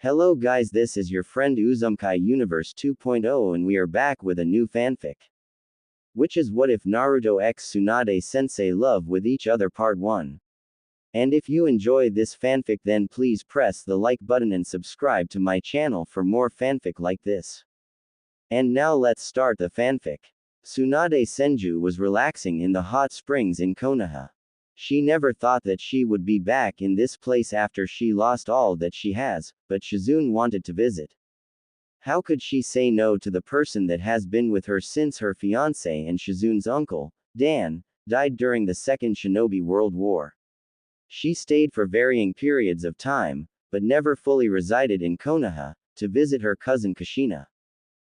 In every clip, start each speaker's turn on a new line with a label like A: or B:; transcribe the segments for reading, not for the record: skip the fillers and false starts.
A: Hello guys, this is your friend Uzumkai Universe 2.0 and we are back with a new fanfic. Which is What If Naruto x Tsunade Sensei Love with Each Other Part 1. And if you enjoy this fanfic then please press the like button and subscribe to my channel for more fanfic like this. And now let's start the fanfic. Tsunade Senju was relaxing in the hot springs in Konoha. She never thought that she would be back in this place after she lost all that she has, but Shizune wanted to visit. How could she say no to the person that has been with her since her fiancé and Shizune's uncle, Dan, died during the Second Shinobi World War? She stayed for varying periods of time, but never fully resided in Konoha, to visit her cousin Kushina.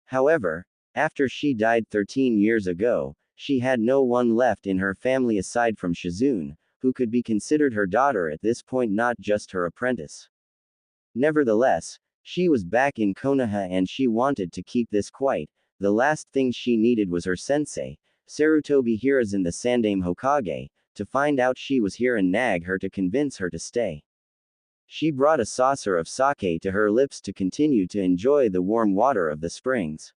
A: However, after she died 13 years ago, she had no one left in her family aside from Shizune, who could be considered her daughter at this point, not just her apprentice. Nevertheless, she was back in Konoha and she wanted to keep this quiet. The last thing she needed was her sensei, Sarutobi Hiruzen the Sandaime Hokage, to find out she was here and nag her to convince her to stay. She brought a saucer of sake to her lips to continue to enjoy the warm water of the springs.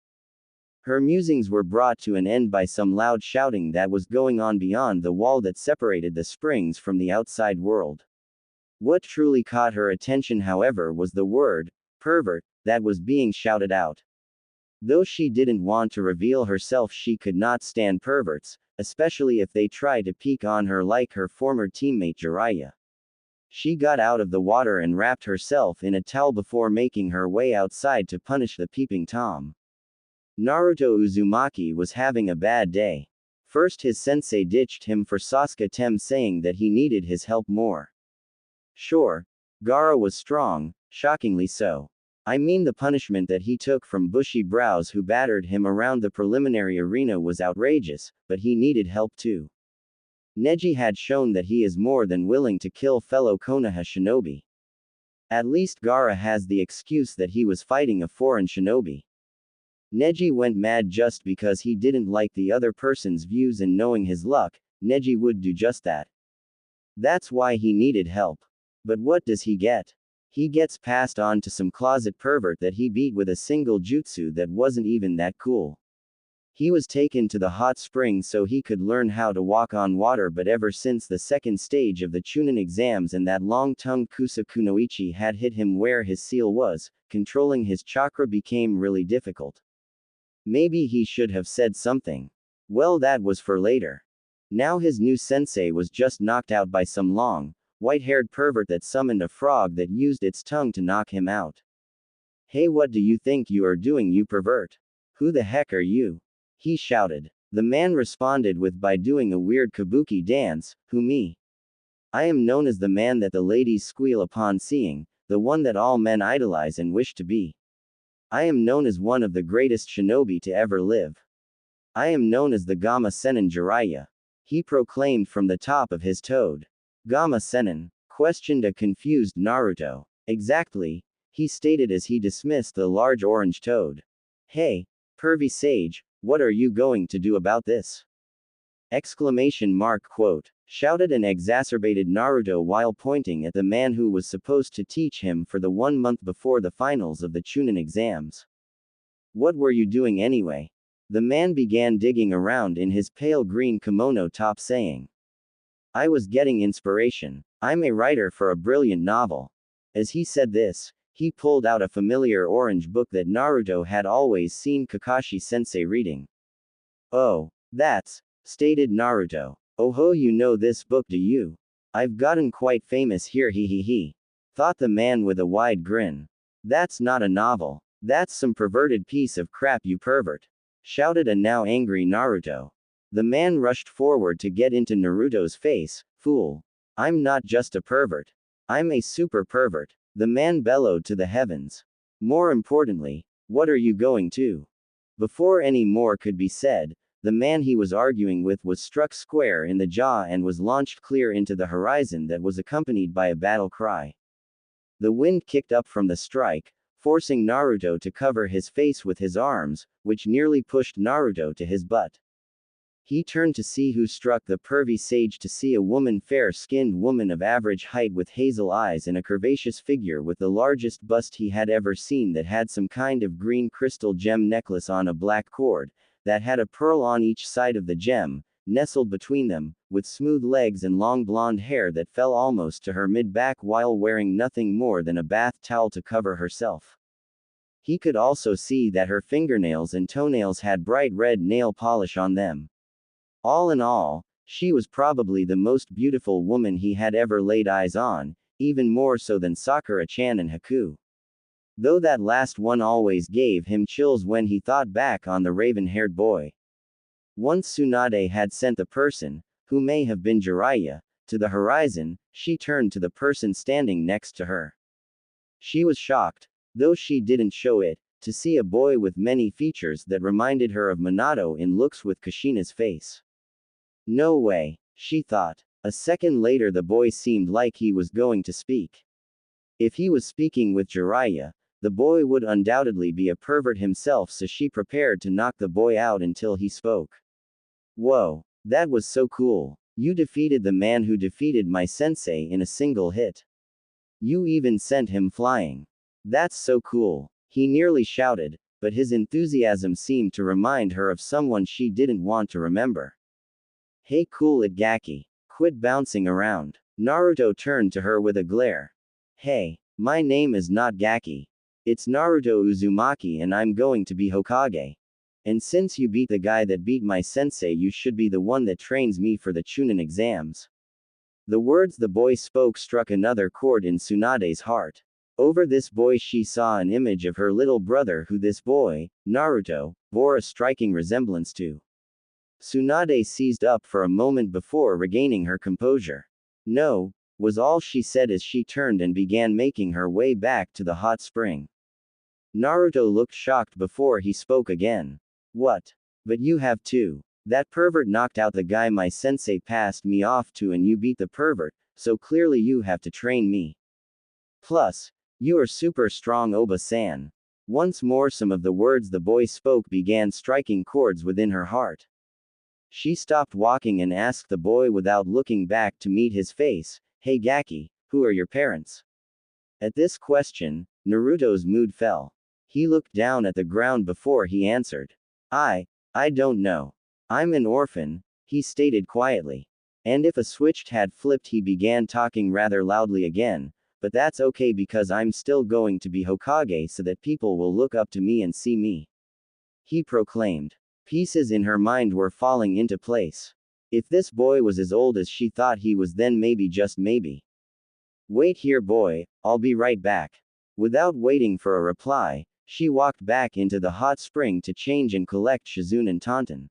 A: Her musings were brought to an end by some loud shouting that was going on beyond the wall that separated the springs from the outside world. What truly caught her attention, however, was the word, pervert, that was being shouted out. Though she didn't want to reveal herself, she could not stand perverts, especially if they tried to peek on her like her former teammate Jiraiya. She got out of the water and wrapped herself in a towel before making her way outside to punish the peeping Tom. Naruto Uzumaki was having a bad day. First, his sensei ditched him for Sasuke Tem, saying that he needed his help more. Sure, Gaara was strong, shockingly so. I mean, the punishment that he took from Bushy Brows, who battered him around the preliminary arena, was outrageous, but he needed help too. Neji had shown that he is more than willing to kill fellow Konoha shinobi. At least Gaara has the excuse that he was fighting a foreign shinobi. Neji went mad just because he didn't like the other person's views, and knowing his luck, Neji would do just that. That's why he needed help. But what does he get? He gets passed on to some closet pervert that he beat with a single jutsu that wasn't even that cool. He was taken to the hot springs so he could learn how to walk on water, but ever since the second stage of the Chunin exams and that long-tongued Kunoichi had hit him where his seal was, controlling his chakra became really difficult. Maybe he should have said something. Well, that was for later. Now his new sensei was just knocked out by some long, white-haired pervert that summoned a frog that used its tongue to knock him out. Hey, what do you think you are doing, you pervert? Who the heck are you? He shouted. The man responded by doing a weird kabuki dance. Who, me? I am known as the man that the ladies squeal upon seeing, the one that all men idolize and wish to be. I am known as one of the greatest shinobi to ever live. I am known as the Gamma Sennin Jiraiya. He proclaimed from the top of his toad. Gamma Sennin? Questioned a confused Naruto. Exactly, he stated as he dismissed the large orange toad. Hey, pervy sage, what are you going to do about this? Exclamation mark quote, shouted an exacerbated Naruto while pointing at the man who was supposed to teach him for the 1 month before the finals of the Chunin exams. What were you doing anyway? The man began digging around in his pale green kimono top, saying, I was getting inspiration. I'm a writer for a brilliant novel. As he said this, he pulled out a familiar orange book that Naruto had always seen Kakashi-sensei reading. Oh, that's, stated Naruto. Oh ho, you know this book, do you? I've gotten quite famous here, he, thought the man with a wide grin. That's not a novel. That's some perverted piece of crap, you pervert, shouted a now angry Naruto. The man rushed forward to get into Naruto's face. Fool. I'm not just a pervert. I'm a super pervert, the man bellowed to the heavens. More importantly, what are you going to? Before any more could be said, the man he was arguing with was struck square in the jaw and was launched clear into the horizon that was accompanied by a battle cry. The wind kicked up from the strike, forcing Naruto to cover his face with his arms, which nearly pushed Naruto to his butt. He turned to see who struck the pervy sage to see a woman, fair-skinned woman of average height with hazel eyes and a curvaceous figure with the largest bust he had ever seen that had some kind of green crystal gem necklace on a black cord, that had a pearl on each side of the gem, nestled between them, with smooth legs and long blonde hair that fell almost to her mid-back while wearing nothing more than a bath towel to cover herself. He could also see that her fingernails and toenails had bright red nail polish on them. All in all, she was probably the most beautiful woman he had ever laid eyes on, even more so than Sakura-chan and Haku. Though that last one always gave him chills when he thought back on the raven-haired boy. Once Tsunade had sent the person, who may have been Jiraiya, to the horizon, she turned to the person standing next to her. She was shocked, though she didn't show it, to see a boy with many features that reminded her of Minato in looks with Kushina's face. No way, she thought. A second later the boy seemed like he was going to speak. If he was speaking with Jiraiya, the boy would undoubtedly be a pervert himself, so she prepared to knock the boy out until he spoke. Whoa, that was so cool. You defeated the man who defeated my sensei in a single hit. You even sent him flying. That's so cool, he nearly shouted, but his enthusiasm seemed to remind her of someone she didn't want to remember. Hey, cool it, Gaki. Quit bouncing around. Naruto turned to her with a glare. Hey, my name is not Gaki. It's Naruto Uzumaki and I'm going to be Hokage. And since you beat the guy that beat my sensei, you should be the one that trains me for the Chunin exams. The words the boy spoke struck another chord in Tsunade's heart. Over this boy she saw an image of her little brother who this boy, Naruto, bore a striking resemblance to. Tsunade seized up for a moment before regaining her composure. No, was all she said as she turned and began making her way back to the hot spring. Naruto looked shocked before he spoke again. What? But you have too. That pervert knocked out the guy my sensei passed me off to and you beat the pervert, so clearly you have to train me. Plus, you are super strong, Oba-san. Once more some of the words the boy spoke began striking chords within her heart. She stopped walking and asked the boy without looking back to meet his face, Hey Gaki, who are your parents? At this question, Naruto's mood fell. He looked down at the ground before he answered. I don't know. I'm an orphan, he stated quietly. And if a switch had flipped he began talking rather loudly again, but that's okay because I'm still going to be Hokage so that people will look up to me and see me. He proclaimed. Pieces in her mind were falling into place. If this boy was as old as she thought he was, then maybe, just maybe. Wait here, boy, I'll be right back. Without waiting for a reply, she walked back into the hot spring to change and collect Shizune and Taunton.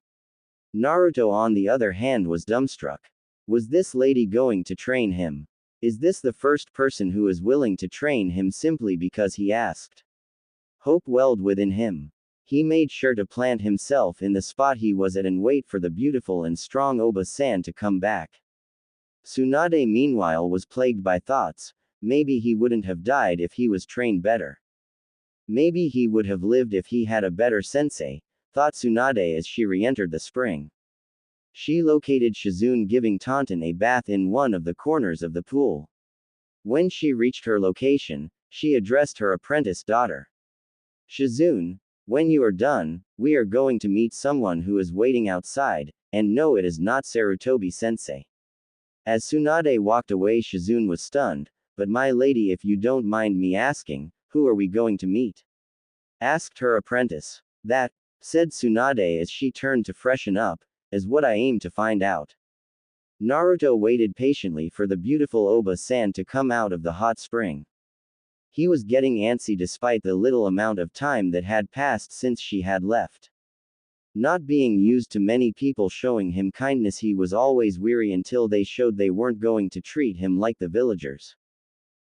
A: Naruto on the other hand was dumbstruck. Was this lady going to train him? Is this the first person who is willing to train him simply because he asked? Hope welled within him. He made sure to plant himself in the spot he was at and wait for the beautiful and strong Oba-san to come back. Tsunade meanwhile was plagued by thoughts. Maybe he wouldn't have died if he was trained better. Maybe he would have lived if he had a better sensei, thought Tsunade as she re-entered the spring. She located Shizune giving Taunton a bath in one of the corners of the pool. When she reached her location, she addressed her apprentice daughter. Shizune, when you are done, we are going to meet someone who is waiting outside, and no, it is not Sarutobi-sensei. As Tsunade walked away, Shizune was stunned, but my lady, if you don't mind me asking, who are we going to meet? Asked her apprentice. That, said Tsunade as she turned to freshen up, is what I aim to find out. Naruto waited patiently for the beautiful Oba-san to come out of the hot spring. He was getting antsy despite the little amount of time that had passed since she had left. Not being used to many people showing him kindness, he was always weary until they showed they weren't going to treat him like the villagers.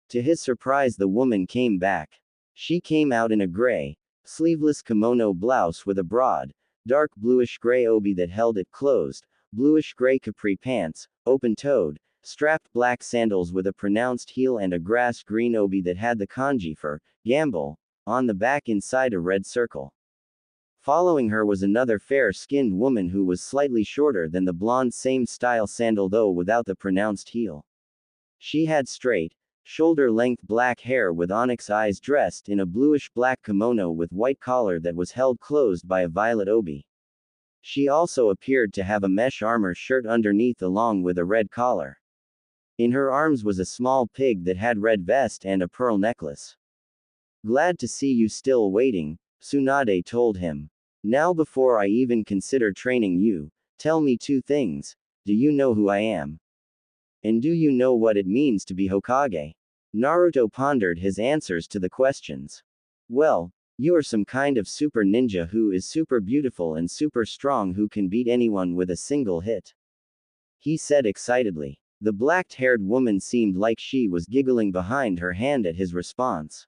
A: To his surprise, the woman came back. She came out in a gray, sleeveless kimono blouse with a broad, dark bluish-gray obi that held it closed, bluish-gray capri pants, open-toed, strapped black sandals with a pronounced heel and a grass-green obi that had the kanji for gamble on the back inside a red circle. Following her was another fair-skinned woman who was slightly shorter than the blonde same-style sandal though without the pronounced heel. She had straight, shoulder-length black hair with onyx eyes dressed in a bluish-black kimono with white collar that was held closed by a violet obi. She also appeared to have a mesh armor shirt underneath along with a red collar. In her arms was a small pig that had red vest and a pearl necklace. Glad to see you still waiting, Tsunade told him. Now before I even consider training you, tell me two things. Do you know who I am? And do you know what it means to be Hokage? Naruto pondered his answers to the questions. Well, you are some kind of super ninja who is super beautiful and super strong who can beat anyone with a single hit. He said excitedly. The black-haired woman seemed like she was giggling behind her hand at his response.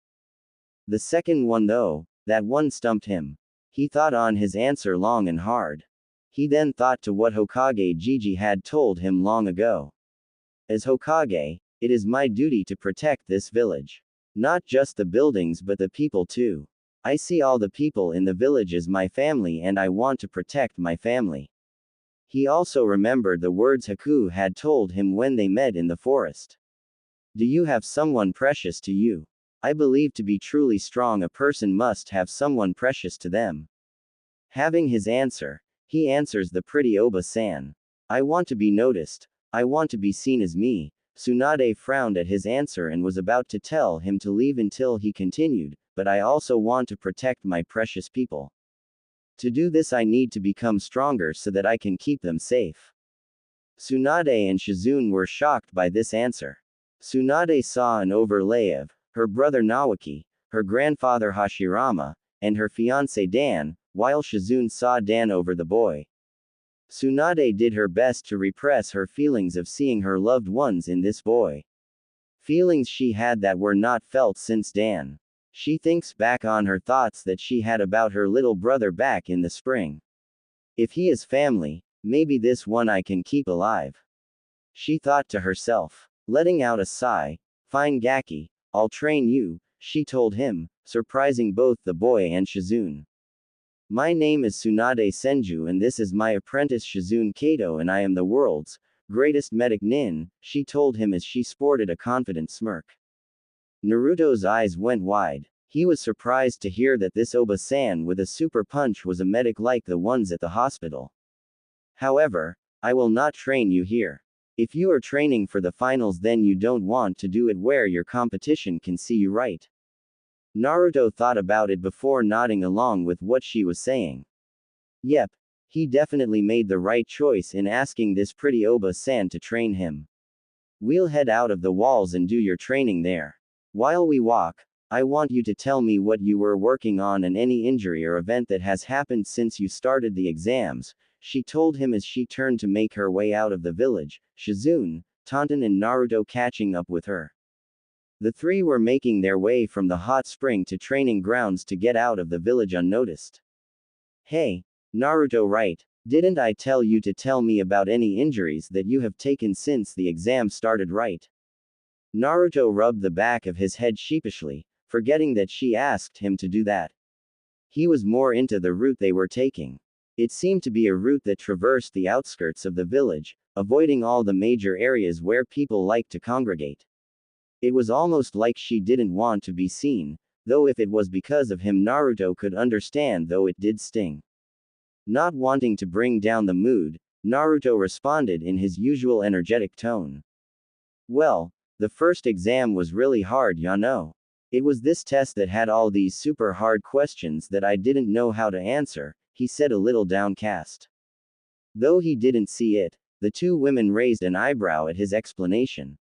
A: The second one though, that one stumped him. He thought on his answer long and hard. He then thought to what Hokage Gigi had told him long ago. As Hokage, it is my duty to protect this village. Not just the buildings but the people too. I see all the people in the village as my family and I want to protect my family. He also remembered the words Haku had told him when they met in the forest. Do you have someone precious to you? I believe to be truly strong a person must have someone precious to them. Having his answer, he answers the pretty Oba-san. I want to be noticed. I want to be seen as me. Tsunade frowned at his answer and was about to tell him to leave until he continued, but I also want to protect my precious people. To do this I need to become stronger so that I can keep them safe. Tsunade and Shizune were shocked by this answer. Tsunade saw an overlay of her brother Nawaki, her grandfather Hashirama, and her fiancé Dan, while Shizune saw Dan over the boy. Tsunade did her best to repress her feelings of seeing her loved ones in this boy. Feelings she had that were not felt since Dan. She thinks back on her thoughts that she had about her little brother back in the spring. If he is family, maybe this one I can keep alive. She thought to herself. Letting out a sigh, fine Gaki, I'll train you, she told him, surprising both the boy and Shizune. My name is Tsunade Senju and this is my apprentice Shizune Kato and I am the world's greatest medic nin, she told him as she sported a confident smirk. Naruto's eyes went wide. He was surprised to hear that this Oba-san with a super punch was a medic like the ones at the hospital. However, I will not train you here. If you are training for the finals then you don't want to do it where your competition can see you, right? Naruto thought about it before nodding along with what she was saying. Yep. He definitely made the right choice in asking this pretty Oba-san to train him. We'll head out of the walls and do your training there. While we walk, I want you to tell me what you were working on and any injury or event that has happened since you started the exams, she told him as she turned to make her way out of the village, Shizune, Tonton and Naruto catching up with her. The three were making their way from the hot spring to training grounds to get out of the village unnoticed. Hey, Naruto, right, didn't I tell you to tell me about any injuries that you have taken since the exam started, right? Naruto rubbed the back of his head sheepishly, forgetting that she asked him to do that. He was more into the route they were taking. It seemed to be a route that traversed the outskirts of the village, avoiding all the major areas where people like to congregate. It was almost like she didn't want to be seen, though if it was because of him Naruto could understand, though it did sting. Not wanting to bring down the mood, Naruto responded in his usual energetic tone. Well, the first exam was really hard, ya know. It was this test that had all these super hard questions that I didn't know how to answer, he said a little downcast. Though he didn't see it, the two women raised an eyebrow at his explanation.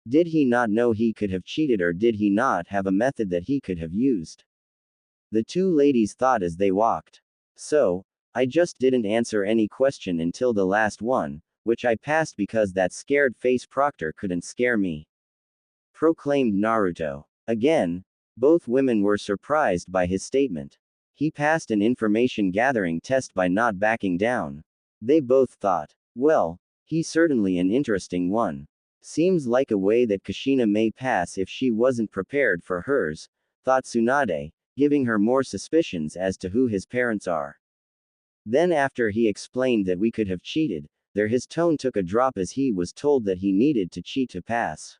A: Did he not know he could have cheated or did he not have a method that he could have used? The two ladies thought as they walked. So, I just didn't answer any question until the last one, which I passed because that scared face proctor couldn't scare me. Proclaimed Naruto. Again, both women were surprised by his statement. He passed an information gathering test by not backing down. They both thought, well, he's certainly an interesting one. Seems like a way that Kushina may pass if she wasn't prepared for hers, thought Tsunade, giving her more suspicions as to who his parents are. Then after he explained that we could have cheated, his tone took a drop as he was told that he needed to cheat to pass.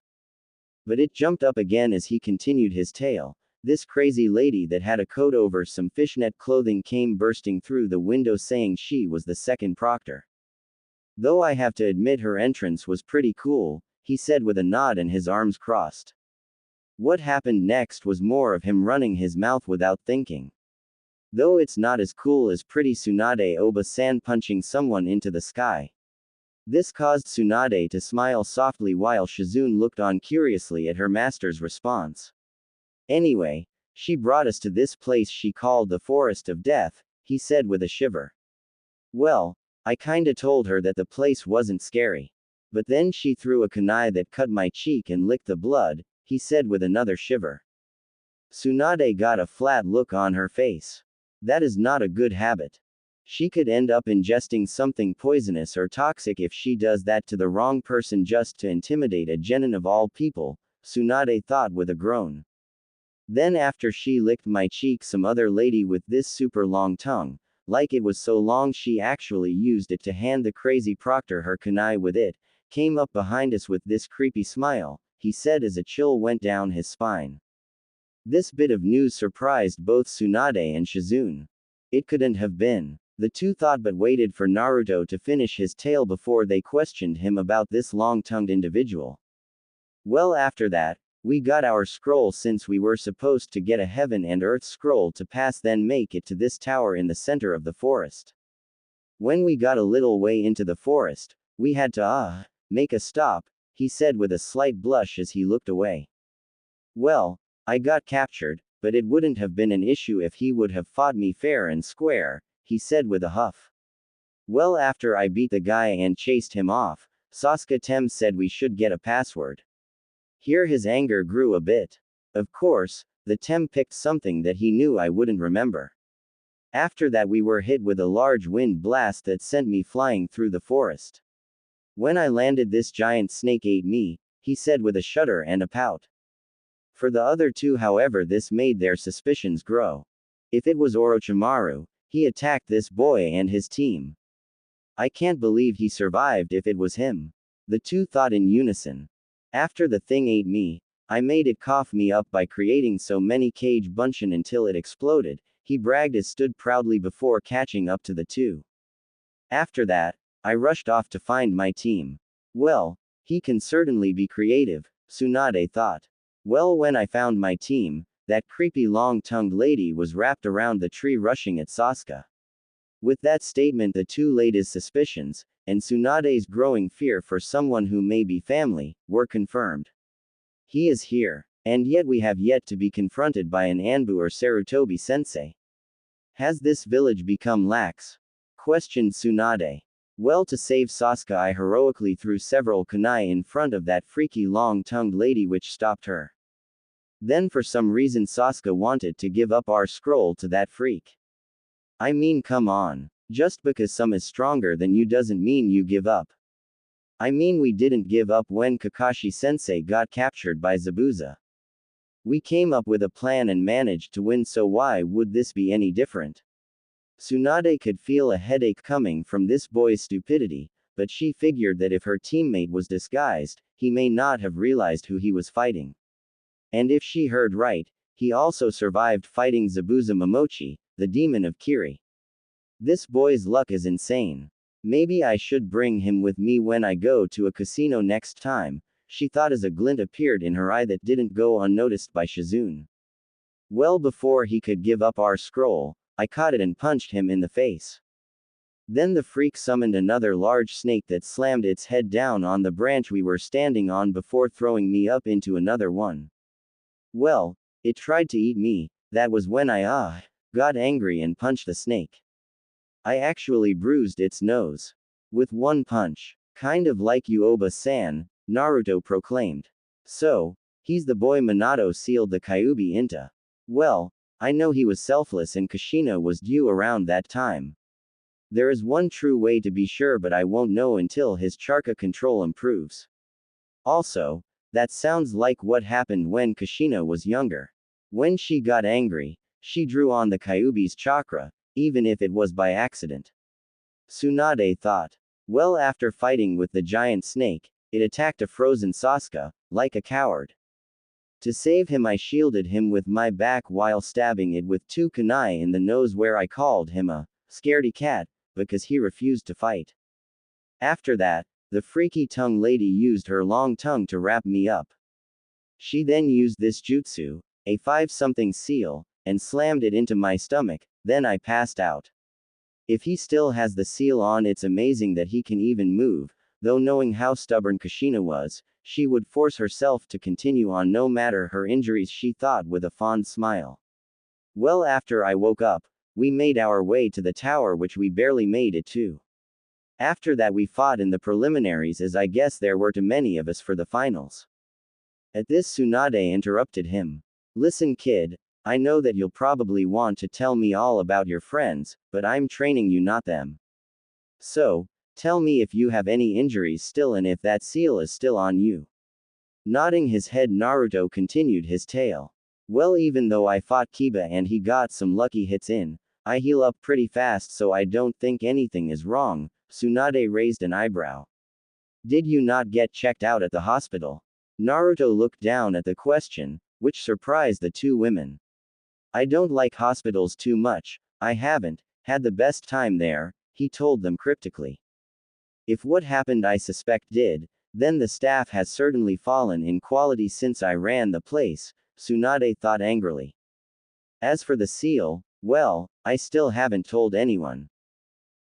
A: But it jumped up again as he continued his tale. This crazy lady that had a coat over some fishnet clothing came bursting through the window saying she was the second proctor. Though I have to admit her entrance was pretty cool, he said with a nod and his arms crossed. What happened next was more of him running his mouth without thinking. Though it's not as cool as pretty Tsunade Oba-san punching someone into the sky. This caused Tsunade to smile softly while Shizune looked on curiously at her master's response. Anyway, she brought us to this place she called the Forest of Death, he said with a shiver. Well, I kinda told her that the place wasn't scary. But then she threw a kunai that cut my cheek and licked the blood, he said with another shiver. Tsunade got a flat look on her face. That is not a good habit. She could end up ingesting something poisonous or toxic if she does that to the wrong person just to intimidate a genin of all people, Tsunade thought with a groan. Then after she licked my cheek, some other lady with this super long tongue, like it was so long she actually used it to hand the crazy proctor her kunai with it, came up behind us with this creepy smile, he said as a chill went down his spine. This bit of news surprised both Tsunade and Shizune. It couldn't have been. The two thought but waited for Naruto to finish his tale before they questioned him about this long-tongued individual. Well, after that, we got our scroll since we were supposed to get a heaven and earth scroll to pass then make it to this tower in the center of the forest. When we got a little way into the forest, we had to make a stop, he said with a slight blush as he looked away. Well, I got captured, but it wouldn't have been an issue if he would have fought me fair and square, he said with a huff. Well, after I beat the guy and chased him off, Sasuke Tem said we should get a password. Here his anger grew a bit. Of course, the Tem picked something that he knew I wouldn't remember. After that we were hit with a large wind blast that sent me flying through the forest. When I landed, this giant snake ate me, he said with a shudder and a pout. For the other two, however, this made their suspicions grow. If it was Orochimaru, he attacked this boy and his team. I can't believe he survived if it was him. The two thought in unison. After the thing ate me, I made it cough me up by creating so many cage bunshin until it exploded, he bragged as stood proudly before catching up to the two. After that, I rushed off to find my team. Well, he can certainly be creative, Tsunade thought. Well, when I found my team, that creepy long-tongued lady was wrapped around the tree rushing at Sasuke. With that statement the two laid his suspicions, and Tsunade's growing fear for someone who may be family, were confirmed. He is here. And yet we have yet to be confronted by an Anbu or Sarutobi sensei. Has this village become lax? Questioned Tsunade. Well, to save Sasuke I heroically threw several kunai in front of that freaky long-tongued lady which stopped her. Then for some reason Sasuke wanted to give up our scroll to that freak. I mean, come on. Just because some is stronger than you doesn't mean you give up. I mean, we didn't give up when Kakashi-sensei got captured by Zabuza. We came up with a plan and managed to win, so why would this be any different? Tsunade could feel a headache coming from this boy's stupidity, but she figured that if her teammate was disguised, he may not have realized who he was fighting. And if she heard right, he also survived fighting Zabuza Momochi, the demon of Kiri. This boy's luck is insane. Maybe I should bring him with me when I go to a casino next time, she thought as a glint appeared in her eye that didn't go unnoticed by Shizune. Well, before he could give up our scroll, I caught it and punched him in the face. Then the freak summoned another large snake that slammed its head down on the branch we were standing on before throwing me up into another one. Well, it tried to eat me. That was when I got angry and punched the snake. I actually bruised its nose. With one punch. Kind of like you, Oba-san, Naruto proclaimed. So, he's the boy Minato sealed the Kyuubi into. Well, I know he was selfless and Kushina was due around that time. There is one true way to be sure, but I won't know until his chakra control improves. Also, that sounds like what happened when Kushina was younger. When she got angry, she drew on the Kyuubi's chakra, even if it was by accident. Tsunade thought. Well, after fighting with the giant snake, it attacked a frozen Sasuke, like a coward. To save him, I shielded him with my back while stabbing it with 2 kunai in the nose, where I called him a scaredy cat, because he refused to fight. After that, the freaky tongue lady used her long tongue to wrap me up. She then used this jutsu, a 5-something seal, and slammed it into my stomach, then I passed out. If he still has the seal on, it's amazing that he can even move, though knowing how stubborn Kushina was, she would force herself to continue on no matter her injuries, she thought with a fond smile. Well, after I woke up, we made our way to the tower, which we barely made it to. After that we fought in the preliminaries, as I guess there were too many of us for the finals. At this, Tsunade interrupted him. Listen, kid, I know that you'll probably want to tell me all about your friends, but I'm training you, not them. So, tell me if you have any injuries still and if that seal is still on you. Nodding his head, Naruto continued his tale. Well, even though I fought Kiba and he got some lucky hits in, I heal up pretty fast, so I don't think anything is wrong. Tsunade raised an eyebrow. Did you not get checked out at the hospital? Naruto looked down at the question, which surprised the 2 women. I don't like hospitals too much, I haven't had the best time there, he told them cryptically. If what happened I suspect did, then the staff has certainly fallen in quality since I ran the place, Tsunade thought angrily. As for the seal, well, I still haven't told anyone.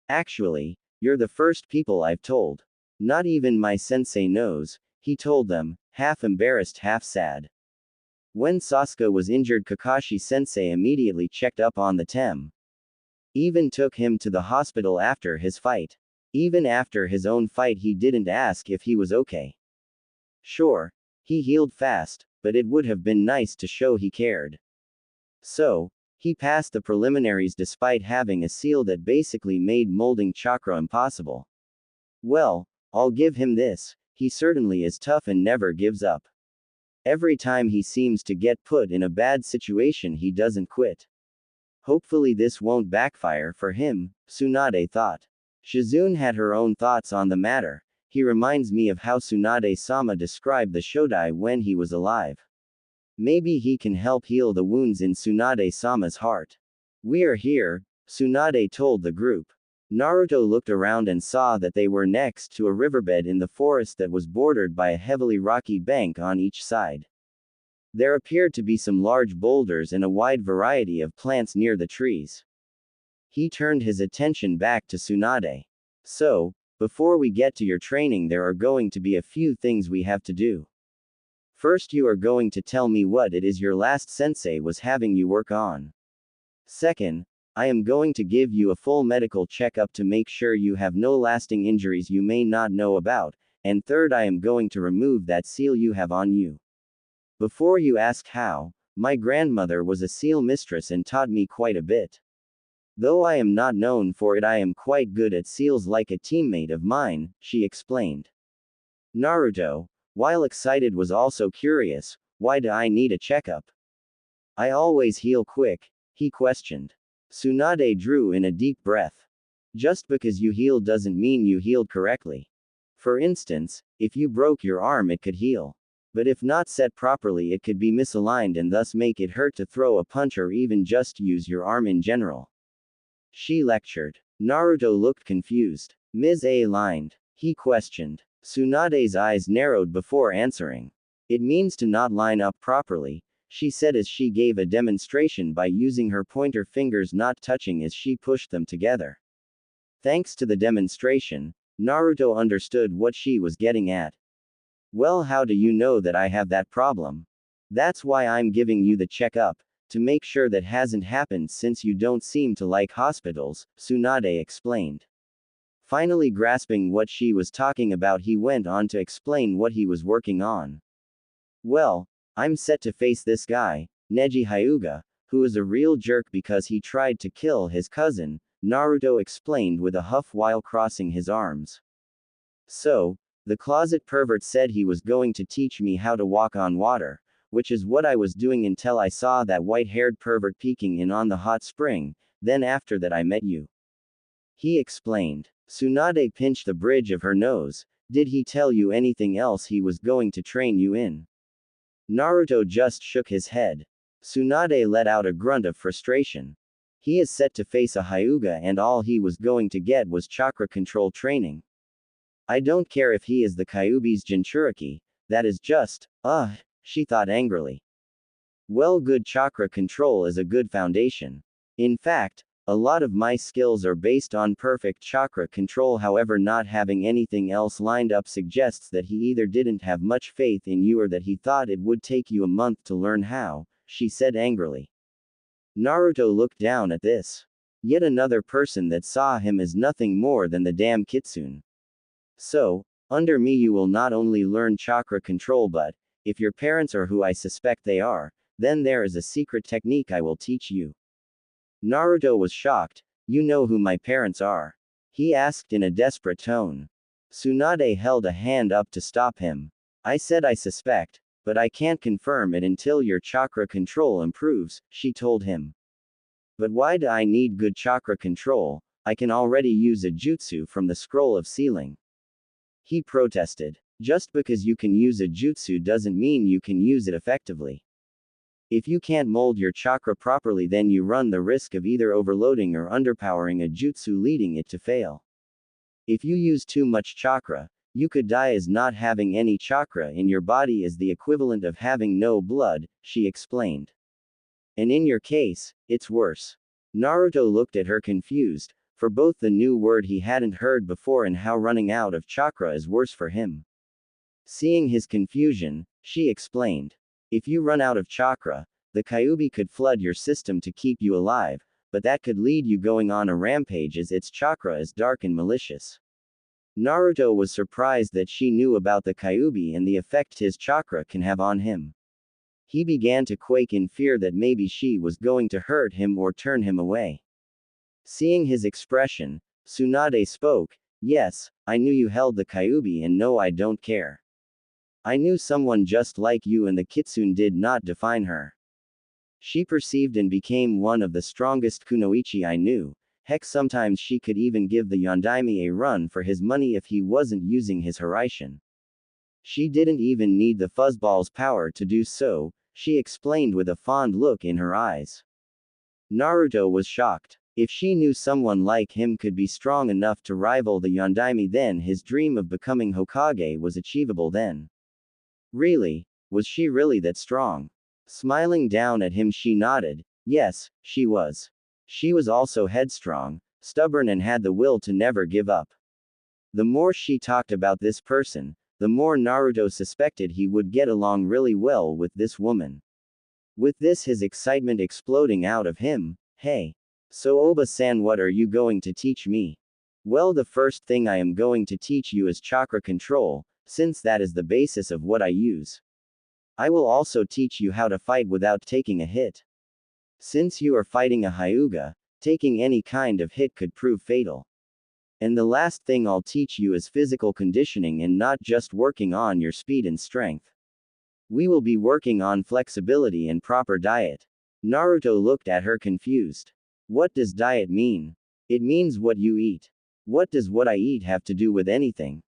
A: Actually, you're the first people I've told. Not even my sensei knows, he told them, half embarrassed, half sad. When Sasuke was injured, Kakashi-sensei immediately checked up on the Tem. Even took him to the hospital after his fight. Even after his own fight, he didn't ask if he was okay. Sure, he healed fast, but it would have been nice to show he cared. So, he passed the preliminaries despite having a seal that basically made molding chakra impossible. Well, I'll give him this, he certainly is tough and never gives up. Every time he seems to get put in a bad situation, he doesn't quit. Hopefully this won't backfire for him, Tsunade thought. Shizune had her own thoughts on the matter. He reminds me of how Tsunade-sama described the Shodai when he was alive. Maybe he can help heal the wounds in Tsunade-sama's heart. We're here, Tsunade told the group. Naruto looked around and saw that they were next to a riverbed in the forest that was bordered by a heavily rocky bank on each side. There appeared to be some large boulders and a wide variety of plants near the trees. He turned his attention back to Tsunade. So, before we get to your training, there are going to be a few things we have to do. First, you are going to tell me what it is your last sensei was having you work on. Second, I am going to give you a full medical checkup to make sure you have no lasting injuries you may not know about, and third, I am going to remove that seal you have on you. Before you ask how, my grandmother was a seal mistress and taught me quite a bit. Though I am not known for it, I am quite good at seals, like a teammate of mine, she explained. Naruto, while excited, was also curious. Why do I need a checkup? I always heal quick, he questioned. Tsunade drew in a deep breath. Just because you healed doesn't mean you healed correctly. For instance, if you broke your arm, it could heal. But if not set properly, it could be misaligned and thus make it hurt to throw a punch or even just use your arm in general. She lectured. Naruto looked confused. Ms. A-lined? He questioned. Tsunade's eyes narrowed before answering. It means to not line up properly, she said as she gave a demonstration by using her pointer fingers not touching as she pushed them together. Thanks to the demonstration, Naruto understood what she was getting at. Well, how do you know that I have that problem? That's why I'm giving you the checkup, to make sure that hasn't happened since you don't seem to like hospitals, Tsunade explained. Finally grasping what she was talking about, he went on to explain what he was working on. Well, I'm set to face this guy, Neji Hyuga, who is a real jerk because he tried to kill his cousin, Naruto explained with a huff while crossing his arms. So, the closet pervert said he was going to teach me how to walk on water, which is what I was doing until I saw that white-haired pervert peeking in on the hot spring, then after that I met you. He explained. Tsunade pinched the bridge of her nose. Did he tell you anything else he was going to train you in? Naruto just shook his head. Tsunade let out a grunt of frustration. He is set to face a Hyuga and all he was going to get was chakra control training. I don't care if he is the Kyuubi's Jinchuriki, that is just, she thought angrily. Well, good chakra control is a good foundation. In fact, a lot of my skills are based on perfect chakra control, however, not having anything else lined up suggests that he either didn't have much faith in you or that he thought it would take you a month to learn how, she said angrily. Naruto looked down at this. Yet another person that saw him as nothing more than the damn kitsune. So, under me you will not only learn chakra control, but, if your parents are who I suspect they are, then there is a secret technique I will teach you. Naruto was shocked. You know who my parents are? He asked in a desperate tone. Tsunade held a hand up to stop him. I said I suspect, but I can't confirm it until your chakra control improves, she told him. But why do I need good chakra control? I can already use a jutsu from the scroll of sealing. He protested. Just because you can use a jutsu doesn't mean you can use it effectively. If you can't mold your chakra properly, then you run the risk of either overloading or underpowering a jutsu, leading it to fail. If you use too much chakra, you could die, as not having any chakra in your body is the equivalent of having no blood, she explained. And in your case, it's worse. Naruto looked at her confused, for both the new word he hadn't heard before and how running out of chakra is worse for him. Seeing his confusion, she explained. If you run out of chakra, the Kyuubi could flood your system to keep you alive, but that could lead you going on a rampage as its chakra is dark and malicious. Naruto was surprised that she knew about the Kyuubi and the effect his chakra can have on him. He began to quake in fear that maybe she was going to hurt him or turn him away. Seeing his expression, Tsunade spoke. Yes, I knew you held the Kyuubi, and no, I don't care. I knew someone just like you, and the kitsune did not define her. She perceived and became one of the strongest kunoichi I knew. Heck, sometimes she could even give the Yondaime a run for his money if he wasn't using his Hiraishin. She didn't even need the fuzzball's power to do so, she explained with a fond look in her eyes. Naruto was shocked. If she knew someone like him could be strong enough to rival the Yondaime, then his dream of becoming Hokage was achievable then. Really? Was she really that strong? Smiling down at him, she nodded. Yes, she was. She was also headstrong, stubborn, and had the will to never give up. The more she talked about this person, the more Naruto suspected he would get along really well with this woman. With this, his excitement exploding out of him. Hey. So Oba-san, what are you going to teach me? Well, the first thing I am going to teach you is chakra control, since that is the basis of what I use. I will also teach you how to fight without taking a hit. Since you are fighting a Hyuga, taking any kind of hit could prove fatal. And the last thing I'll teach you is physical conditioning, and not just working on your speed and strength. We will be working on flexibility and proper diet. Naruto looked at her confused. What does diet mean? It means what you eat. What does what I eat have to do with anything?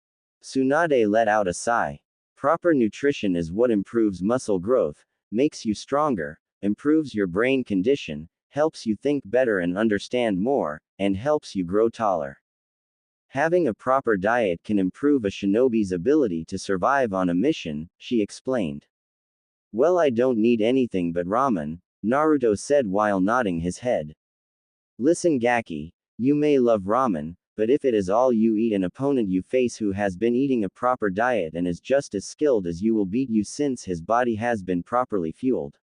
A: Tsunade let out a sigh. Proper nutrition is what improves muscle growth, makes you stronger, improves your brain condition, helps you think better and understand more, and helps you grow taller. Having a proper diet can improve a shinobi's ability to survive on a mission, she explained. Well, I don't need anything but ramen, Naruto said while nodding his head. Listen, Gaki, you may love ramen, but if it is all you eat, an opponent you face who has been eating a proper diet and is just as skilled as you will beat you, since his body has been properly fueled.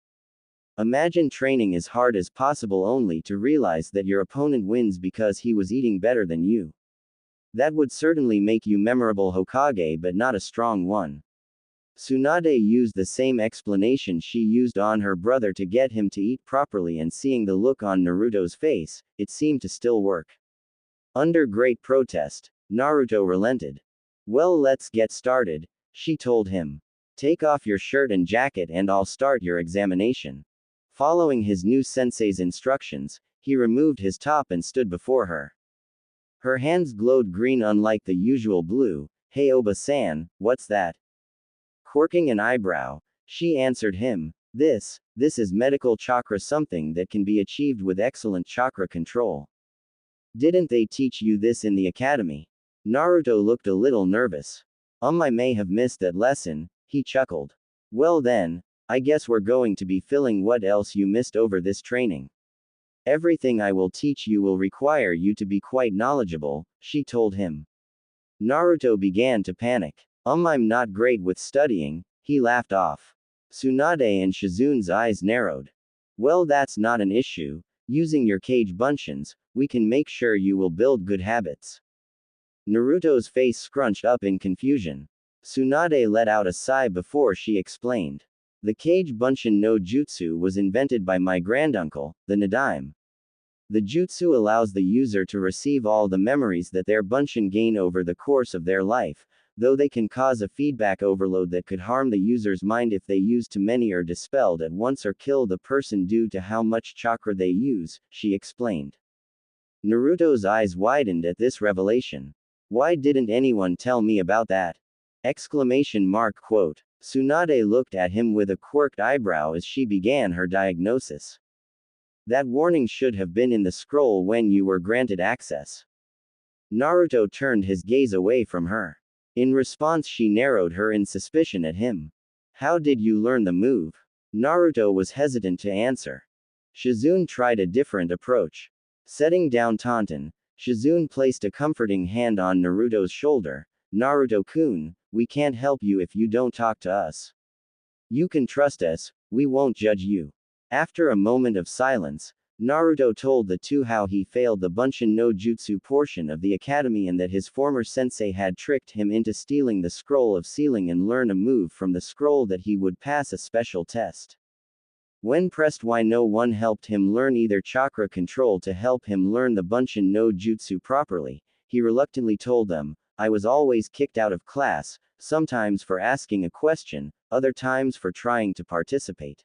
A: Imagine training as hard as possible only to realize that your opponent wins because he was eating better than you. That would certainly make you memorable Hokage, but not a strong one. Tsunade used the same explanation she used on her brother to get him to eat properly, and seeing the look on Naruto's face, it seemed to still work. Under great protest, Naruto relented. Well, let's get started, she told him. Take off your shirt and jacket and I'll start your examination. Following his new sensei's instructions, he removed his top and stood before her. Her hands glowed green unlike the usual blue. Hey Oba-san, what's that? Quirking an eyebrow, she answered him, This is medical chakra, something that can be achieved with excellent chakra control. Didn't they teach you this in the academy? Naruto looked a little nervous. I may have missed that lesson, he chuckled. Well then, I guess we're going to be filling what else you missed over this training. Everything I will teach you will require you to be quite knowledgeable, she told him. Naruto began to panic. I'm not great with studying, he laughed off. Tsunade and Shizune's eyes narrowed. Well, that's not an issue. Using your cage bunshin, we can make sure you will build good habits. Naruto's face scrunched up in confusion. Tsunade let out a sigh before she explained. The cage bunshin no jutsu was invented by my granduncle, the Nadaime. The jutsu allows the user to receive all the memories that their bunshin gain over the course of their life, though they can cause a feedback overload that could harm the user's mind if they use too many or dispelled at once or kill the person due to how much chakra they use, she explained. Naruto's eyes widened at this revelation. Why didn't anyone tell me about that? Quote. Tsunade looked at him with a quirked eyebrow as she began her diagnosis. That warning should have been in the scroll when you were granted access. Naruto turned his gaze away from her. In response, she narrowed her in suspicion at him. How did you learn the move? Naruto was hesitant to answer. Shizune tried a different approach. Setting down Taunton, Shizune placed a comforting hand on Naruto's shoulder. Naruto-kun, we can't help you if you don't talk to us. You can trust us, we won't judge you. After a moment of silence, Naruto told the two how he failed the Bunshin no Jutsu portion of the academy and that his former sensei had tricked him into stealing the scroll of sealing and learn a move from the scroll that he would pass a special test. When pressed why no one helped him learn either chakra control to help him learn the Bunshin no Jutsu properly, he reluctantly told them, I was always kicked out of class, sometimes for asking a question, other times for trying to participate.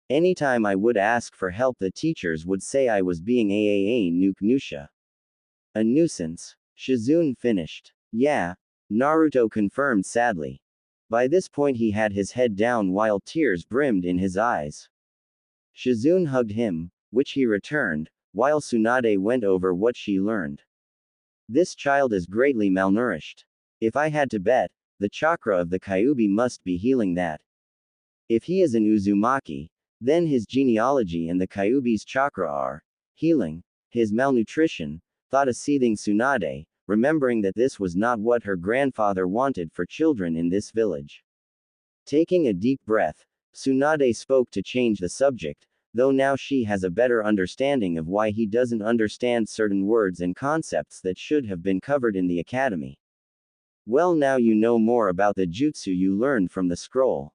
A: Anytime I would ask for help, the teachers would say I was being a nuknusha. A nuisance. Shizune finished. Yeah, Naruto confirmed sadly. By this point he had his head down while tears brimmed in his eyes. Shizune hugged him, which he returned, while Tsunade went over what she learned. This child is greatly malnourished. If I had to bet, the chakra of the Kyuubi must be healing that. If he is an Uzumaki, then his genealogy and the Kyuubi's chakra are healing his malnutrition, thought a seething Tsunade, remembering that this was not what her grandfather wanted for children in this village. Taking a deep breath, Tsunade spoke to change the subject, though now she has a better understanding of why he doesn't understand certain words and concepts that should have been covered in the academy. Well, now you know more about the jutsu you learned from the scroll.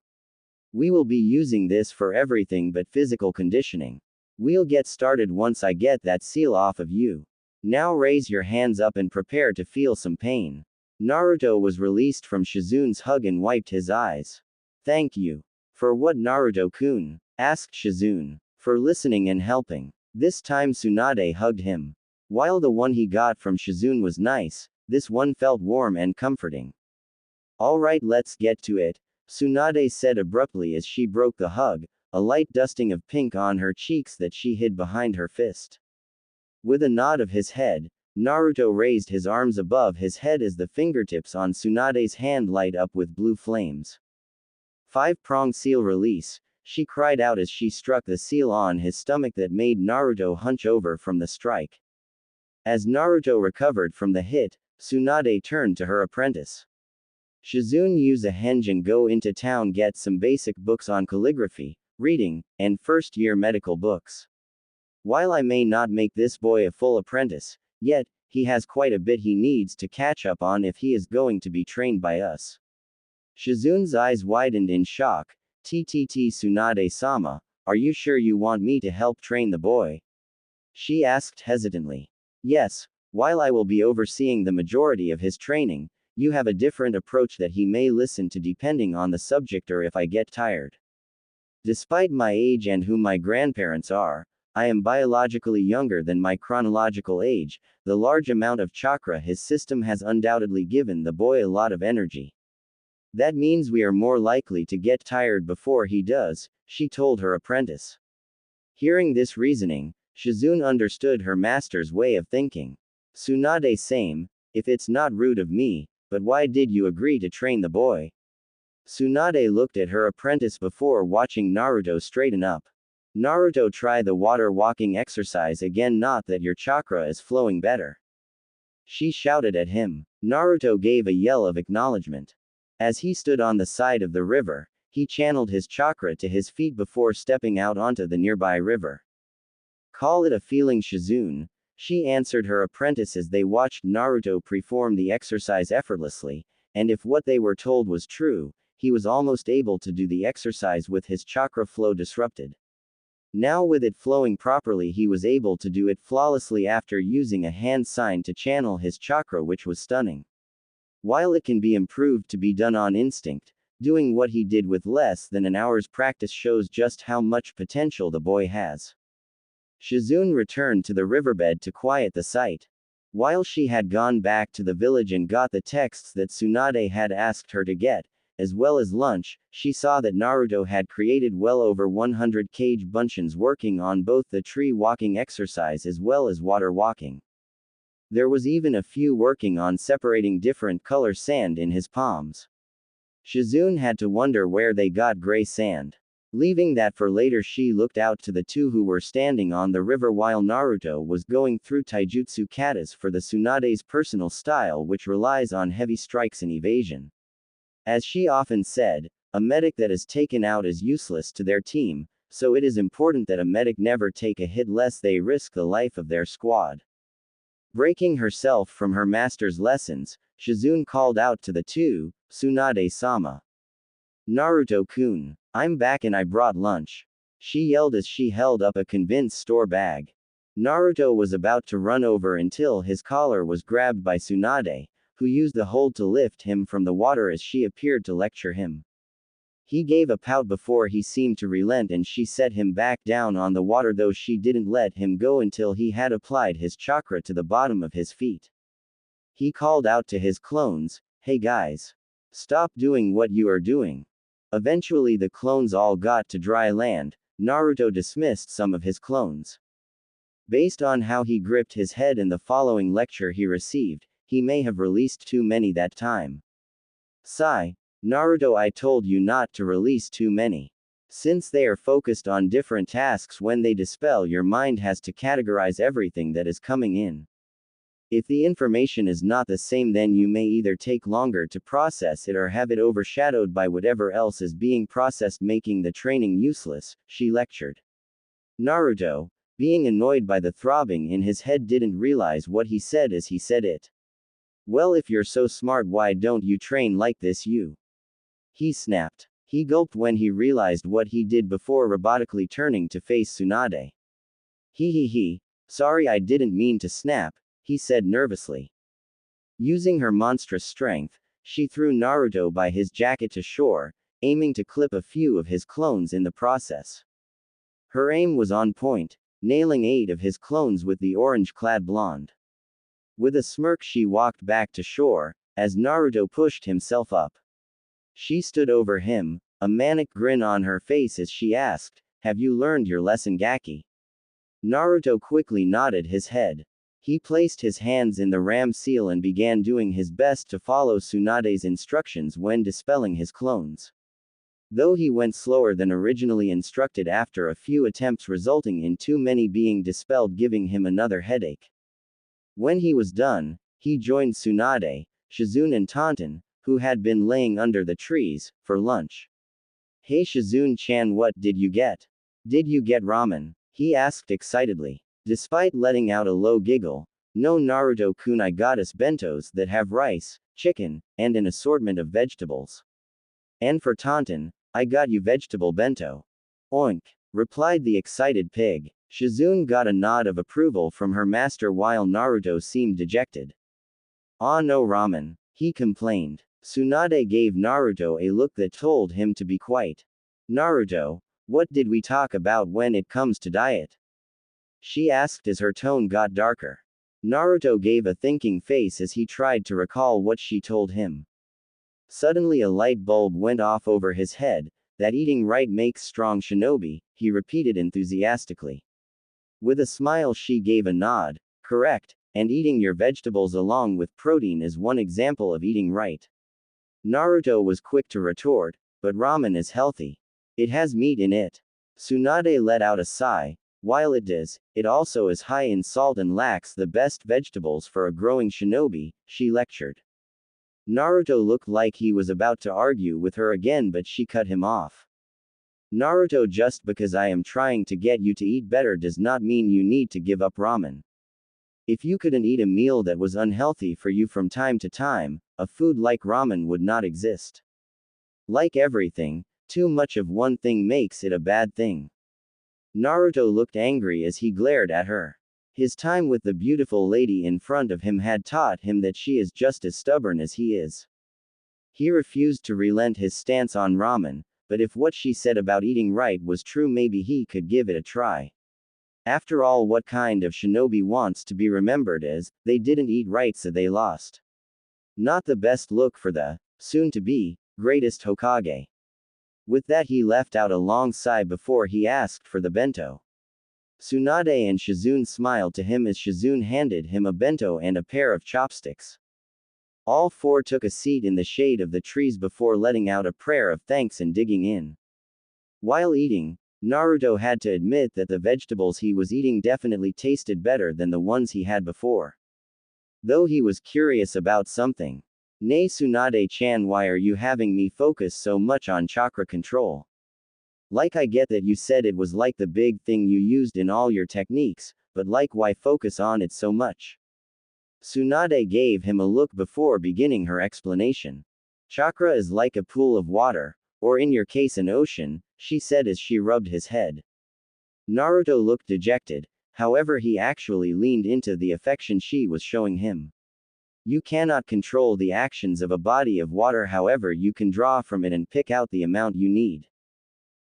A: We will be using this for everything but physical conditioning. We'll get started once I get that seal off of you. Now raise your hands up and prepare to feel some pain. Naruto was released from Shizune's hug and wiped his eyes. Thank you. For what, Naruto-kun? Asked Shizune. For listening and helping. This time Tsunade hugged him. While the one he got from Shizune was nice, this one felt warm and comforting. Alright, let's get to it, Tsunade said abruptly as she broke the hug, a light dusting of pink on her cheeks that she hid behind her fist. With a nod of his head, Naruto raised his arms above his head as the fingertips on Tsunade's hand light up with blue flames. Five-prong seal release, she cried out as she struck the seal on his stomach that made Naruto hunch over from the strike. As Naruto recovered from the hit, Tsunade turned to her apprentice. Shizune, use a henge and go into town, get some basic books on calligraphy, reading, and first-year medical books. While I may not make this boy a full apprentice, yet, he has quite a bit he needs to catch up on if he is going to be trained by us. Shizune's eyes widened in shock. Tsunade-sama, are you sure you want me to help train the boy? She asked hesitantly. Yes, while I will be overseeing the majority of his training, you have a different approach that he may listen to depending on the subject or if I get tired. Despite my age and who my grandparents are, I am biologically younger than my chronological age. The large amount of chakra his system has undoubtedly given the boy a lot of energy. That means we are more likely to get tired before he does, she told her apprentice. Hearing this reasoning, Shizune understood her master's way of thinking. Tsunade same, if it's not rude of me, but why did you agree to train the boy? Tsunade looked at her apprentice before watching Naruto straighten up. Naruto, try the water walking exercise again, not that your chakra is flowing better. She shouted at him. Naruto gave a yell of acknowledgement. As he stood on the side of the river, he channeled his chakra to his feet before stepping out onto the nearby river. Call it a feeling, Shizune, she answered her apprentice as they watched Naruto perform the exercise effortlessly, and if what they were told was true, he was almost able to do the exercise with his chakra flow disrupted. Now with it flowing properly, he was able to do it flawlessly after using a hand sign to channel his chakra, which was stunning. While it can be improved to be done on instinct, doing what he did with less than an hour's practice shows just how much potential the boy has. Shizune returned to the riverbed to quiet the sight. While she had gone back to the village and got the texts that Tsunade had asked her to get, as well as lunch, she saw that Naruto had created well over 100 cage bunchins working on both the tree walking exercise as well as water walking. There was even a few working on separating different color sand in his palms. Shizune had to wonder where they got gray sand. Leaving that for later, she looked out to the two who were standing on the river while Naruto was going through taijutsu katas for the Tsunade's personal style, which relies on heavy strikes and evasion. As she often said, a medic that is taken out is useless to their team, so it is important that a medic never take a hit lest they risk the life of their squad. Breaking herself from her master's lessons, Shizune called out to the two, Tsunade-sama. Naruto-kun, I'm back and I brought lunch. She yelled as she held up a convinced store bag. Naruto was about to run over until his collar was grabbed by Tsunade, who used the hold to lift him from the water as she appeared to lecture him. He gave a pout before he seemed to relent and she set him back down on the water, though she didn't let him go until he had applied his chakra to the bottom of his feet. He called out to his clones, hey guys. Stop doing what you are doing. Eventually the clones all got to dry land. Naruto dismissed some of his clones. Based on how he gripped his head in the following lecture he received, he may have released too many that time. Sigh. Naruto, I told you not to release too many. Since they are focused on different tasks, when they dispel, your mind has to categorize everything that is coming in. If the information is not the same, then you may either take longer to process it or have it overshadowed by whatever else is being processed, making the training useless, she lectured. Naruto, being annoyed by the throbbing in his head, didn't realize what he said as he said it. Well, if you're so smart, why don't you train like this, you? He snapped. He gulped when he realized what he did before robotically turning to face Tsunade. Sorry, I didn't mean to snap, he said nervously. Using her monstrous strength, she threw Naruto by his jacket to shore, aiming to clip a few of his clones in the process. Her aim was on point, nailing 8 of his clones with the orange-clad blonde. With a smirk she walked back to shore, as Naruto pushed himself up. She stood over him, a manic grin on her face as she asked, have you learned your lesson, Gaki? Naruto quickly nodded his head. He placed his hands in the ram seal and began doing his best to follow Tsunade's instructions when dispelling his clones. Though he went slower than originally instructed after a few attempts, resulting in too many being dispelled, giving him another headache. When he was done, he joined Tsunade, Shizune and Taunton, who had been laying under the trees, for lunch. Hey Shizune-chan, what did you get? Did you get ramen? He asked excitedly. Despite letting out a low giggle, no Naruto-kun, I got us bentos that have rice, chicken, and an assortment of vegetables. And for Taunton, I got you vegetable bento. Oink, replied the excited pig. Shizune got a nod of approval from her master while Naruto seemed dejected. Ah, no ramen. he complained. Tsunade gave Naruto a look that told him to be quiet. Naruto, what did we talk about when it comes to diet? She asked as her tone got darker. Naruto gave a thinking face as he tried to recall what she told him. Suddenly a light bulb went off over his head. That eating right makes strong shinobi, he repeated enthusiastically. With a smile she gave a nod. Correct, and eating your vegetables along with protein is one example of eating right. Naruto was quick to retort, but ramen is healthy. It has meat in it. Tsunade let out a sigh. While it does, it also is high in salt and lacks the best vegetables for a growing shinobi, she lectured. Naruto looked like he was about to argue with her again, but she cut him off. Naruto, just because I am trying to get you to eat better does not mean you need to give up ramen. If you couldn't eat a meal that was unhealthy for you from time to time, a food like ramen would not exist. Like everything, too much of one thing makes it a bad thing. Naruto looked angry as he glared at her. His time with the beautiful lady in front of him had taught him that she is just as stubborn as he is. He refused to relent his stance on ramen, but if what she said about eating right was true, maybe he could give it a try. After all, what kind of shinobi wants to be remembered as, they didn't eat right so they lost? Not the best look for the soon-to-be greatest Hokage. With that he left out a long sigh before he asked for the bento. Tsunade and Shizune smiled to him as Shizune handed him a bento and a pair of chopsticks. All four took a seat in the shade of the trees before letting out a prayer of thanks and digging in. While eating, Naruto had to admit that the vegetables he was eating definitely tasted better than the ones he had before. Though he was curious about something. Nay Tsunade-chan, why are you having me focus so much on chakra control? Like, I get that you said it was like the big thing you used in all your techniques, but like, why focus on it so much? Tsunade gave him a look before beginning her explanation. Chakra is like a pool of water, or in your case an ocean, she said as she rubbed his head. Naruto looked dejected, however he actually leaned into the affection she was showing him. You cannot control the actions of a body of water, however you can draw from it and pick out the amount you need.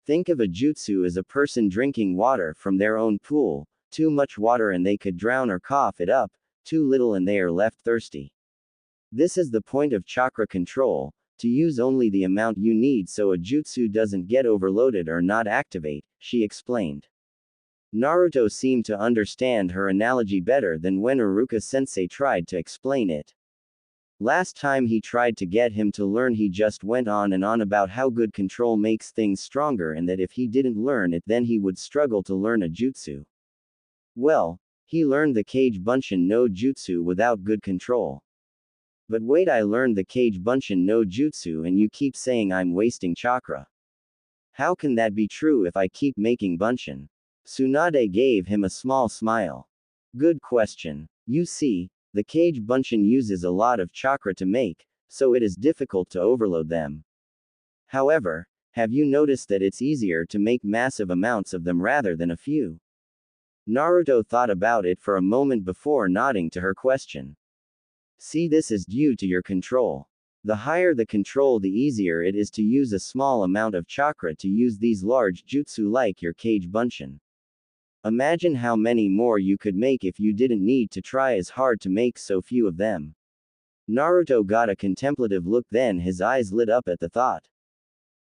A: Think of a jutsu as a person drinking water from their own pool, too much water and they could drown or cough it up, too little and they are left thirsty. This is the point of chakra control, to use only the amount you need so a jutsu doesn't get overloaded or not activate, she explained. Naruto seemed to understand her analogy better than when Iruka-sensei tried to explain it. Last time he tried to get him to learn, he just went on and on about how good control makes things stronger and that if he didn't learn it then he would struggle to learn a jutsu. Well, he learned the Kage Bunshin no Jutsu without good control. But wait, I learned the Kage Bunshin no Jutsu and you keep saying I'm wasting chakra. How can that be true if I keep making Bunshin? Tsunade gave him a small smile. Good question. You see, the Kage Bunshin uses a lot of chakra to make, so it is difficult to overload them. However, have you noticed that it's easier to make massive amounts of them rather than a few? Naruto thought about it for a moment before nodding to her question. See, this is due to your control. The higher the control, the easier it is to use a small amount of chakra to use these large jutsu like your Kage Bunshin. Imagine how many more you could make if you didn't need to try as hard to make so few of them. Naruto got a contemplative look, then his eyes lit up at the thought.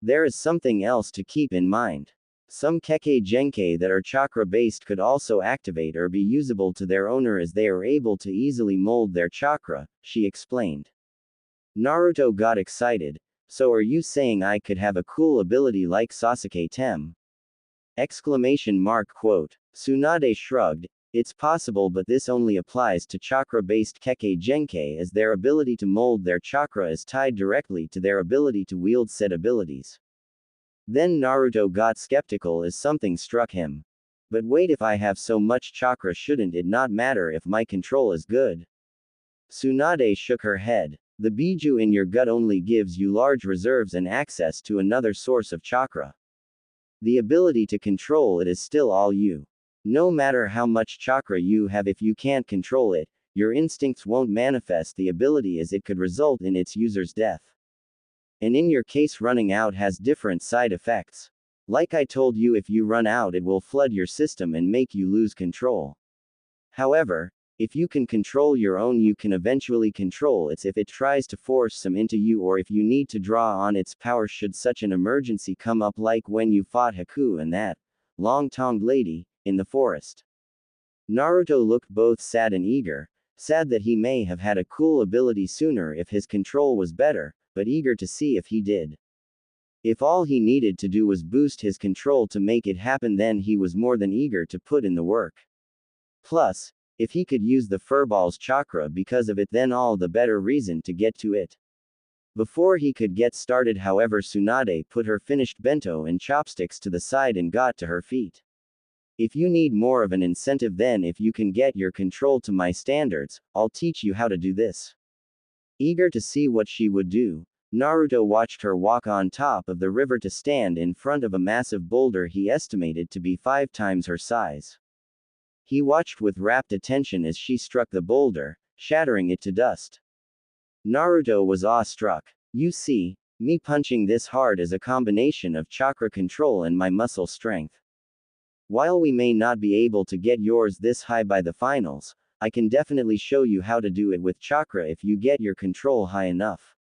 A: There is something else to keep in mind. Some Kekkei Genkai that are chakra-based could also activate or be usable to their owner as they are able to easily mold their chakra, she explained. Naruto got excited. So are you saying I could have a cool ability like Sasuke Tem? Quote. Tsunade shrugged. It's possible, but this only applies to chakra-based Kekkei Genkai as their ability to mold their chakra is tied directly to their ability to wield said abilities. Then Naruto got skeptical as something struck him. But wait, if I have so much chakra, shouldn't it not matter if my control is good? Tsunade shook her head. The biju in your gut only gives you large reserves and access to another source of chakra. The ability to control it is still all you. No matter how much chakra you have, if you can't control it, your instincts won't manifest the ability as it could result in its user's death. And in your case, running out has different side effects. Like I told you, if you run out, it will flood your system and make you lose control. However, if you can control your own, you can eventually control its if it tries to force some into you, or if you need to draw on its power should such an emergency come up, like when you fought Haku and that long-tongued lady in the forest. Naruto looked both sad and eager, sad that he may have had a cool ability sooner if his control was better, but eager to see if he did. If all he needed to do was boost his control to make it happen, then he was more than eager to put in the work. Plus, if he could use the furball's chakra because of it, then all the better reason to get to it. Before he could get started, however, Tsunade put her finished bento and chopsticks to the side and got to her feet. If you need more of an incentive, then if you can get your control to my standards, I'll teach you how to do this. Eager to see what she would do, Naruto watched her walk on top of the river to stand in front of a massive boulder he estimated to be 5 times her size. He watched with rapt attention as she struck the boulder, shattering it to dust. Naruto was awestruck. You see, me punching this hard is a combination of chakra control and my muscle strength. While we may not be able to get yours this high by the finals, I can definitely show you how to do it with chakra if you get your control high enough.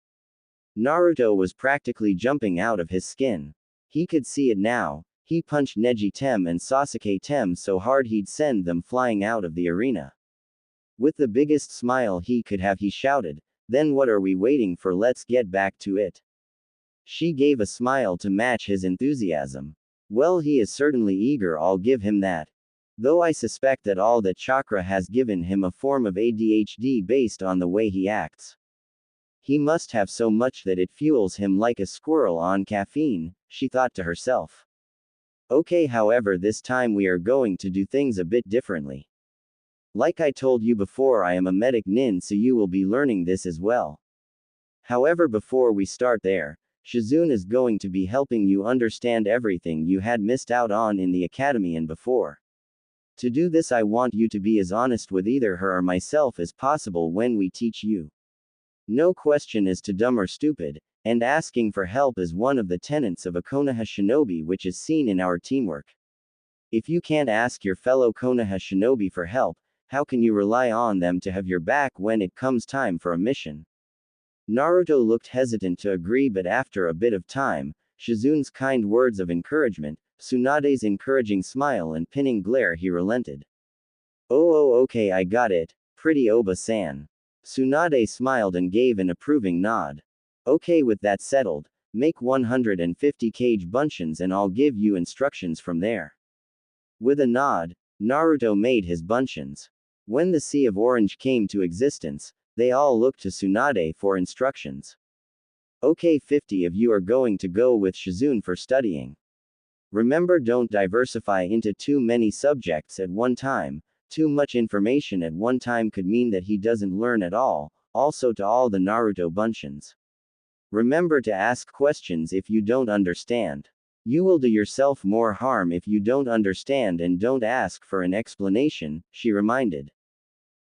A: Naruto was practically jumping out of his skin. He could see it now. He punched Neji Tem and Sasuke Tem so hard he'd send them flying out of the arena. With the biggest smile he could have, he shouted, "Then what are we waiting for? Let's get back to it." She gave a smile to match his enthusiasm. Well, he is certainly eager, I'll give him that. Though I suspect that all that chakra has given him a form of ADHD based on the way he acts. He must have so much that it fuels him like a squirrel on caffeine, she thought to herself. Okay, however, this time we are going to do things a bit differently. Like I told you before, I am a medic nin, so you will be learning this as well. However, before we start there, Shizune is going to be helping you understand everything you had missed out on in the academy and before. To do this, I want you to be as honest with either her or myself as possible when we teach you. No question is too dumb or stupid, and asking for help is one of the tenets of a Konoha shinobi, which is seen in our teamwork. If you can't ask your fellow Konoha shinobi for help, how can you rely on them to have your back when it comes time for a mission? Naruto looked hesitant to agree, but after a bit of time, Shizune's kind words of encouragement, Tsunade's encouraging smile and pinning glare, he relented. Oh, okay, I got it, pretty Oba-san. Tsunade smiled and gave an approving nod. Okay, with that settled, make 150 cage bunchins and I'll give you instructions from there. With a nod, Naruto made his bunchins. When the Sea of Orange came to existence, they all looked to Tsunade for instructions. Okay, 50 of you are going to go with Shizune for studying. Remember, don't diversify into too many subjects at one time. Too much information at one time could mean that he doesn't learn at all. Also, to all the Naruto bunchins, remember to ask questions if you don't understand. You will do yourself more harm if you don't understand, and don't ask for an explanation, she reminded.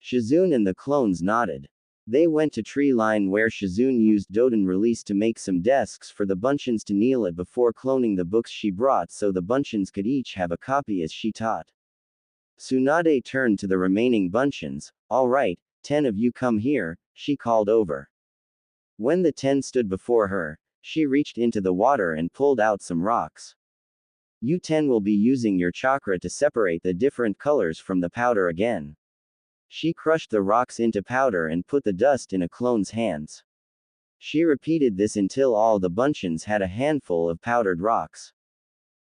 A: Shizune and the clones nodded. They went to tree line where Shizune used Doden release to make some desks for the bunchins to kneel at before cloning the books she brought, so the bunchins could each have a copy as she taught. Tsunade turned to the remaining bunchins. All right, 10 of you come here, she called over. When the 10 stood before her, she reached into the water and pulled out some rocks. You 10 will be using your chakra to separate the different colors from the powder again. She crushed the rocks into powder and put the dust in a clone's hands. She repeated this until all the bunchins had a handful of powdered rocks.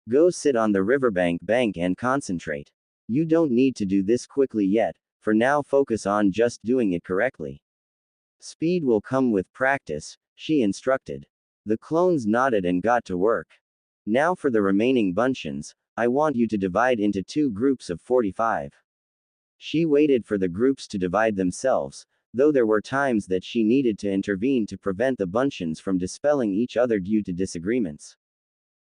A: Go sit on the riverbank and concentrate. You don't need to do this quickly yet, for now focus on just doing it correctly. Speed will come with practice, she instructed. The clones nodded and got to work. Now for the remaining bunchins, I want you to divide into 2 groups of 45. She waited for the groups to divide themselves, though there were times that she needed to intervene to prevent the bunchins from dispelling each other due to disagreements.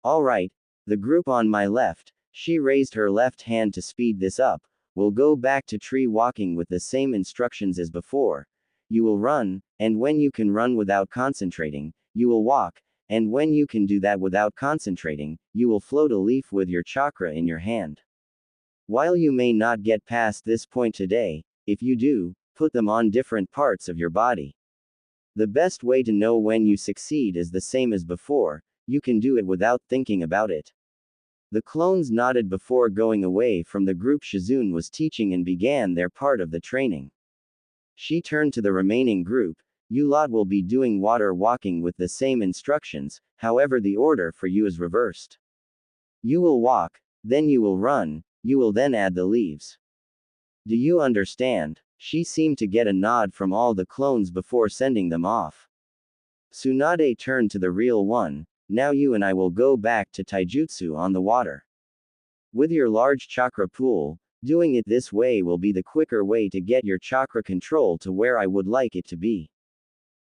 A: All right, the group on my left, she raised her left hand to speed this up, will go back to tree walking with the same instructions as before. You will run, and when you can run without concentrating, you will walk, and when you can do that without concentrating, you will float a leaf with your chakra in your hand. While you may not get past this point today, if you do, put them on different parts of your body. The best way to know when you succeed is the same as before, you can do it without thinking about it. The clones nodded before going away from the group Shizune was teaching and began their part of the training. She turned to the remaining group. You lot will be doing water walking with the same instructions, however the order for you is reversed. You will walk, then you will run, you will then add the leaves. Do you understand? She seemed to get a nod from all the clones before sending them off. Tsunade turned to the real one. Now you and I will go back to taijutsu on the water. With your large chakra pool, doing it this way will be the quicker way to get your chakra control to where I would like it to be.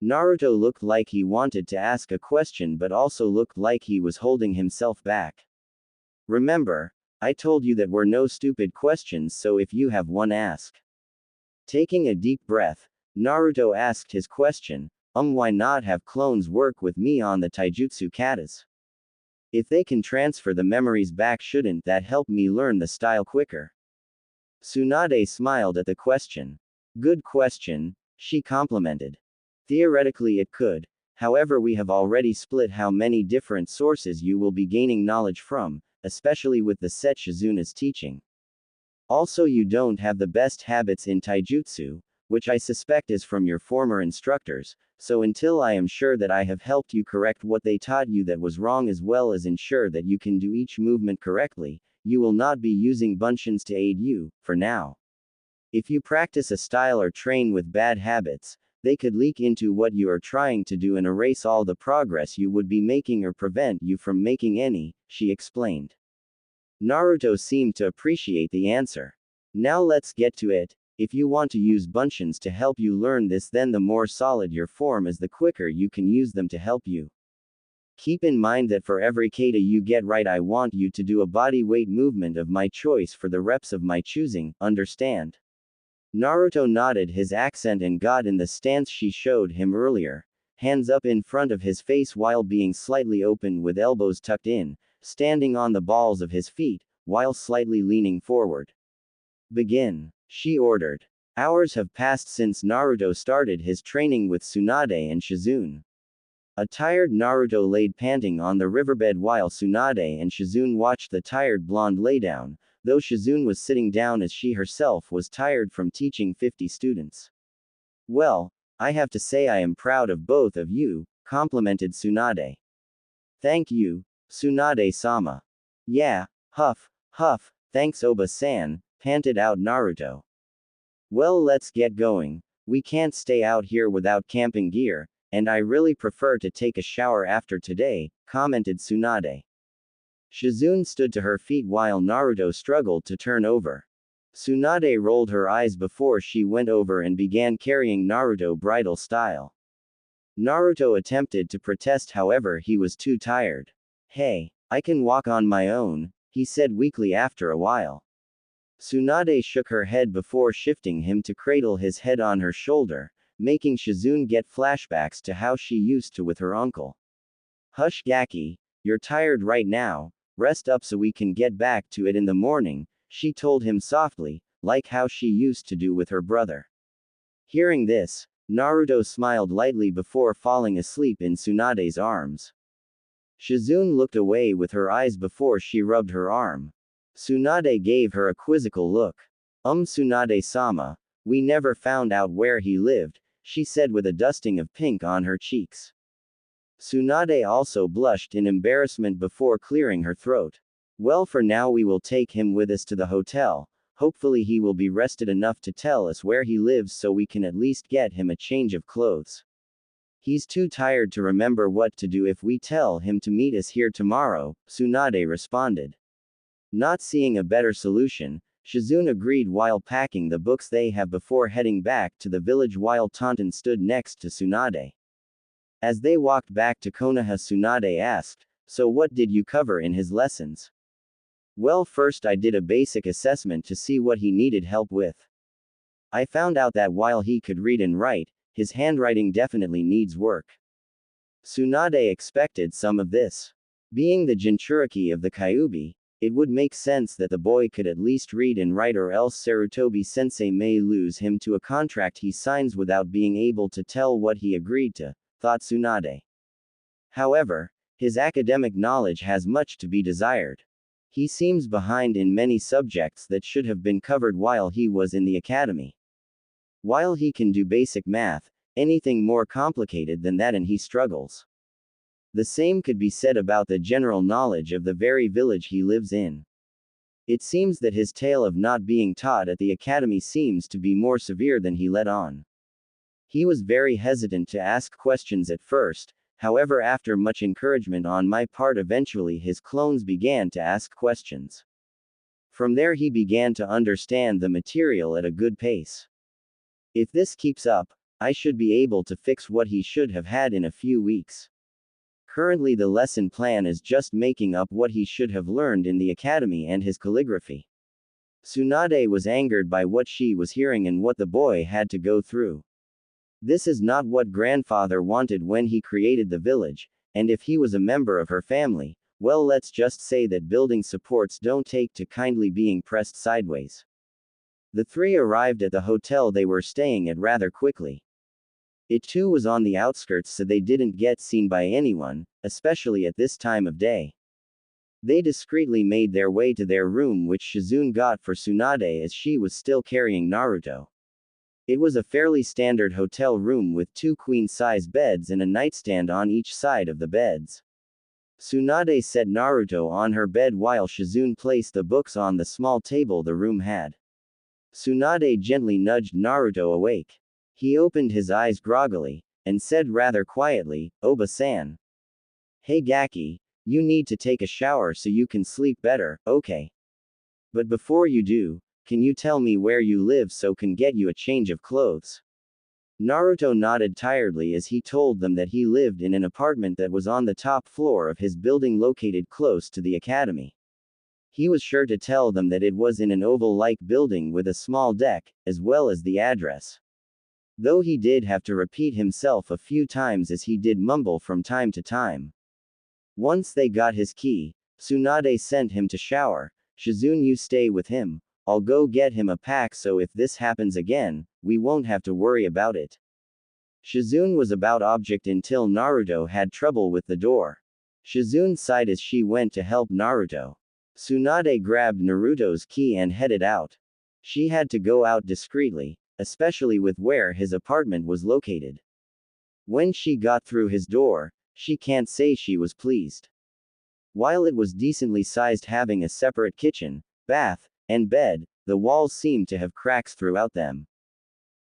A: Naruto looked like he wanted to ask a question but also looked like he was holding himself back. Remember, I told you that were no stupid questions, so if you have one, ask. Taking a deep breath, Naruto asked his question, why not have clones work with me on the taijutsu katas? If they can transfer the memories back, shouldn't that help me learn the style quicker? Tsunade smiled at the question. Good question, she complimented. Theoretically it could, however we have already split how many different sources you will be gaining knowledge from, especially with the set Shizune is teaching. Also you don't have the best habits in taijutsu, which I suspect is from your former instructors, so until I am sure that I have helped you correct what they taught you that was wrong as well as ensure that you can do each movement correctly, you will not be using bunshins to aid you, for now. If you practice a style or train with bad habits, they could leak into what you are trying to do and erase all the progress you would be making or prevent you from making any, she explained. Naruto seemed to appreciate the answer. Now let's get to it. If you want to use bunshins to help you learn this, then the more solid your form is, the quicker you can use them to help you. Keep in mind that for every kata you get right, I want you to do a body weight movement of my choice for the reps of my choosing, understand? Naruto nodded his accent and got in the stance she showed him earlier, hands up in front of his face while being slightly open with elbows tucked in, standing on the balls of his feet, while slightly leaning forward. Begin, she ordered. Hours have passed since Naruto started his training with Tsunade and Shizune. A tired Naruto laid panting on the riverbed while Tsunade and Shizune watched the tired blonde lay down, though Shizune was sitting down as she herself was tired from teaching 50 students. Well, I have to say I am proud of both of you, complimented Tsunade. Thank you, Tsunade-sama. Yeah, huff, thanks Oba-san, panted out Naruto. Well, let's get going. We can't stay out here without camping gear, and I really prefer to take a shower after today, commented Tsunade. Shizune stood to her feet while Naruto struggled to turn over. Tsunade rolled her eyes before she went over and began carrying Naruto bridal style. Naruto attempted to protest, however he was too tired. Hey, I can walk on my own, he said weakly after a while. Tsunade shook her head before shifting him to cradle his head on her shoulder, making Shizune get flashbacks to how she used to with her uncle. Hush Gaki, you're tired right now, rest up so we can get back to it in the morning, she told him softly, like how she used to do with her brother. Hearing this, Naruto smiled lightly before falling asleep in Tsunade's arms. Shizune looked away with her eyes before she rubbed her arm. Tsunade gave her a quizzical look. Tsunade-sama, we never found out where he lived, she said with a dusting of pink on her cheeks. Tsunade also blushed in embarrassment before clearing her throat. Well, for now we will take him with us to the hotel, hopefully he will be rested enough to tell us where he lives so we can at least get him a change of clothes. He's too tired to remember what to do if we tell him to meet us here tomorrow, Tsunade responded. Not seeing a better solution, Shizune agreed while packing the books they have before heading back to the village while Tonton stood next to Tsunade. As they walked back to Konoha, Tsunade asked, so what did you cover in his lessons? Well, first I did a basic assessment to see what he needed help with. I found out that while he could read and write, his handwriting definitely needs work. Tsunade expected some of this. Being the Jinchuriki of the Kyuubi, it would make sense that the boy could at least read and write, or else Sarutobi-sensei may lose him to a contract he signs without being able to tell what he agreed to, thought Tsunade. However, his academic knowledge has much to be desired. He seems behind in many subjects that should have been covered while he was in the academy. While he can do basic math, anything more complicated than that and he struggles. The same could be said about the general knowledge of the very village he lives in. It seems that his tale of not being taught at the academy seems to be more severe than he let on. He was very hesitant to ask questions at first, however, after much encouragement on my part, eventually his clones began to ask questions. From there he began to understand the material at a good pace. If this keeps up, I should be able to fix what he should have had in a few weeks. Currently the lesson plan is just making up what he should have learned in the academy and his calligraphy. Tsunade was angered by what she was hearing and what the boy had to go through. This is not what grandfather wanted when he created the village, and if he was a member of her family, well, let's just say that building supports don't take to kindly being pressed sideways. The three arrived at the hotel they were staying at rather quickly. It too was on the outskirts, so they didn't get seen by anyone, especially at this time of day. They discreetly made their way to their room, which Shizune got for Tsunade as she was still carrying Naruto. It was a fairly standard hotel room with 2 queen-size beds and a nightstand on each side of the beds. Tsunade set Naruto on her bed while Shizune placed the books on the small table the room had. Tsunade gently nudged Naruto awake. He opened his eyes groggily, and said rather quietly, "Oba-san. Hey Gaki, you need to take a shower so you can sleep better, okay? But before you do, can you tell me where you live so can get you a change of clothes?" Naruto nodded tiredly as he told them that he lived in an apartment that was on the top floor of his building located close to the academy. He was sure to tell them that it was in an oval-like building with a small deck, as well as the address. Though he did have to repeat himself a few times as he did mumble from time to time. Once they got his key, Tsunade sent him to shower. "Shizune, you stay with him. I'll go get him a pack so if this happens again, we won't have to worry about it." Shizune was about object until Naruto had trouble with the door. Shizune sighed as she went to help Naruto. Tsunade grabbed Naruto's key and headed out. She had to go out discreetly, especially with where his apartment was located. When she got through his door, she can't say she was pleased. While it was decently sized, having a separate kitchen, bath, and bed, the walls seemed to have cracks throughout them.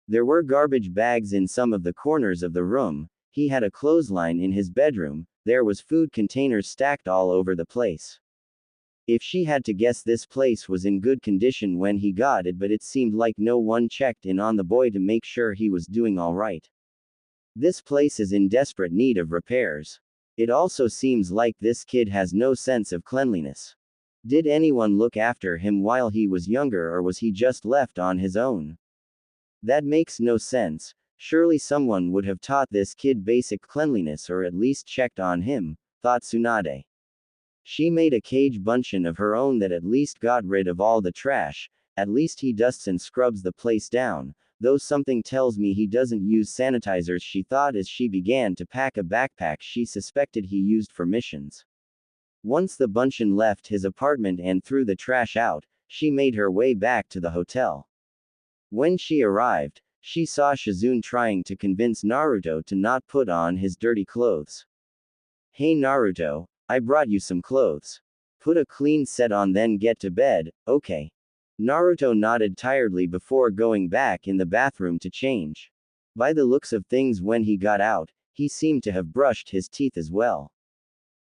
A: There were garbage bags in some of the corners of the room. He had a clothesline in his bedroom. There was food containers stacked all over the place. If she had to guess, this place was in good condition when he got it, but it seemed like no one checked in on the boy to make sure he was doing all right. This place is in desperate need of repairs. It also seems like this kid has no sense of cleanliness. Did anyone look after him while he was younger, or was he just left on his own? That makes no sense. Surely someone would have taught this kid basic cleanliness, or at least checked on him, thought Tsunade. She made a cage bunchen of her own that at least got rid of all the trash. At least he dusts and scrubs the place down, though something tells me he doesn't use sanitizers, she thought as she began to pack a backpack she suspected he used for missions. Once the bunchen left his apartment and threw the trash out, she made her way back to the hotel. When she arrived, she saw Shizune trying to convince Naruto to not put on his dirty clothes. "Hey Naruto, I brought you some clothes. Put a clean set on then get to bed, okay?" Naruto nodded tiredly before going back in the bathroom to change. By the looks of things when he got out, he seemed to have brushed his teeth as well.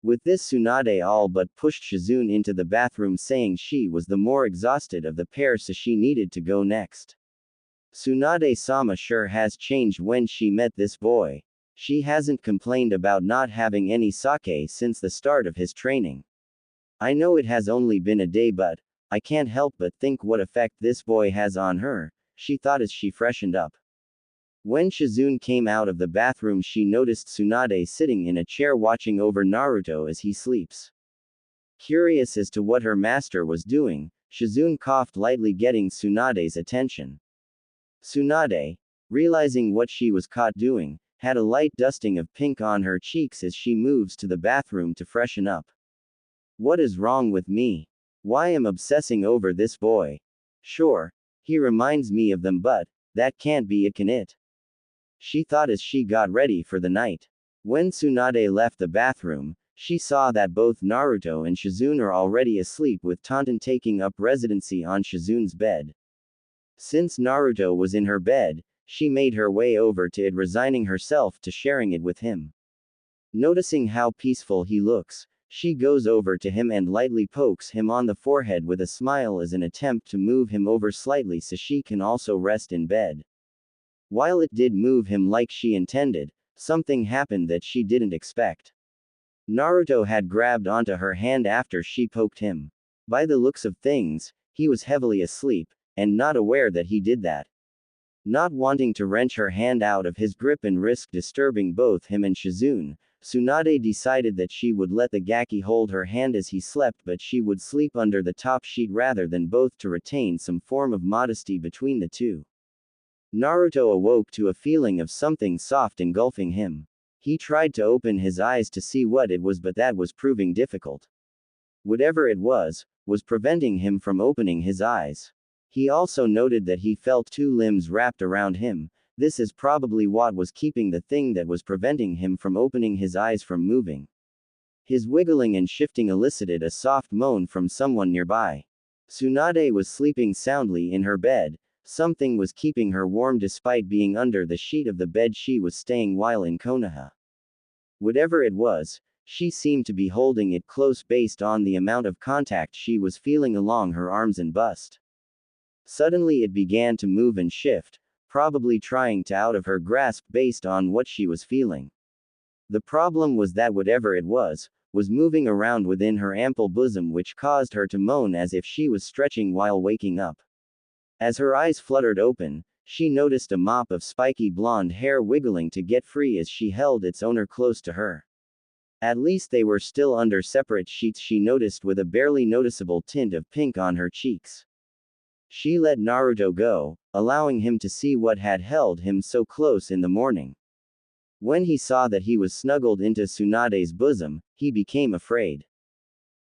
A: With this, Tsunade all but pushed Shizune into the bathroom, saying she was the more exhausted of the pair, so she needed to go next. Tsunade-sama sure has changed when she met this boy. She hasn't complained about not having any sake since the start of his training. I know it has only been a day, but I can't help but think what effect this boy has on her, she thought as she freshened up. When Shizune came out of the bathroom, she noticed Tsunade sitting in a chair watching over Naruto as he sleeps. Curious as to what her master was doing, Shizune coughed lightly, getting Tsunade's attention. Tsunade, realizing what she was caught doing, had a light dusting of pink on her cheeks as she moves to the bathroom to freshen up. What is wrong with me? Why am obsessing over this boy? Sure, he reminds me of them, but that can't be it, can it? She thought as she got ready for the night. When Tsunade left the bathroom, she saw that both Naruto and Shizune are already asleep, with Tonton taking up residency on Shizune's bed. Since Naruto was in her bed, she made her way over to it, resigning herself to sharing it with him. Noticing how peaceful he looks, she goes over to him and lightly pokes him on the forehead with a smile as an attempt to move him over slightly so she can also rest in bed. While it did move him like she intended, something happened that she didn't expect. Naruto had grabbed onto her hand after she poked him. By the looks of things, he was heavily asleep, and not aware that he did that. Not wanting to wrench her hand out of his grip and risk disturbing both him and Shizune, Tsunade decided that she would let the Gaki hold her hand as he slept, but she would sleep under the top sheet rather than both, to retain some form of modesty between the two. Naruto awoke to a feeling of something soft engulfing him. He tried to open his eyes to see what it was, but that was proving difficult. Whatever it was preventing him from opening his eyes. He also noted that he felt two limbs wrapped around him. This is probably what was keeping the thing that was preventing him from opening his eyes from moving. His wiggling and shifting elicited a soft moan from someone nearby. Tsunade was sleeping soundly in her bed. Something was keeping her warm despite being under the sheet of the bed she was staying while in Konoha. Whatever it was, she seemed to be holding it close based on the amount of contact she was feeling along her arms and bust. Suddenly it began to move and shift, probably trying to out of her grasp based on what she was feeling. The problem was that whatever it was moving around within her ample bosom, which caused her to moan as if she was stretching while waking up. As her eyes fluttered open, she noticed a mop of spiky blonde hair wiggling to get free as she held its owner close to her. At least they were still under separate sheets, she noticed, with a barely noticeable tint of pink on her cheeks. She let Naruto go, allowing him to see what had held him so close in the morning. When he saw that he was snuggled into Tsunade's bosom, he became afraid.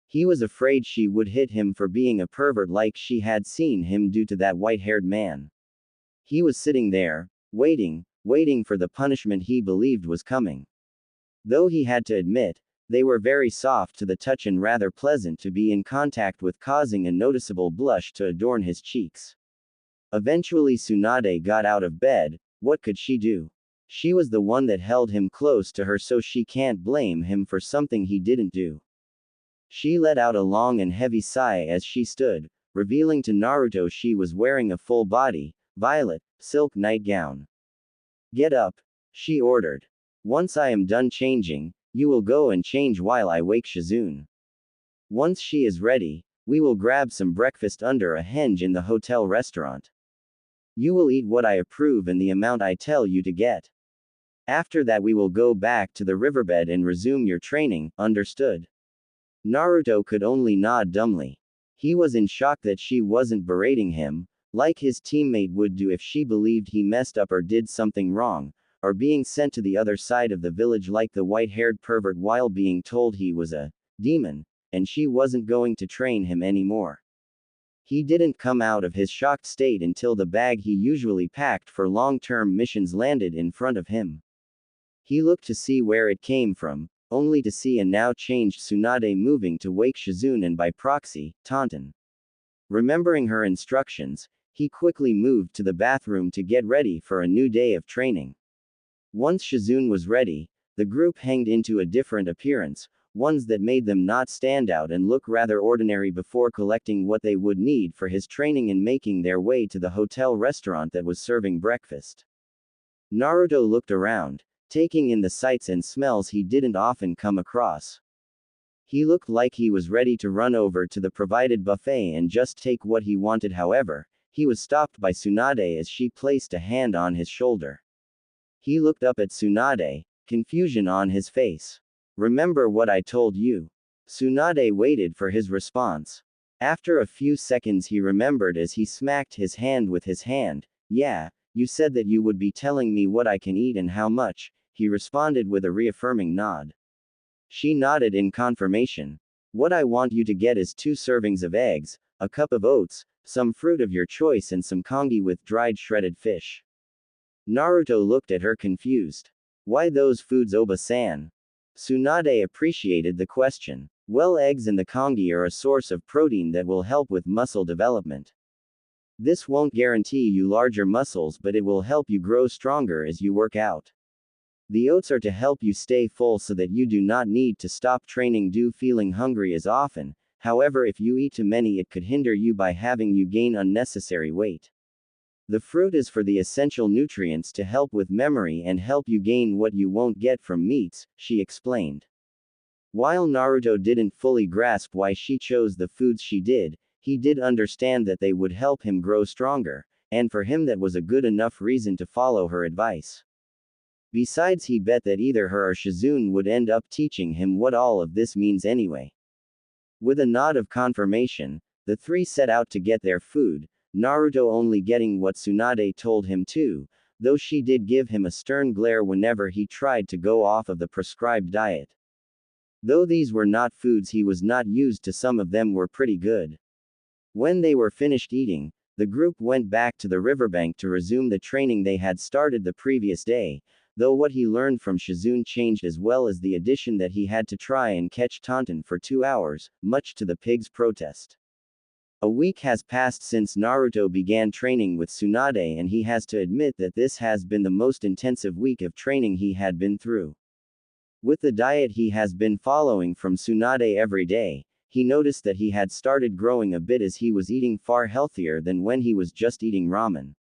A: He was afraid she would hit him for being a pervert like she had seen him do to that white-haired man. He was sitting there, waiting for the punishment he believed was coming. Though he had to admit, they were very soft to the touch and rather pleasant to be in contact with, causing a noticeable blush to adorn his cheeks. Eventually Tsunade got out of bed. What could she do? She was the one that held him close to her, so she can't blame him for something he didn't do. She let out a long and heavy sigh as she stood, revealing to Naruto she was wearing a full-body, violet, silk nightgown. Get up, she ordered. Once I am done changing, you will go and change while I wake Shizune. Once she is ready, we will grab some breakfast under a henge in the hotel restaurant. You will eat what I approve and the amount I tell you to get. After that we will go back to the riverbed and resume your training, understood? Naruto could only nod dumbly. He was in shock that she wasn't berating him, like his teammate would do if she believed he messed up or did something wrong, or being sent to the other side of the village like the white-haired pervert while being told he was a demon, and she wasn't going to train him anymore. He didn't come out of his shocked state until the bag he usually packed for long-term missions landed in front of him. He looked to see where it came from, only to see a now changed Tsunade moving to wake Shizune and by proxy, Tonton. Remembering her instructions, he quickly moved to the bathroom to get ready for a new day of training. Once Shizune was ready, the group hanged into a different appearance, ones that made them not stand out and look rather ordinary, before collecting what they would need for his training and making their way to the hotel restaurant that was serving breakfast. Naruto looked around, taking in the sights and smells he didn't often come across. He looked like he was ready to run over to the provided buffet and just take what he wanted. However, he was stopped by Tsunade as she placed a hand on his shoulder. He looked up at Tsunade, confusion on his face. "Remember what I told you?" Tsunade waited for his response. After a few seconds he remembered as he smacked his hand with his hand. "Yeah, you said that you would be telling me what I can eat and how much," he responded with a reaffirming nod. She nodded in confirmation. "What I want you to get is 2 servings of eggs, a cup of oats, some fruit of your choice and some congee with dried shredded fish." Naruto looked at her confused. "Why those foods, Oba-san?" Tsunade appreciated the question. "Well, eggs and the congee are a source of protein that will help with muscle development. This won't guarantee you larger muscles, but it will help you grow stronger as you work out. The oats are to help you stay full so that you do not need to stop training due feeling hungry as often. However, if you eat too many, it could hinder you by having you gain unnecessary weight. The fruit is for the essential nutrients to help with memory and help you gain what you won't get from meats," she explained. While Naruto didn't fully grasp why she chose the foods she did, he did understand that they would help him grow stronger, and for him that was a good enough reason to follow her advice. Besides, he bet that either her or Shizune would end up teaching him what all of this means anyway. With a nod of confirmation, the three set out to get their food, Naruto only getting what Tsunade told him to, though she did give him a stern glare whenever he tried to go off of the prescribed diet. Though these were not foods he was not used to, some of them were pretty good. When they were finished eating, the group went back to the riverbank to resume the training they had started the previous day, though what he learned from Shizune changed, as well as the addition that he had to try and catch Tonton for 2 hours, much to the pig's protest. A week has passed since Naruto began training with Tsunade, and he has to admit that this has been the most intensive week of training he had been through. With the diet he has been following from Tsunade every day, he noticed that he had started growing a bit as he was eating far healthier than when he was just eating ramen.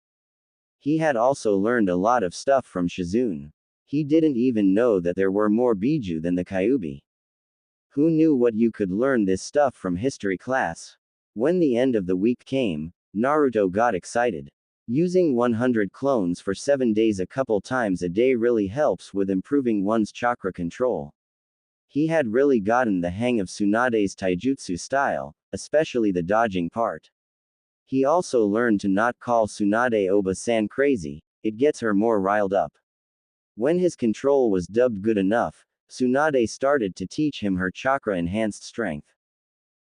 A: He had also learned a lot of stuff from Shizune. He didn't even know that there were more Biju than the Kyuubi. Who knew what you could learn this stuff from history class? When the end of the week came, Naruto got excited. Using 100 clones for 7 days a couple times a day really helps with improving one's chakra control. He had really gotten the hang of Tsunade's taijutsu style, especially the dodging part. He also learned to not call Tsunade Oba-san crazy, it gets her more riled up. When his control was dubbed good enough, Tsunade started to teach him her chakra-enhanced strength.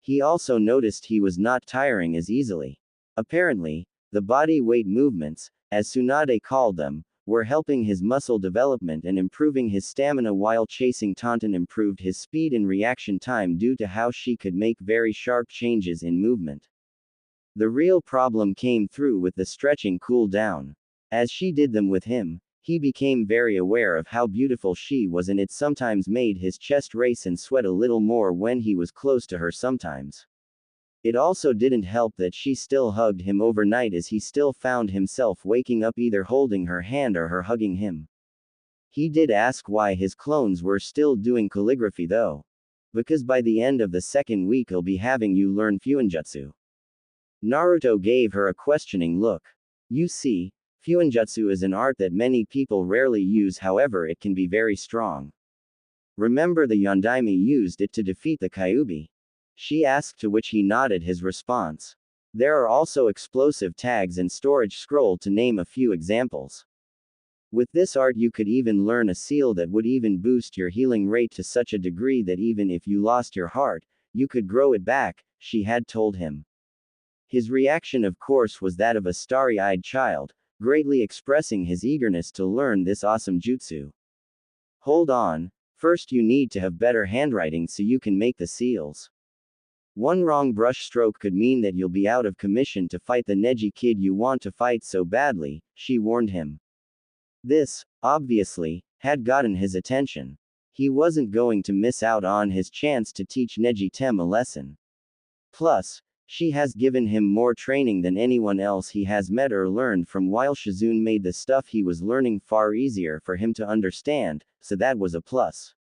A: He also noticed he was not tiring as easily. Apparently, the body weight movements, as Tsunade called them, were helping his muscle development and improving his stamina while chasing Tonton improved his speed and reaction time due to how she could make very sharp changes in movement. The real problem came through with the stretching cool down. As she did them with him, he became very aware of how beautiful she was, and it sometimes made his chest race and sweat a little more when he was close to her sometimes. It also didn't help that she still hugged him overnight, as he still found himself waking up either holding her hand or her hugging him. He did ask why his clones were still doing calligraphy though. Because by the end of the 2nd week I'll be having you learn Fuinjutsu. Naruto gave her a questioning look. You see, Fuinjutsu is an art that many people rarely use, however it can be very strong. Remember the Yondaime used it to defeat the Kyuubi? She asked, to which he nodded his response. There are also explosive tags and storage scroll, to name a few examples. With this art you could even learn a seal that would even boost your healing rate to such a degree that even if you lost your heart, you could grow it back, she had told him. His reaction of course was that of a starry-eyed child, greatly expressing his eagerness to learn this awesome jutsu. Hold on, first you need to have better handwriting so you can make the seals. One wrong brush stroke could mean that you'll be out of commission to fight the Neji kid you want to fight so badly, she warned him. This, obviously, had gotten his attention. He wasn't going to miss out on his chance to teach Neji Tem a lesson. Plus, she has given him more training than anyone else he has met or learned from, while Shizune made the stuff he was learning far easier for him to understand, so that was a plus.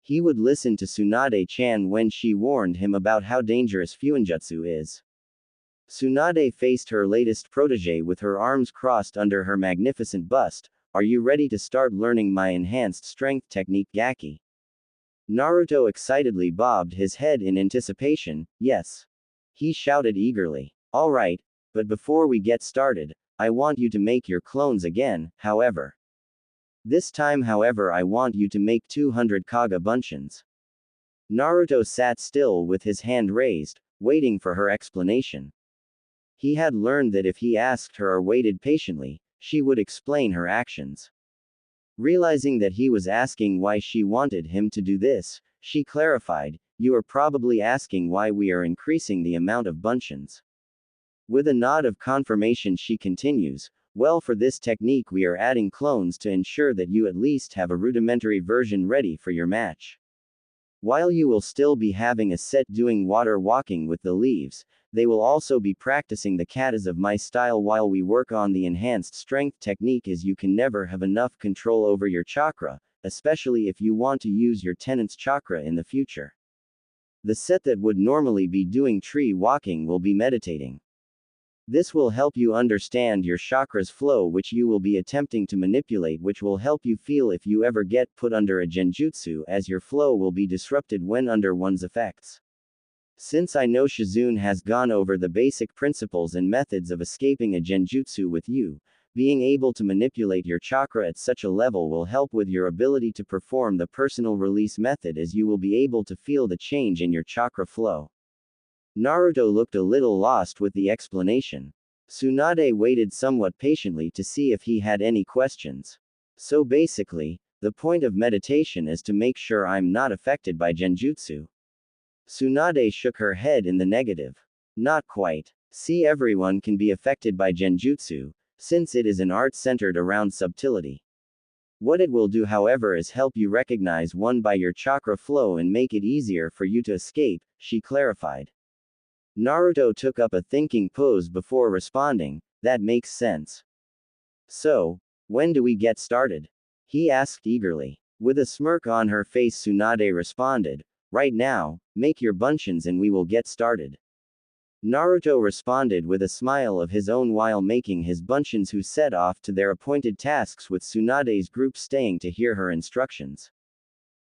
A: He would listen to Tsunade-chan when she warned him about how dangerous Fuinjutsu is. Tsunade faced her latest protege with her arms crossed under her magnificent bust. Are you ready to start learning my enhanced strength technique Gaki? Naruto excitedly bobbed his head in anticipation. Yes. He shouted eagerly. Alright, but before we get started, I want you to make your clones again, however. This time however I want you to make 200 Kaga Bunchins. Naruto sat still with his hand raised, waiting for her explanation. He had learned that if he asked her or waited patiently, she would explain her actions. Realizing that he was asking why she wanted him to do this, she clarified, you are probably asking why we are increasing the amount of Bunchins. With a nod of confirmation she continues, well for this technique we are adding clones to ensure that you at least have a rudimentary version ready for your match. While you will still be having a set doing water walking with the leaves, they will also be practicing the katas of my style while we work on the enhanced strength technique as you can never have enough control over your chakra, especially if you want to use your tenant's chakra in the future. The set that would normally be doing tree walking will be meditating. This will help you understand your chakra's flow which you will be attempting to manipulate which will help you feel if you ever get put under a genjutsu as your flow will be disrupted when under one's effects. Since I know Shizune has gone over the basic principles and methods of escaping a genjutsu with you, being able to manipulate your chakra at such a level will help with your ability to perform the personal release method as you will be able to feel the change in your chakra flow. Naruto looked a little lost with the explanation. Tsunade waited somewhat patiently to see if he had any questions. So basically, the point of meditation is to make sure I'm not affected by genjutsu. Tsunade shook her head in the negative. Not quite. See, everyone can be affected by genjutsu, since it is an art centered around subtlety. What it will do however is help you recognize one by your chakra flow and make it easier for you to escape, she clarified. Naruto took up a thinking pose before responding, that makes sense. So, when do we get started? He asked eagerly. With a smirk on her face Tsunade responded, right now, make your bunchins and we will get started. Naruto responded with a smile of his own while making his bunchins who set off to their appointed tasks with Tsunade's group staying to hear her instructions.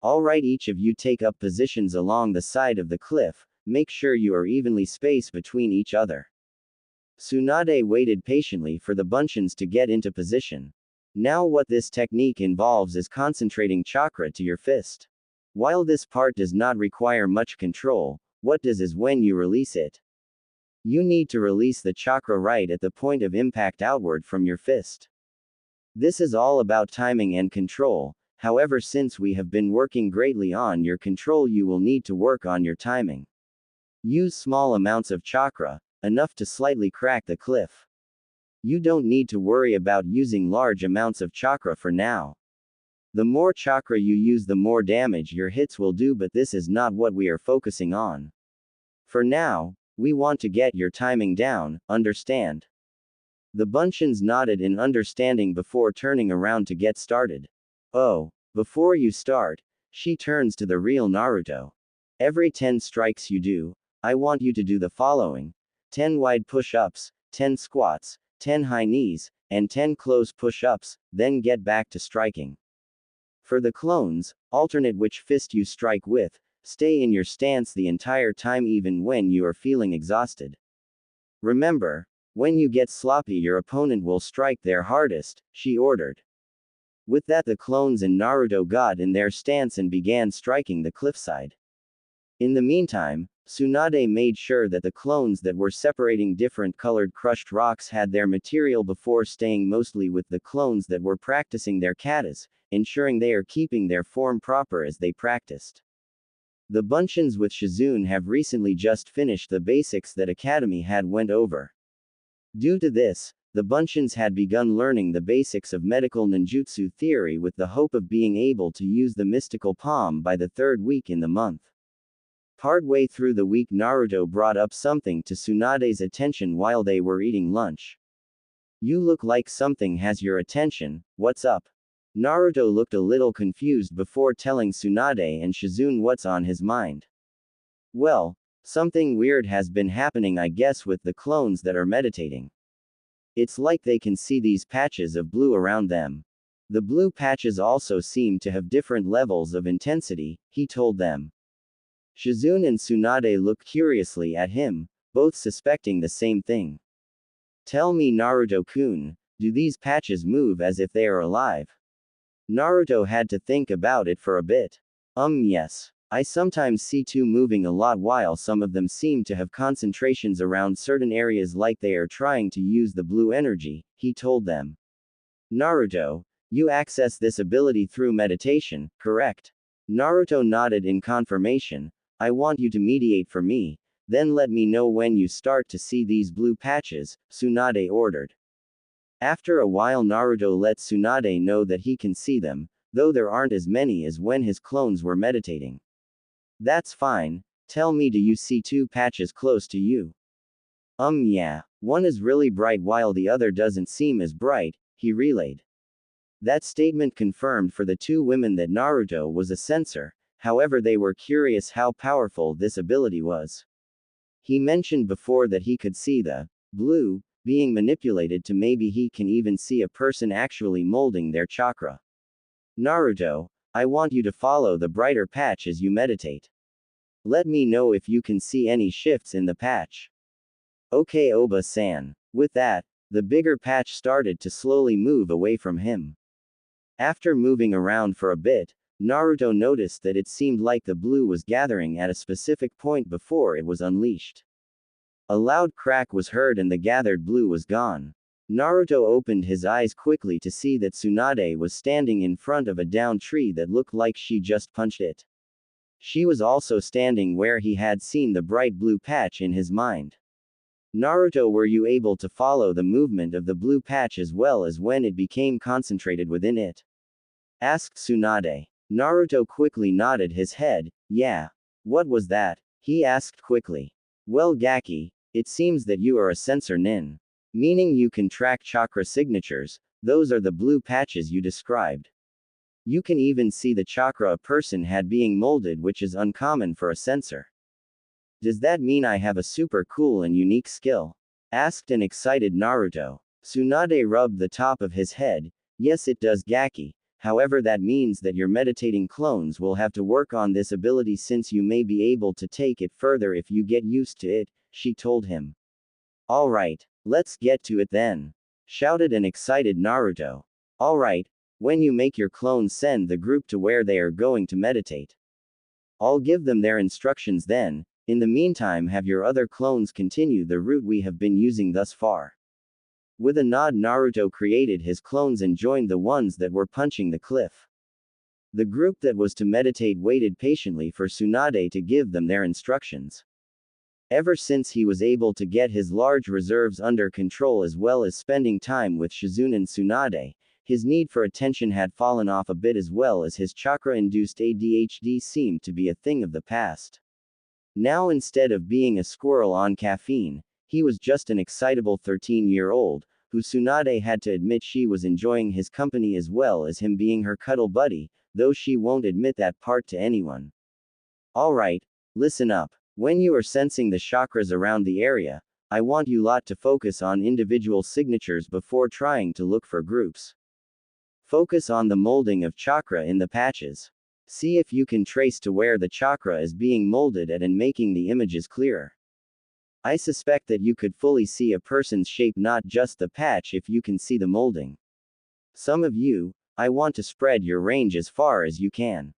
A: Alright, each of you take up positions along the side of the cliff. Make sure you are evenly spaced between each other. Tsunade waited patiently for the bunchins to get into position. Now what this technique involves is concentrating chakra to your fist. While this part does not require much control, what does is when you release it. You need to release the chakra right at the point of impact outward from your fist. This is all about timing and control, however since we have been working greatly on your control you will need to work on your timing. Use small amounts of chakra, enough to slightly crack the cliff. You don't need to worry about using large amounts of chakra for now. The more chakra you use the more damage your hits will do, but this is not what we are focusing on. For now, we want to get your timing down, understand? The bunchins nodded in understanding before turning around to get started. Oh, before you start, she turns to the real Naruto. Every 10 strikes you do, I want you to do the following: 10 wide push-ups, 10 squats, 10 high knees, and 10 close push-ups, then get back to striking. For the clones, alternate which fist you strike with, stay in your stance the entire time even when you are feeling exhausted. Remember, when you get sloppy your opponent will strike their hardest, she ordered. With that the clones and Naruto got in their stance and began striking the cliffside. In the meantime, Tsunade made sure that the clones that were separating different colored crushed rocks had their material before staying mostly with the clones that were practicing their katas, ensuring they are keeping their form proper as they practiced. The bunchins with Shizune have recently just finished the basics that Academy had went over. Due to this, the bunchins had begun learning the basics of medical ninjutsu theory with the hope of being able to use the mystical palm by the 3rd week in the month. Partway through the week Naruto brought up something to Tsunade's attention while they were eating lunch. You look like something has your attention, what's up? Naruto looked a little confused before telling Tsunade and Shizune what's on his mind. Well, something weird has been happening, I guess, with the clones that are meditating. It's like they can see these patches of blue around them. The blue patches also seem to have different levels of intensity, he told them. Shizune and Tsunade looked curiously at him, both suspecting the same thing. Tell me, Naruto-kun, do these patches move as if they are alive? Naruto had to think about it for a bit. Yes. I sometimes see two moving a lot while some of them seem to have concentrations around certain areas like they are trying to use the blue energy, he told them. Naruto, you access this ability through meditation, correct? Naruto nodded in confirmation. I want you to mediate for me, then let me know when you start to see these blue patches, Tsunade ordered. After a while Naruto let Tsunade know that he can see them, though there aren't as many as when his clones were meditating. That's fine, tell me, do you see two patches close to you? Yeah, one is really bright while the other doesn't seem as bright, he relayed. That statement confirmed for the two women that Naruto was a censor, however they were curious how powerful this ability was. He mentioned before that he could see the blue being manipulated to maybe he can even see a person actually molding their chakra. Naruto, I want you to follow the brighter patch as you meditate. Let me know if you can see any shifts in the patch. Okay, Oba-san. With that, the bigger patch started to slowly move away from him. After moving around for a bit, Naruto noticed that it seemed like the blue was gathering at a specific point before it was unleashed. A loud crack was heard and the gathered blue was gone. Naruto opened his eyes quickly to see that Tsunade was standing in front of a downed tree that looked like she just punched it. She was also standing where he had seen the bright blue patch in his mind. Naruto, were you able to follow the movement of the blue patch as well as when it became concentrated within it? Asked Tsunade. Naruto quickly nodded his head. Yeah. What was that? He asked quickly. Well, Gaki, it seems that you are a sensor nin. Meaning you can track chakra signatures, those are the blue patches you described. You can even see the chakra a person had being molded, which is uncommon for a sensor. Does that mean I have a super cool and unique skill? Asked an excited Naruto. Tsunade rubbed the top of his head. Yes, it does, Gaki. However, that means that your meditating clones will have to work on this ability since you may be able to take it further if you get used to it, she told him. Alright, let's get to it then. Shouted an excited Naruto. Alright, when you make your clones, send the group to where they are going to meditate. I'll give them their instructions then. In the meantime, have your other clones continue the route we have been using thus far. With a nod, Naruto created his clones and joined the ones that were punching the cliff. The group that was to meditate waited patiently for Tsunade to give them their instructions. Ever since he was able to get his large reserves under control as well as spending time with Shizune and Tsunade, his need for attention had fallen off a bit as well as his chakra-induced ADHD seemed to be a thing of the past. Now, instead of being a squirrel on caffeine, he was just an excitable 13-year-old, who Tsunade had to admit she was enjoying his company as well as him being her cuddle buddy, though she won't admit that part to anyone. Alright, listen up. When you are sensing the chakras around the area, I want you lot to focus on individual signatures before trying to look for groups. Focus on the molding of chakra in the patches. See if you can trace to where the chakra is being molded at and making the images clearer. I suspect that you could fully see a person's shape, not just the patch, if you can see the molding. Some of you, I want to spread your range as far as you can.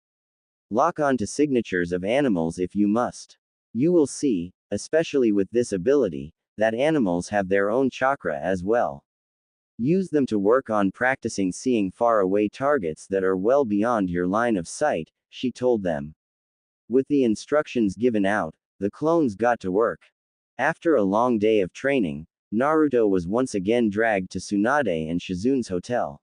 A: Lock onto signatures of animals if you must. You will see, especially with this ability, that animals have their own chakra as well. Use them to work on practicing seeing far away targets that are well beyond your line of sight, she told them. With the instructions given out, the clones got to work. After a long day of training, Naruto was once again dragged to Tsunade and Shizune's hotel.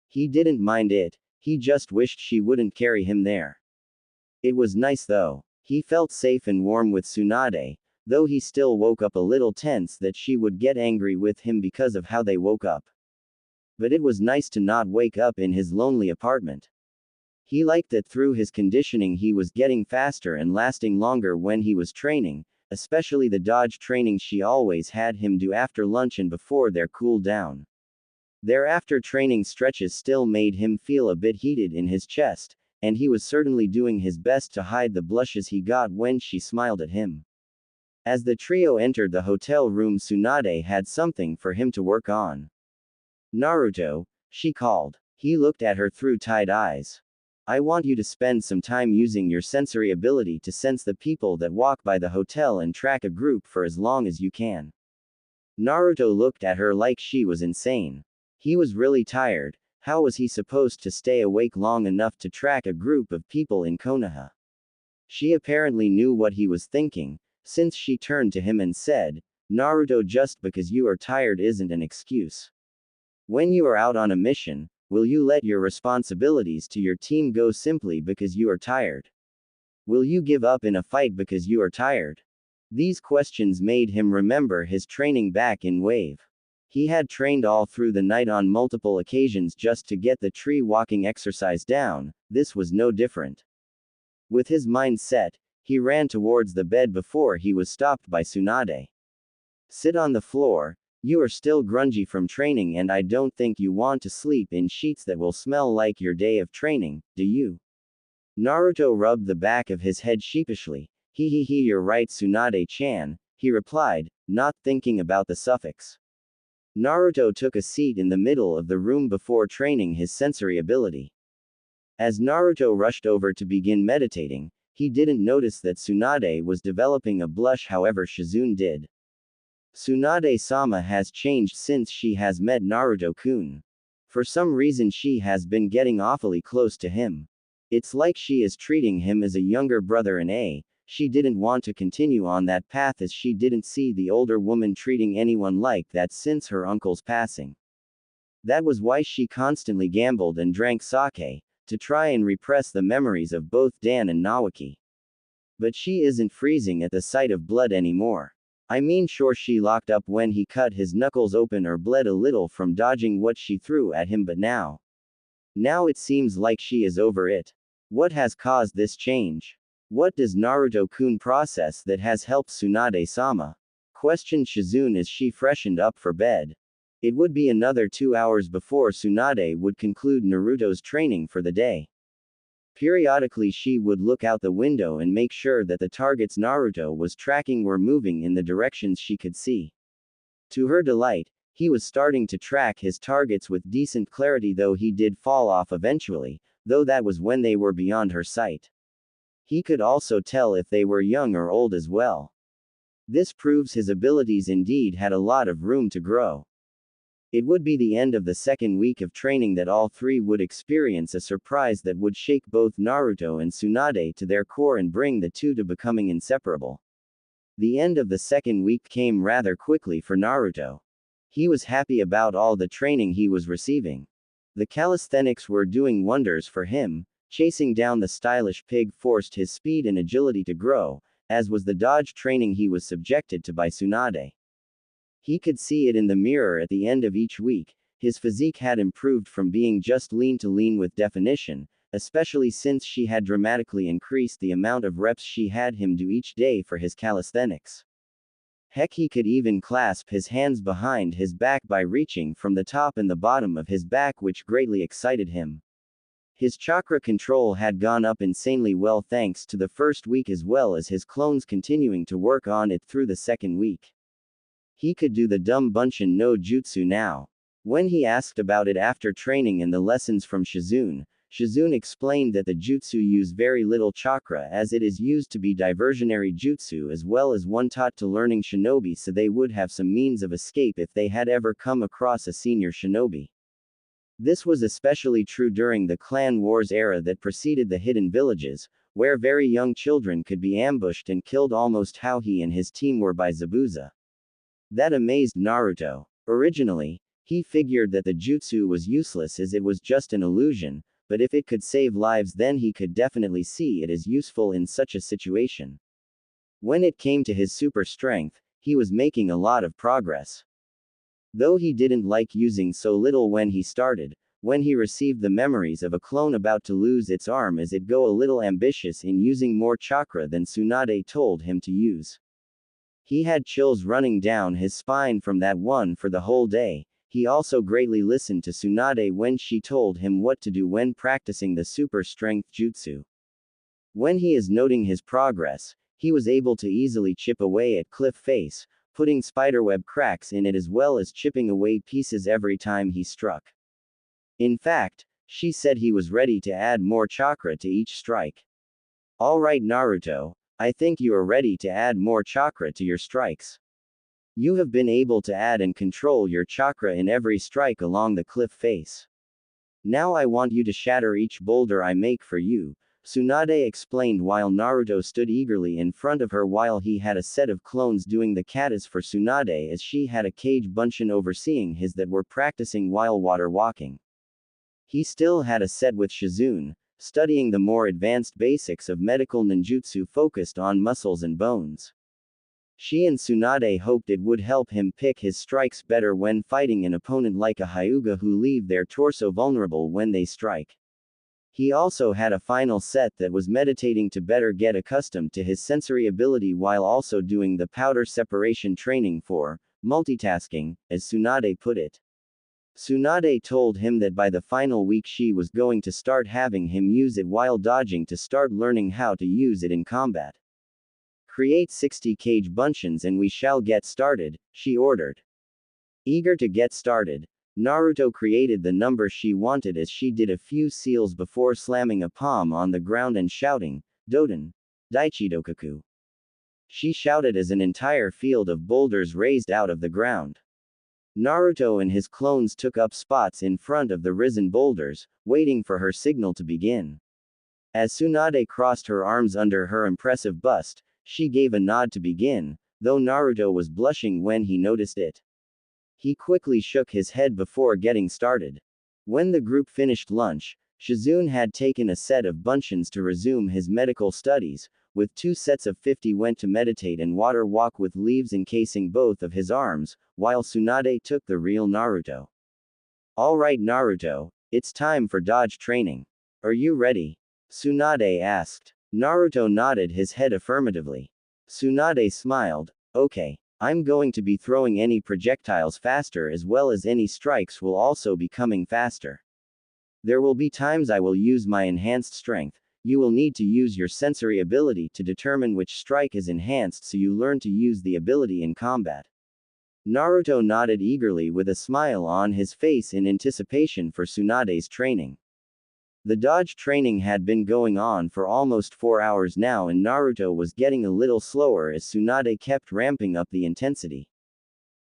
A: He didn't mind it, he just wished she wouldn't carry him there. It was nice though. He felt safe and warm with Tsunade, though he still woke up a little tense that she would get angry with him because of how they woke up. But it was nice to not wake up in his lonely apartment. He liked that through his conditioning he was getting faster and lasting longer when he was training, especially the dodge training she always had him do after lunch and before their cool down. Their after training stretches still made him feel a bit heated in his chest, and he was certainly doing his best to hide the blushes he got when she smiled at him. As the trio entered the hotel room, Tsunade had something for him to work on. "Naruto," she called. He looked at her through tied eyes. "I want you to spend some time using your sensory ability to sense the people that walk by the hotel and track a group for as long as you can." Naruto looked at her like she was insane. He was really tired. How was he supposed to stay awake long enough to track a group of people in Konoha? She apparently knew what he was thinking, since she turned to him and said, "Naruto, just because you are tired isn't an excuse. When you are out on a mission, will you let your responsibilities to your team go simply because you are tired? Will you give up in a fight because you are tired?" These questions made him remember his training back in Wave. He had trained all through the night on multiple occasions just to get the tree walking exercise down. This was no different. With his mind set, he ran towards the bed before he was stopped by Tsunade. "Sit on the floor. You are still grungy from training and I don't think you want to sleep in sheets that will smell like your day of training, do you?" Naruto rubbed the back of his head sheepishly. He, you're right, Tsunade-chan," he replied, not thinking about the suffix. Naruto took a seat in the middle of the room before training his sensory ability. As Naruto rushed over to begin meditating, he didn't notice that Tsunade was developing a blush, however Shizune did. Tsunade-sama has changed since she has met Naruto-kun. For some reason she has been getting awfully close to him. It's like she is treating him as a younger brother and she didn't want to continue on that path as she didn't see the older woman treating anyone like that since her uncle's passing. That was why she constantly gambled and drank sake, to try and repress the memories of both Dan and Nawaki. But she isn't freezing at the sight of blood anymore. I mean, sure, she locked up when he cut his knuckles open or bled a little from dodging what she threw at him, but now it seems like she is over it. What has caused this change? What does Naruto-kun process that has helped Tsunade-sama? Questioned Shizune as she freshened up for bed. It would be another 2 hours before Tsunade would conclude Naruto's training for the day. Periodically she would look out the window and make sure that the targets Naruto was tracking were moving in the directions she could see. To her delight, he was starting to track his targets with decent clarity, though he did fall off eventually, though that was when they were beyond her sight. He could also tell if they were young or old as well. This proves his abilities indeed had a lot of room to grow. It would be the end of the second week of training that all three would experience a surprise that would shake both Naruto and Tsunade to their core and bring the two to becoming inseparable. The end of the second week came rather quickly for Naruto. He was happy about all the training he was receiving. The calisthenics were doing wonders for him. Chasing down the stylish pig forced his speed and agility to grow, as was the dodge training he was subjected to by Tsunade. He could see it in the mirror at the end of each week. His physique had improved from being just lean to lean with definition, especially since she had dramatically increased the amount of reps she had him do each day for his calisthenics. Heck, he could even clasp his hands behind his back by reaching from the top and the bottom of his back, which greatly excited him. His chakra control had gone up insanely well thanks to the first week, as well as his clones continuing to work on it through the second week. He could do the dumb Bunshin no Jutsu now. When he asked about it after training and the lessons from Shizune, Shizune explained that the jutsu use very little chakra as it is used to be diversionary jutsu as well as one taught to learning shinobi, so they would have some means of escape if they had ever come across a senior shinobi. This was especially true during the clan wars era that preceded the hidden villages, where very young children could be ambushed and killed almost how he and his team were by Zabuza. That amazed Naruto. Originally, he figured that the jutsu was useless as it was just an illusion, but if it could save lives then he could definitely see it as useful in such a situation. When it came to his super strength, he was making a lot of progress. Though he didn't like using so little when he started, when he received the memories of a clone about to lose its arm as it go a little ambitious in using more chakra than Tsunade told him to use. He had chills running down his spine from that one for the whole day. He also greatly listened to Tsunade when she told him what to do when practicing the super strength jutsu. When he is noting his progress, he was able to easily chip away at cliff face, putting spiderweb cracks in it as well as chipping away pieces every time he struck. In fact, she said he was ready to add more chakra to each strike. Alright Naruto, I think you are ready to add more chakra to your strikes. You have been able to add and control your chakra in every strike along the cliff face. Now I want you to shatter each boulder I make for you, Tsunade explained while Naruto stood eagerly in front of her while he had a set of clones doing the katas for Tsunade as she had a kage bunshin overseeing his that were practicing while water walking. He still had a set with Shizune, studying the more advanced basics of medical ninjutsu focused on muscles and bones. She and Tsunade hoped it would help him pick his strikes better when fighting an opponent like a Hyuga who leave their torso vulnerable when they strike. He also had a final set that was meditating to better get accustomed to his sensory ability while also doing the powder separation training for multitasking, as Tsunade put it. Tsunade told him that by the final week she was going to start having him use it while dodging to start learning how to use it in combat. Create 60 kage bunshins and we shall get started, she ordered. Eager to get started, Naruto created the number she wanted as she did a few seals before slamming a palm on the ground and shouting, Doden, Daichidokaku. She shouted as an entire field of boulders raised out of the ground. Naruto and his clones took up spots in front of the risen boulders, waiting for her signal to begin. As Tsunade crossed her arms under her impressive bust, she gave a nod to begin, though Naruto was blushing when he noticed it. He quickly shook his head before getting started. When the group finished lunch, Shizune had taken a set of bunshins to resume his medical studies, with 2 sets of 50 went to meditate and water walk with leaves encasing both of his arms, while Tsunade took the real Naruto. Alright Naruto, it's time for dodge training. Are you ready? Tsunade asked. Naruto nodded his head affirmatively. Tsunade smiled, okay. I'm going to be throwing any projectiles faster as well as any strikes will also be coming faster. There will be times I will use my enhanced strength. You will need to use your sensory ability to determine which strike is enhanced so you learn to use the ability in combat. Naruto nodded eagerly with a smile on his face in anticipation for Tsunade's training. The dodge training had been going on for almost 4 hours now and Naruto was getting a little slower as Tsunade kept ramping up the intensity.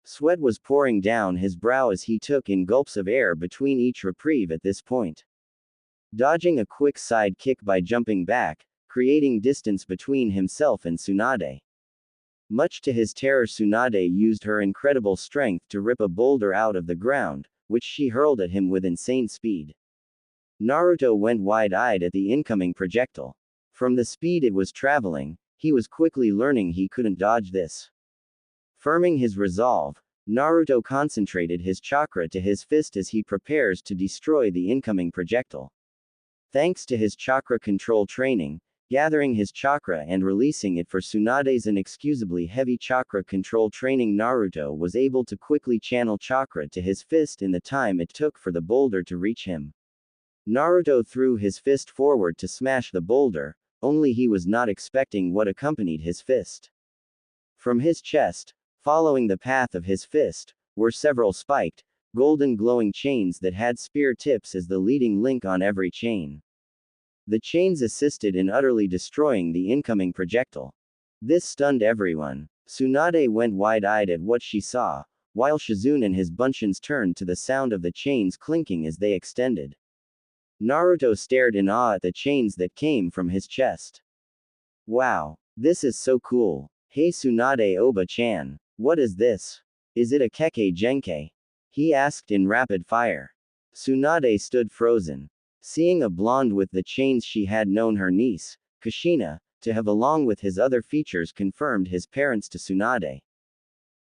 A: Sweat was pouring down his brow as he took in gulps of air between each reprieve at this point. Dodging a quick side kick by jumping back, creating distance between himself and Tsunade. Much to his terror Tsunade used her incredible strength to rip a boulder out of the ground, which she hurled at him with insane speed. Naruto went wide-eyed at the incoming projectile. From the speed it was traveling, he was quickly learning he couldn't dodge this. Firming his resolve, Naruto concentrated his chakra to his fist as he prepares to destroy the incoming projectile. Thanks to his chakra control training, gathering his chakra and releasing it for Tsunade's inexcusably heavy chakra control training, Naruto was able to quickly channel chakra to his fist in the time it took for the boulder to reach him. Naruto threw his fist forward to smash the boulder, only he was not expecting what accompanied his fist. From his chest, following the path of his fist, were several spiked, golden glowing chains that had spear tips as the leading link on every chain. The chains assisted in utterly destroying the incoming projectile. This stunned everyone. Tsunade went wide-eyed at what she saw, while Shizune and his bunshins turned to the sound of the chains clinking as they extended. Naruto stared in awe at the chains that came from his chest. Wow, this is so cool. Hey Tsunade Oba-chan, what is this? Is it a Kekkei Genkei? He asked in rapid fire. Tsunade stood frozen. Seeing a blonde with the chains she had known her niece, Kushina, to have along with his other features confirmed his parents to Tsunade.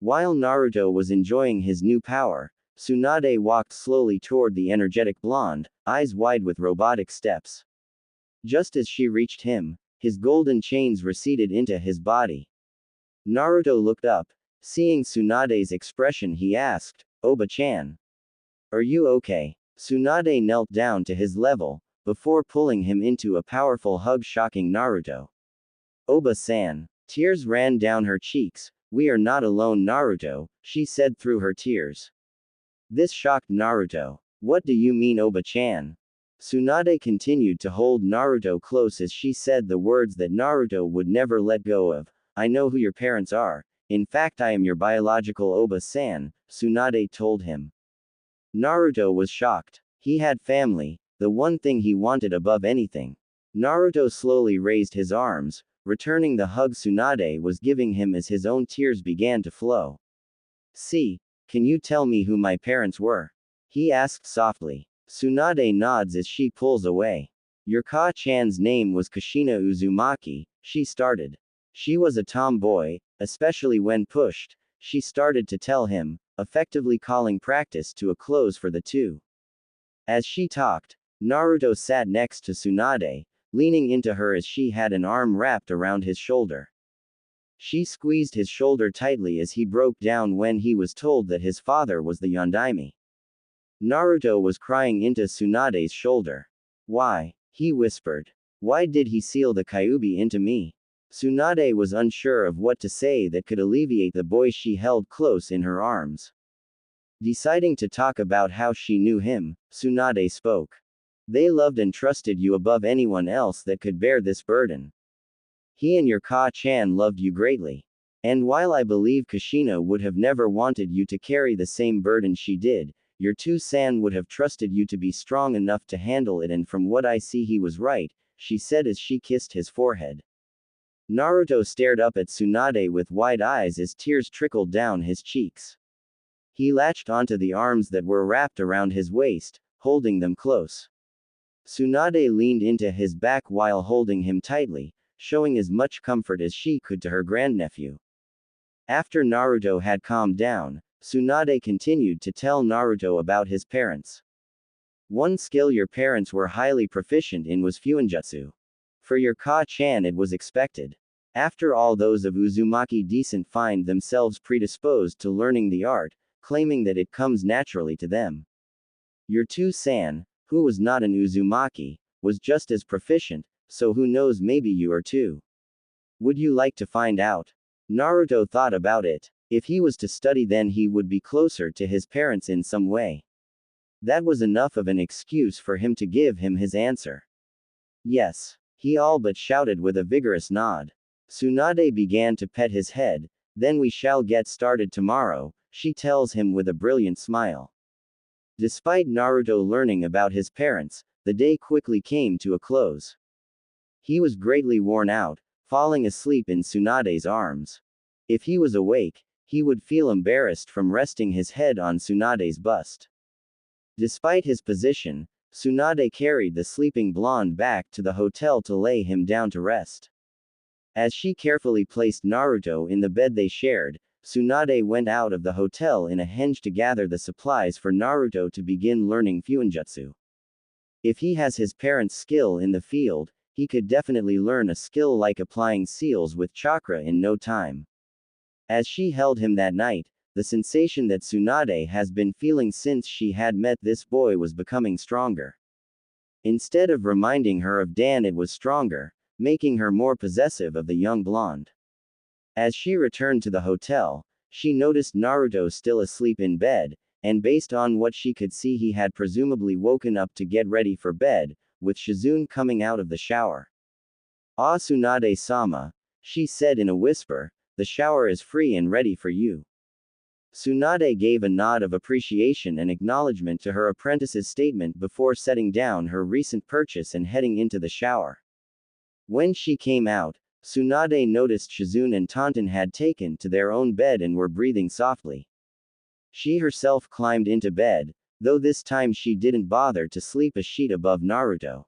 A: While Naruto was enjoying his new power, Tsunade walked slowly toward the energetic blonde, eyes wide with robotic steps. Just as she reached him, his golden chains receded into his body. Naruto looked up. Seeing Tsunade's expression, he asked, "Oba-chan, are you okay?" Tsunade knelt down to his level, before pulling him into a powerful hug, shocking Naruto. "Oba-san." Tears ran down her cheeks. "We are not alone, Naruto," she said through her tears. This shocked Naruto. "What do you mean, Oba-chan?" Tsunade continued to hold Naruto close as she said the words that Naruto would never let go of. "I know who your parents are. In fact, I am your biological Oba-san," Tsunade told him. Naruto was shocked. He had family, the one thing he wanted above anything. Naruto slowly raised his arms, returning the hug Tsunade was giving him as his own tears began to flow. "See, can you tell me who my parents were?" he asked softly. Tsunade nods as she pulls away. "Your Ka-chan's name was Kushina Uzumaki," she started. "She was a tomboy, especially when pushed," she started to tell him, effectively calling practice to a close for the two. As she talked, Naruto sat next to Tsunade, leaning into her as she had an arm wrapped around his shoulder. She squeezed his shoulder tightly as he broke down when he was told that his father was the Yondaime. Naruto was crying into Tsunade's shoulder. "Why?" he whispered. "Why did he seal the Kyuubi into me?" Tsunade was unsure of what to say that could alleviate the boy she held close in her arms. Deciding to talk about how she knew him, Tsunade spoke. "They loved and trusted you above anyone else that could bear this burden. He and your Ka-chan loved you greatly. And while I believe Kushina would have never wanted you to carry the same burden she did, your two-san would have trusted you to be strong enough to handle it, and from what I see he was right," she said as she kissed his forehead. Naruto stared up at Tsunade with wide eyes as tears trickled down his cheeks. He latched onto the arms that were wrapped around his waist, holding them close. Tsunade leaned into his back while holding him tightly, showing as much comfort as she could to her grandnephew. After Naruto had calmed down, Tsunade continued to tell Naruto about his parents. "One skill your parents were highly proficient in was Fuinjutsu. For your Ka-chan it was expected. After all, those of Uzumaki descent find themselves predisposed to learning the art, claiming that it comes naturally to them. Your two-san, who was not an Uzumaki, was just as proficient, so who knows, maybe you are too. Would you like to find out?" Naruto thought about it. If he was to study, then he would be closer to his parents in some way. That was enough of an excuse for him to give him his answer. "Yes," he all but shouted with a vigorous nod. Tsunade began to pet his head. "Then we shall get started tomorrow," she tells him with a brilliant smile. Despite Naruto learning about his parents, the day quickly came to a close. He was greatly worn out, falling asleep in Tsunade's arms. If he was awake, he would feel embarrassed from resting his head on Tsunade's bust. Despite his position, Tsunade carried the sleeping blonde back to the hotel to lay him down to rest. As she carefully placed Naruto in the bed they shared, Tsunade went out of the hotel in a henge to gather the supplies for Naruto to begin learning Fuinjutsu. If he has his parents' skill in the field, he could definitely learn a skill like applying seals with chakra in no time. As she held him that night, the sensation that Tsunade has been feeling since she had met this boy was becoming stronger. Instead of reminding her of Dan, it was stronger, making her more possessive of the young blonde. As she returned to the hotel, she noticed Naruto still asleep in bed, and based on what she could see, he had presumably woken up to get ready for bed, with Shizune coming out of the shower. "Ah, Tsunade-sama," she said in a whisper, "the shower is free and ready for you." Tsunade gave a nod of appreciation and acknowledgement to her apprentice's statement before setting down her recent purchase and heading into the shower. When she came out, Tsunade noticed Shizune and Tonton had taken to their own bed and were breathing softly. She herself climbed into bed, though this time she didn't bother to sleep a sheet above Naruto.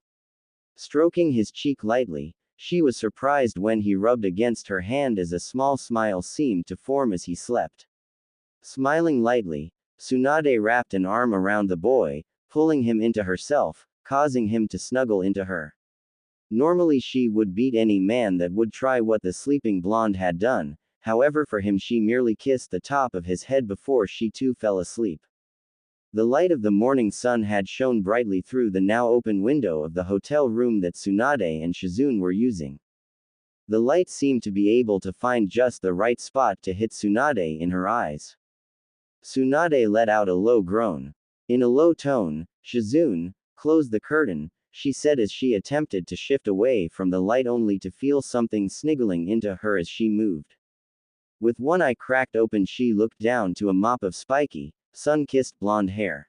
A: Stroking his cheek lightly, she was surprised when he rubbed against her hand as a small smile seemed to form as he slept. Smiling lightly, Tsunade wrapped an arm around the boy, pulling him into herself, causing him to snuggle into her. Normally she would beat any man that would try what the sleeping blonde had done, however for him she merely kissed the top of his head before she too fell asleep. The light of the morning sun had shone brightly through the now open window of the hotel room that Tsunade and Shizune were using. The light seemed to be able to find just the right spot to hit Tsunade in her eyes. Tsunade let out a low groan. In a low tone, "Shizune, close the curtain," she said as she attempted to shift away from the light only to feel something sniggling into her as she moved. With one eye cracked open she looked down to a mop of spiky, sun-kissed blonde hair.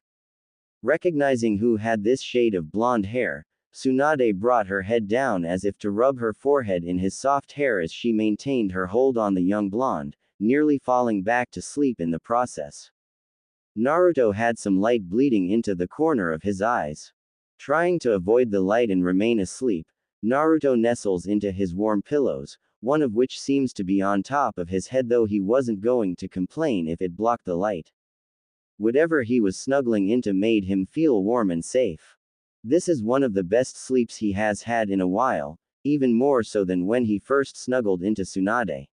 A: Recognizing who had this shade of blonde hair, Tsunade brought her head down as if to rub her forehead in his soft hair as she maintained her hold on the young blonde, nearly falling back to sleep in the process. Naruto had some light bleeding into the corner of his eyes. Trying to avoid the light and remain asleep, Naruto nestles into his warm pillows, one of which seems to be on top of his head though he wasn't going to complain if it blocked the light. Whatever he was snuggling into made him feel warm and safe. This is one of the best sleeps he has had in a while, even more so than when he first snuggled into Tsunade.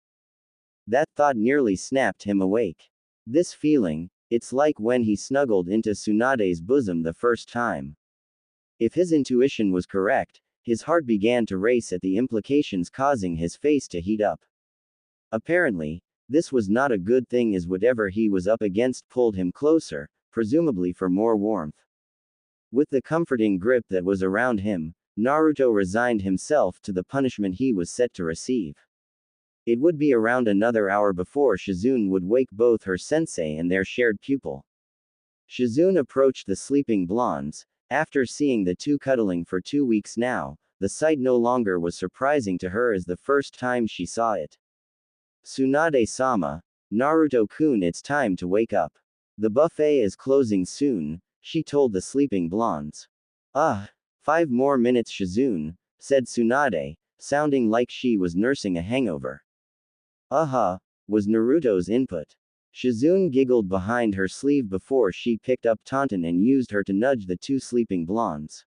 A: That thought nearly snapped him awake. This feeling, it's like when he snuggled into Tsunade's bosom the first time. If his intuition was correct, his heart began to race at the implications causing his face to heat up. Apparently, this was not a good thing as whatever he was up against pulled him closer, presumably for more warmth. With the comforting grip that was around him, Naruto resigned himself to the punishment he was set to receive. It would be around another hour before Shizune would wake both her sensei and their shared pupil. Shizune approached the sleeping blondes. After seeing the two cuddling for 2 weeks now, the sight no longer was surprising to her as the first time she saw it. "Tsunade-sama, Naruto-kun, it's time to wake up. The buffet is closing soon," she told the sleeping blondes. 5 more minutes Shizune, said Tsunade, sounding like she was nursing a hangover. Was Naruto's input. Shizune giggled behind her sleeve before she picked up Taunton and used her to nudge the two sleeping blondes.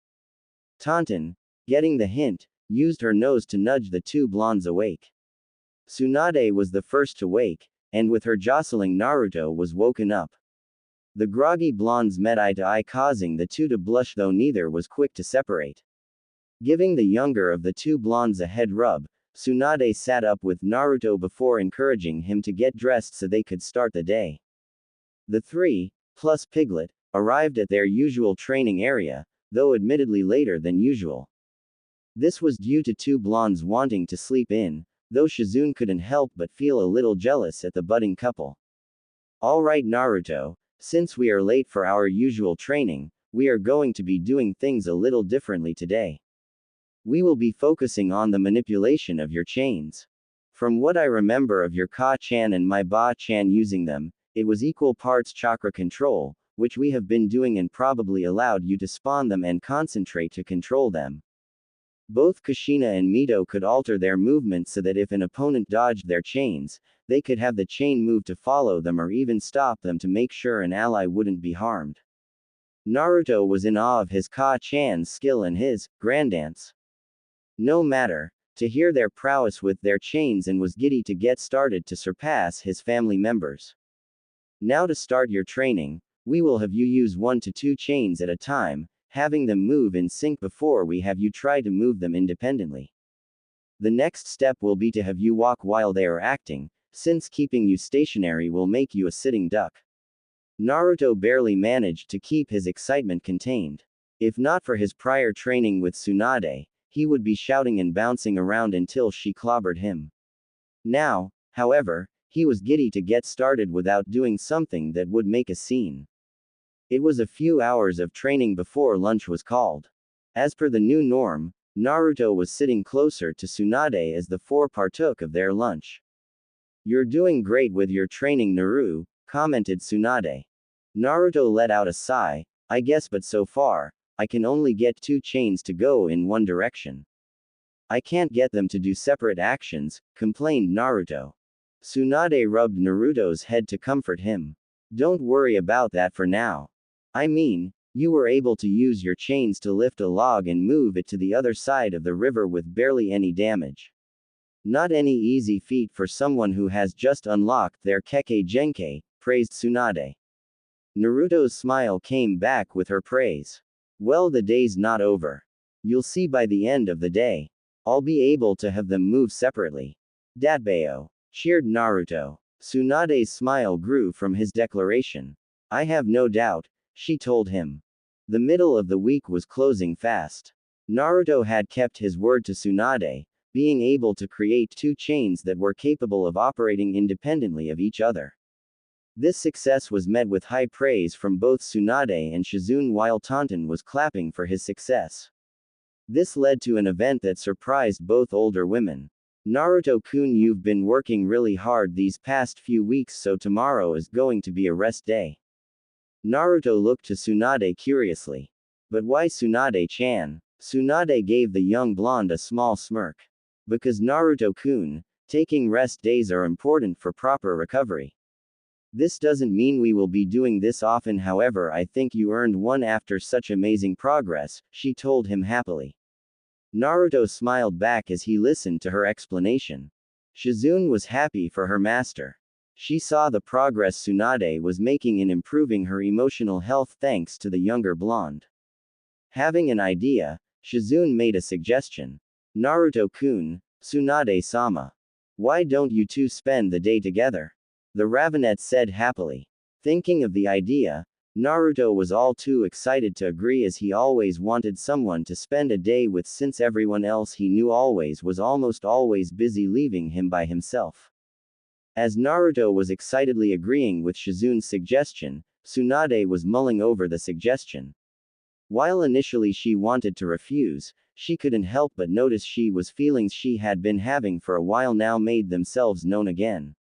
A: Taunton, getting the hint, used her nose to nudge the two blondes awake. Tsunade was the first to wake, and with her jostling Naruto was woken up. The groggy blondes met eye to eye causing the two to blush though neither was quick to separate. Giving the younger of the two blondes a head rub, Tsunade sat up with Naruto before encouraging him to get dressed so they could start the day. The three, plus Piglet, arrived at their usual training area, though admittedly later than usual. This was due to two blondes wanting to sleep in, though Shizune couldn't help but feel a little jealous at the budding couple. "Alright Naruto, since we are late for our usual training, we are going to be doing things a little differently today. We will be focusing on the manipulation of your chains. From what I remember of your Ka-chan and my Ba-chan using them, it was equal parts chakra control, which we have been doing and probably allowed you to spawn them and concentrate to control them. Both Kushina and Mito could alter their movement so that if an opponent dodged their chains, they could have the chain move to follow them or even stop them to make sure an ally wouldn't be harmed." Naruto was in awe of his Ka-chan's skill and his grand dance. No matter, to hear their prowess with their chains and was giddy to get started to surpass his family members. "Now to start your training, we will have you use 1 to 2 chains at a time, having them move in sync before we have you try to move them independently. The next step will be to have you walk while they are acting, since keeping you stationary will make you a sitting duck." Naruto barely managed to keep his excitement contained. If not for his prior training with Tsunade, he would be shouting and bouncing around until she clobbered him. Now, however, he was giddy to get started without doing something that would make a scene. It was a few hours of training before lunch was called. As per the new norm, Naruto was sitting closer to Tsunade as the four partook of their lunch. "You're doing great with your training Naru," commented Tsunade. Naruto let out a sigh, "I guess but so far, I can only get 2 chains to go in one direction. I can't get them to do separate actions," complained Naruto. Tsunade rubbed Naruto's head to comfort him. Don't worry about that for now. I mean, you were able to use your chains to lift a log and move it to the other side of the river with barely any damage. Not any easy feat for someone who has just unlocked their Kekkei Genkai, praised Tsunade. Naruto's smile came back with her praise. Well, the day's not over. You'll see by the end of the day. I'll be able to have them move separately. Datbeo, cheered Naruto. Tsunade's smile grew from his declaration. I have no doubt, she told him. The middle of the week was closing fast. Naruto had kept his word to Tsunade, being able to create two chains that were capable of operating independently of each other. This success was met with high praise from both Tsunade and Shizune while Taunton was clapping for his success. This led to an event that surprised both older women. Naruto-kun, you've been working really hard these past few weeks, so tomorrow is going to be a rest day. Naruto looked to Tsunade curiously. But why Tsunade-chan? Tsunade gave the young blonde a small smirk. Because Naruto-kun, taking rest days are important for proper recovery. This doesn't mean we will be doing this often, however I think you earned one after such amazing progress, she told him happily. Naruto smiled back as he listened to her explanation. Shizune was happy for her master. She saw the progress Tsunade was making in improving her emotional health thanks to the younger blonde. Having an idea, Shizune made a suggestion. Naruto-kun, Tsunade-sama. Why don't you two spend the day together? The Ravenet said happily. Thinking of the idea, Naruto was all too excited to agree, as he always wanted someone to spend a day with, since everyone else he knew was almost always busy, leaving him by himself. As Naruto was excitedly agreeing with Shizune's suggestion, Tsunade was mulling over the suggestion. While initially she wanted to refuse, she couldn't help but notice feelings she had been having for a while now made themselves known again.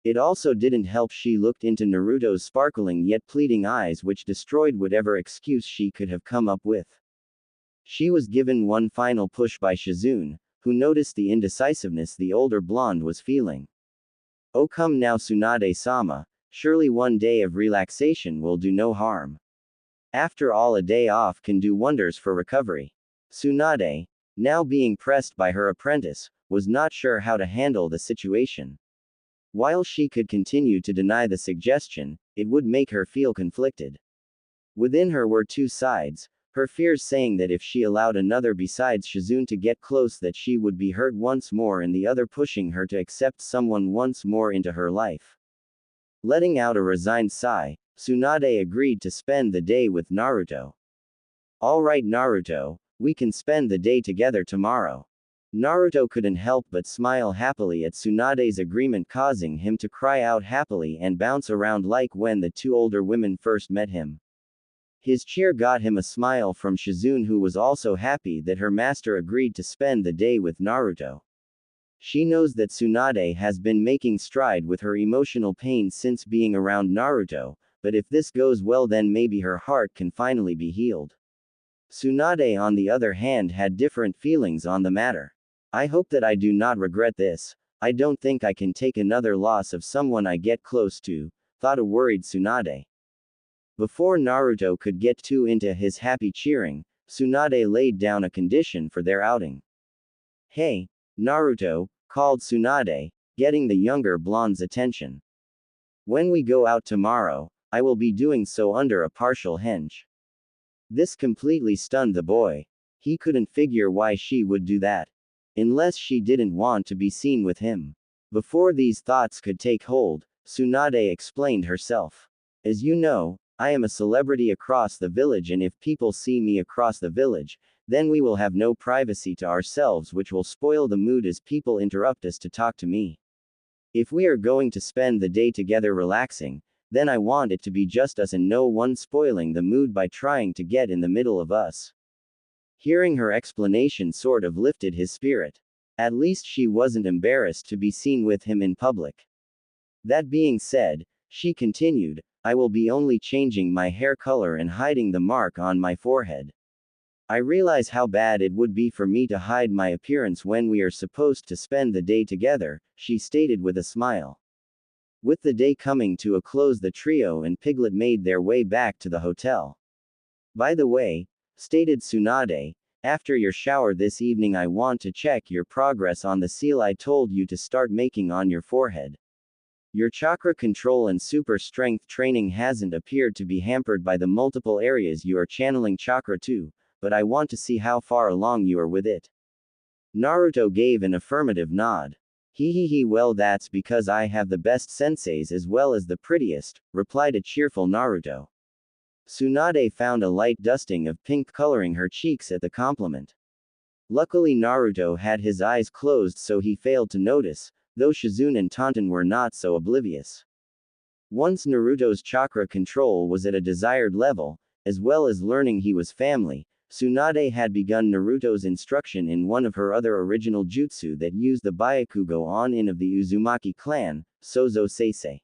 A: It also didn't help she looked into Naruto's sparkling yet pleading eyes, which destroyed whatever excuse she could have come up with. She was given one final push by Shizune, who noticed the indecisiveness the older blonde was feeling. Oh, come now, Tsunade-sama, surely one day of relaxation will do no harm. After all, a day off can do wonders for recovery. Tsunade, now being pressed by her apprentice, was not sure how to handle the situation. While she could continue to deny the suggestion, it would make her feel conflicted. Within her were two sides, her fears saying that if she allowed another besides Shizune to get close that she would be hurt once more, and the other pushing her to accept someone once more into her life. Letting out a resigned sigh, Tsunade agreed to spend the day with Naruto. Alright Naruto, we can spend the day together tomorrow. Naruto couldn't help but smile happily at Tsunade's agreement, causing him to cry out happily and bounce around like when the two older women first met him. His cheer got him a smile from Shizune, who was also happy that her master agreed to spend the day with Naruto. She knows that Tsunade has been making stride with her emotional pain since being around Naruto, but if this goes well then maybe her heart can finally be healed. Tsunade on the other hand had different feelings on the matter. I hope that I do not regret this. I don't think I can take another loss of someone I get close to, thought a worried Tsunade. Before Naruto could get too into his happy cheering, Tsunade laid down a condition for their outing. Hey, Naruto, called Tsunade, getting the younger blonde's attention. When we go out tomorrow, I will be doing so under a partial henge. This completely stunned the boy. He couldn't figure why she would do that. Unless she didn't want to be seen with him. Before these thoughts could take hold, Tsunade explained herself. As you know, I am a celebrity across the village, and if people see me across the village, then we will have no privacy to ourselves, which will spoil the mood as people interrupt us to talk to me. If we are going to spend the day together relaxing, then I want it to be just us and no one spoiling the mood by trying to get in the middle of us. Hearing her explanation sort of lifted his spirit. At least she wasn't embarrassed to be seen with him in public. That being said, she continued, I will be only changing my hair color and hiding the mark on my forehead. I realize how bad it would be for me to hide my appearance when we are supposed to spend the day together, she stated with a smile. With the day coming to a close, the trio and Piglet made their way back to the hotel. By the way, stated Tsunade, after your shower this evening I want to check your progress on the seal I told you to start making on your forehead. Your chakra control and super strength training hasn't appeared to be hampered by the multiple areas you are channeling chakra to, but I want to see how far along you are with it. Naruto gave an affirmative nod. He, well that's because I have the best senseis as well as the prettiest, replied a cheerful Naruto. Tsunade found a light dusting of pink coloring her cheeks at the compliment. Luckily Naruto had his eyes closed so he failed to notice, though Shizune and Tonton were not so oblivious. Once Naruto's chakra control was at a desired level, as well as learning he was family, Tsunade had begun Naruto's instruction in one of her other original jutsu that used the Byakugo on-in of the Uzumaki clan, Sozo Seisei.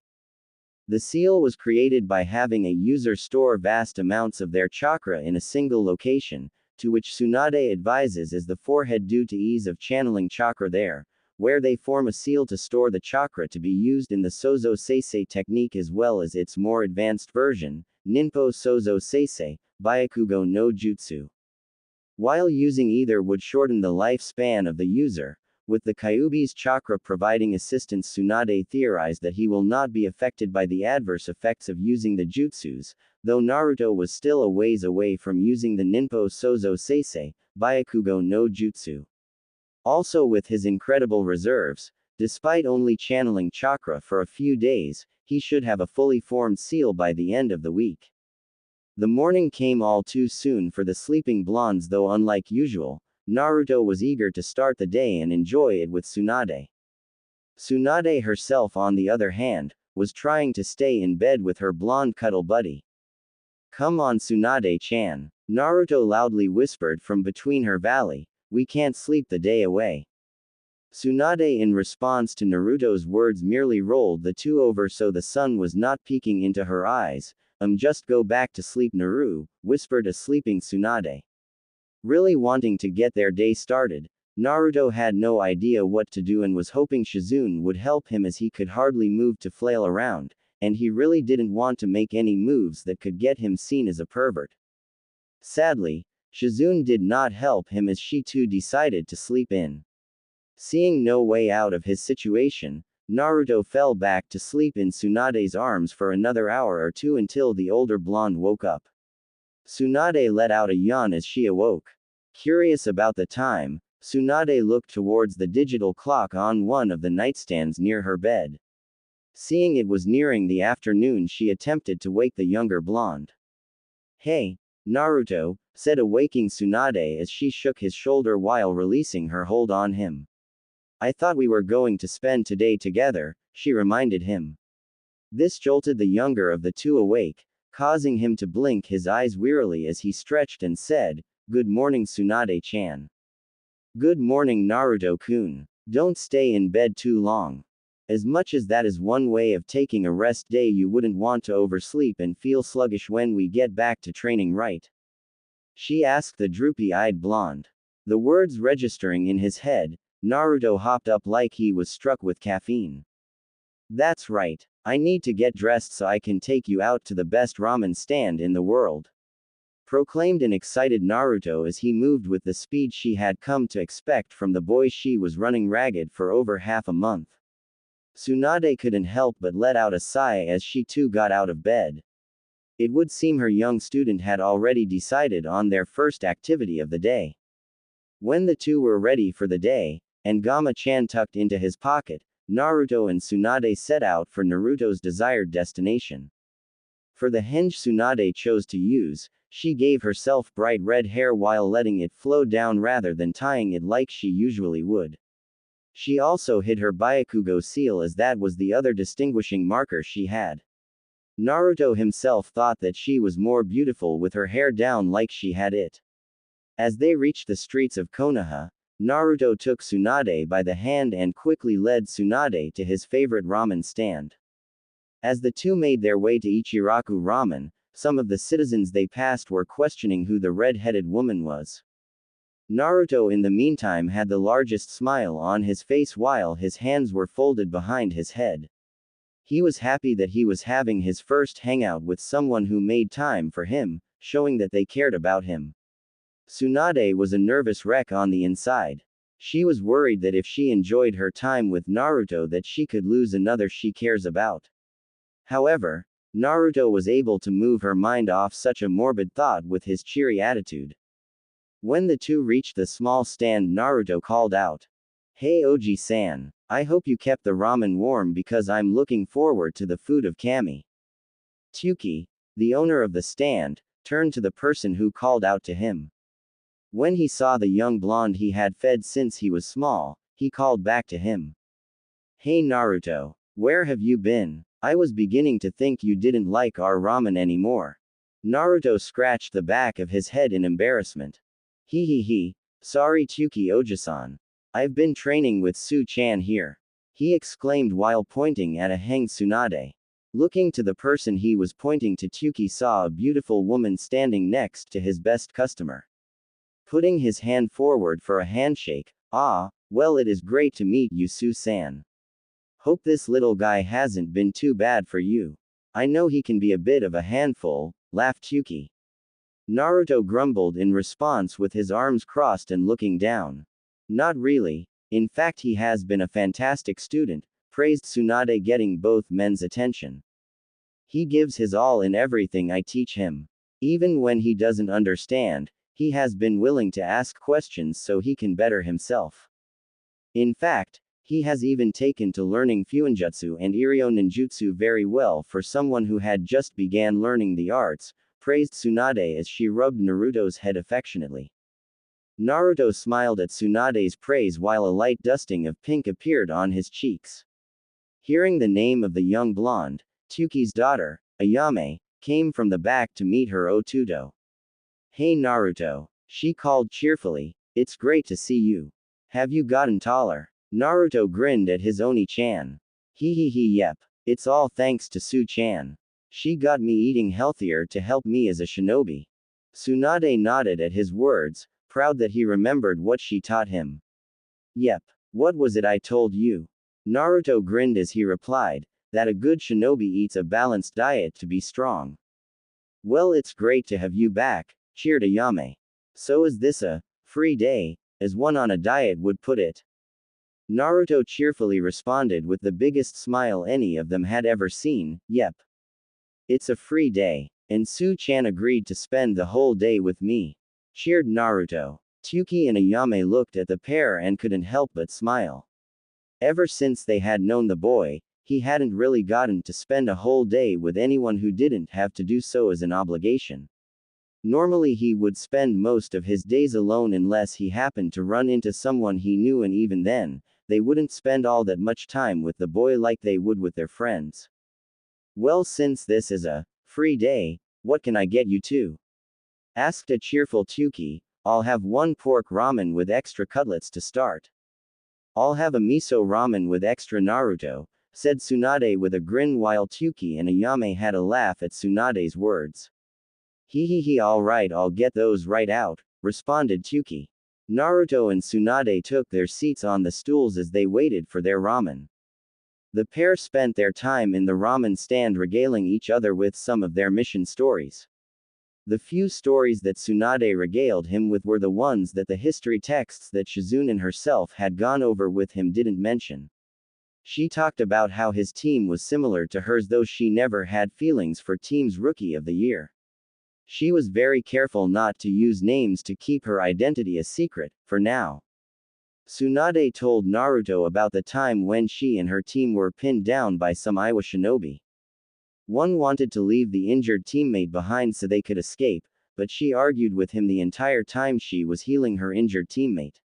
A: The seal was created by having a user store vast amounts of their chakra in a single location, to which Tsunade advises is the forehead due to ease of channeling chakra there, where they form a seal to store the chakra to be used in the Sozo Seisei technique as well as its more advanced version, Ninpo Sozo Seisei, Byakugo no Jutsu. While using either would shorten the lifespan of the user, with the Kyuubi's chakra providing assistance Tsunade theorized that he will not be affected by the adverse effects of using the jutsus, though Naruto was still a ways away from using the Ninpo Sozo Seisei, Byakugo no Jutsu. Also with his incredible reserves, despite only channeling chakra for a few days, he should have a fully formed seal by the end of the week. The morning came all too soon for the sleeping blondes though unlike usual, Naruto was eager to start the day and enjoy it with Tsunade. Tsunade herself on the other hand, was trying to stay in bed with her blonde cuddle buddy. Come on Tsunade-chan, Naruto loudly whispered from between her valley, we can't sleep the day away. Tsunade in response to Naruto's words merely rolled the two over so the sun was not peeking into her eyes. Just go back to sleep Naru, whispered a sleeping Tsunade. Really wanting to get their day started, Naruto had no idea what to do and was hoping Shizune would help him as he could hardly move to flail around, and he really didn't want to make any moves that could get him seen as a pervert. Sadly, Shizune did not help him as she too decided to sleep in. Seeing no way out of his situation, Naruto fell back to sleep in Tsunade's arms for another hour or two until the older blonde woke up. Tsunade let out a yawn as she awoke. Curious about the time, Tsunade looked towards the digital clock on one of the nightstands near her bed. Seeing it was nearing the afternoon, she attempted to wake the younger blonde. Hey, Naruto, said awaking Tsunade as she shook his shoulder while releasing her hold on him. I thought we were going to spend today together, she reminded him. This jolted the younger of the two awake, causing him to blink his eyes wearily as he stretched and said, Good morning Tsunade-chan. Good morning Naruto-kun. Don't stay in bed too long. As much as that is one way of taking a rest day, you wouldn't want to oversleep and feel sluggish when we get back to training, right? She asked the droopy-eyed blonde. The words registering in his head, Naruto hopped up like he was struck with caffeine. That's right. I need to get dressed so I can take you out to the best ramen stand in the world, proclaimed an excited Naruto as he moved with the speed she had come to expect from the boy she was running ragged for over half a month. Tsunade couldn't help but let out a sigh as she too got out of bed. It would seem her young student had already decided on their first activity of the day. When the two were ready for the day, and Gama-chan tucked into his pocket, Naruto and Tsunade set out for Naruto's desired destination. For the henge Tsunade chose to use, she gave herself bright red hair while letting it flow down rather than tying it like she usually would. She also hid her Byakugo seal as that was the other distinguishing marker she had. Naruto himself thought that she was more beautiful with her hair down like she had it. As they reached the streets of Konoha, Naruto took Tsunade by the hand and quickly led Tsunade to his favorite ramen stand. As the two made their way to Ichiraku Ramen, some of the citizens they passed were questioning who the red-headed woman was. Naruto in the meantime had the largest smile on his face while his hands were folded behind his head. He was happy that he was having his first hangout with someone who made time for him, showing that they cared about him. Tsunade was a nervous wreck on the inside. She was worried that if she enjoyed her time with Naruto that she could lose another she cares about. However, Naruto was able to move her mind off such a morbid thought with his cheery attitude. When the two reached the small stand, Naruto called out, "Hey Oji-san, I hope you kept the ramen warm because I'm looking forward to the food of Kami." Tsuki, the owner of the stand, turned to the person who called out to him. When he saw the young blonde he had fed since he was small, he called back to him. "Hey Naruto, where have you been? I was beginning to think you didn't like our ramen anymore." Naruto scratched the back of his head in embarrassment. He, sorry Tsuki Oji-san. I've been training with Su-chan here," he exclaimed while pointing at a hang Tsunade. Looking to the person he was pointing to, Tsuki saw a beautiful woman standing next to his best customer. Putting his hand forward for a handshake, "Ah, well, it is great to meet you, Su-san. Hope this little guy hasn't been too bad for you. I know he can be a bit of a handful," laughed Tsuki. Naruto grumbled in response with his arms crossed and looking down. "Not really. In fact, he has been a fantastic student," praised Tsunade, getting both men's attention. "He gives his all in everything I teach him. Even when he doesn't understand, he has been willing to ask questions so he can better himself. In fact, he has even taken to learning Fuinjutsu and Iryo Ninjutsu very well for someone who had just began learning the arts," praised Tsunade as she rubbed Naruto's head affectionately. Naruto smiled at Tsunade's praise while a light dusting of pink appeared on his cheeks. Hearing the name of the young blonde, Tsuki's daughter, Ayame, came from the back to meet her Otudo. "Hey Naruto," she called cheerfully, "it's great to see you. Have you gotten taller?" Naruto grinned at his Oni-chan. Yep. It's all thanks to Su-chan. She got me eating healthier to help me as a shinobi." Tsunade nodded at his words, proud that he remembered what she taught him. "Yep. What was it I told you?" Naruto grinned as he replied, "That a good shinobi eats a balanced diet to be strong." "Well, it's great to have you back," cheered Ayame. "So is this a free day, as one on a diet would put it?" Naruto cheerfully responded with the biggest smile any of them had ever seen, "Yep. It's a free day. And Su-chan agreed to spend the whole day with me," cheered Naruto. Tsuki and Ayame looked at the pair and couldn't help but smile. Ever since they had known the boy, he hadn't really gotten to spend a whole day with anyone who didn't have to do so as an obligation. Normally he would spend most of his days alone unless he happened to run into someone he knew, and even then, they wouldn't spend all that much time with the boy like they would with their friends. "Well, since this is a free day, what can I get you too?" asked a cheerful Tsuki. "I'll have one pork ramen with extra cutlets to start." "I'll have a miso ramen with extra," Naruto said Tsunade with a grin, while Tsuki and Ayame had a laugh at Tsunade's words. Alright, I'll get those right out," responded Tsuki. Naruto and Tsunade took their seats on the stools as they waited for their ramen. The pair spent their time in the ramen stand regaling each other with some of their mission stories. The few stories that Tsunade regaled him with were the ones that the history texts that Shizunen herself had gone over with him didn't mention. She talked about how his team was similar to hers, though she never had feelings for Team's Rookie of the Year. She was very careful not to use names to keep her identity a secret, for now. Tsunade told Naruto about the time when she and her team were pinned down by some Iwa shinobi. One wanted to leave the injured teammate behind so they could escape, but she argued with him the entire time she was healing her injured teammate.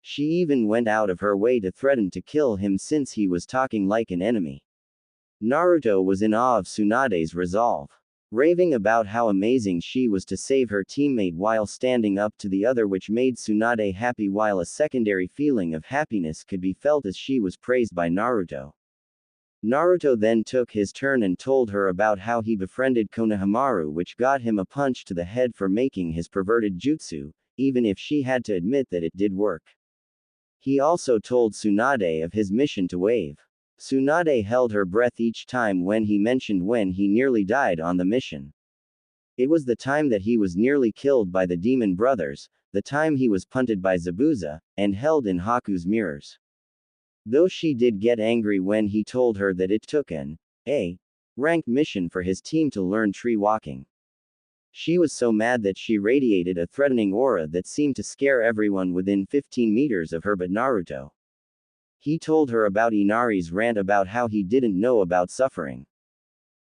A: She even went out of her way to threaten to kill him since he was talking like an enemy. Naruto was in awe of Tsunade's resolve, raving about how amazing she was to save her teammate while standing up to the other, which made Tsunade happy, while a secondary feeling of happiness could be felt as she was praised by Naruto. Naruto then took his turn and told her about how he befriended Konohamaru, which got him a punch to the head for making his perverted jutsu, even if she had to admit that it did work. He also told Tsunade of his mission to Wave. Tsunade held her breath each time when he mentioned when he nearly died on the mission. It was the time that he was nearly killed by the demon brothers, the time he was punted by Zabuza, and held in Haku's mirrors. Though she did get angry when he told her that it took an A-ranked mission for his team to learn tree walking. She was so mad that she radiated a threatening aura that seemed to scare everyone within 15 meters of her but Naruto. He told her about Inari's rant about how he didn't know about suffering.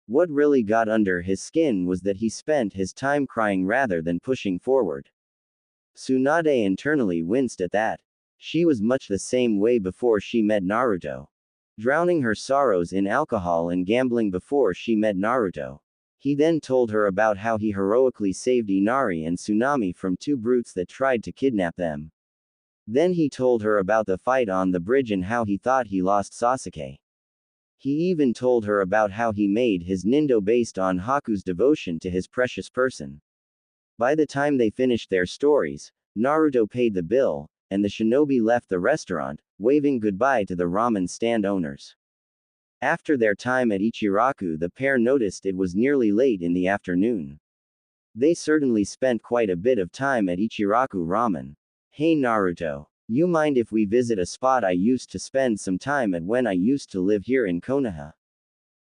A: What really got under his skin was that he spent his time crying rather than pushing forward. Tsunade internally winced at that. She was much the same way before she met Naruto. Drowning her sorrows in alcohol and gambling before she met Naruto. He then told her about how he heroically saved Inari and Tsunami from two brutes that tried to kidnap them. Then he told her about the fight on the bridge and how he thought he lost Sasuke. He even told her about how he made his Nindo based on Haku's devotion to his precious person. By the time they finished their stories, Naruto paid the bill, and the shinobi left the restaurant, waving goodbye to the ramen stand owners. After their time at Ichiraku, the pair noticed it was nearly late in the afternoon. They certainly spent quite a bit of time at Ichiraku Ramen. Hey Naruto. You mind if we visit a spot I used to spend some time at when I used to live here in Konoha?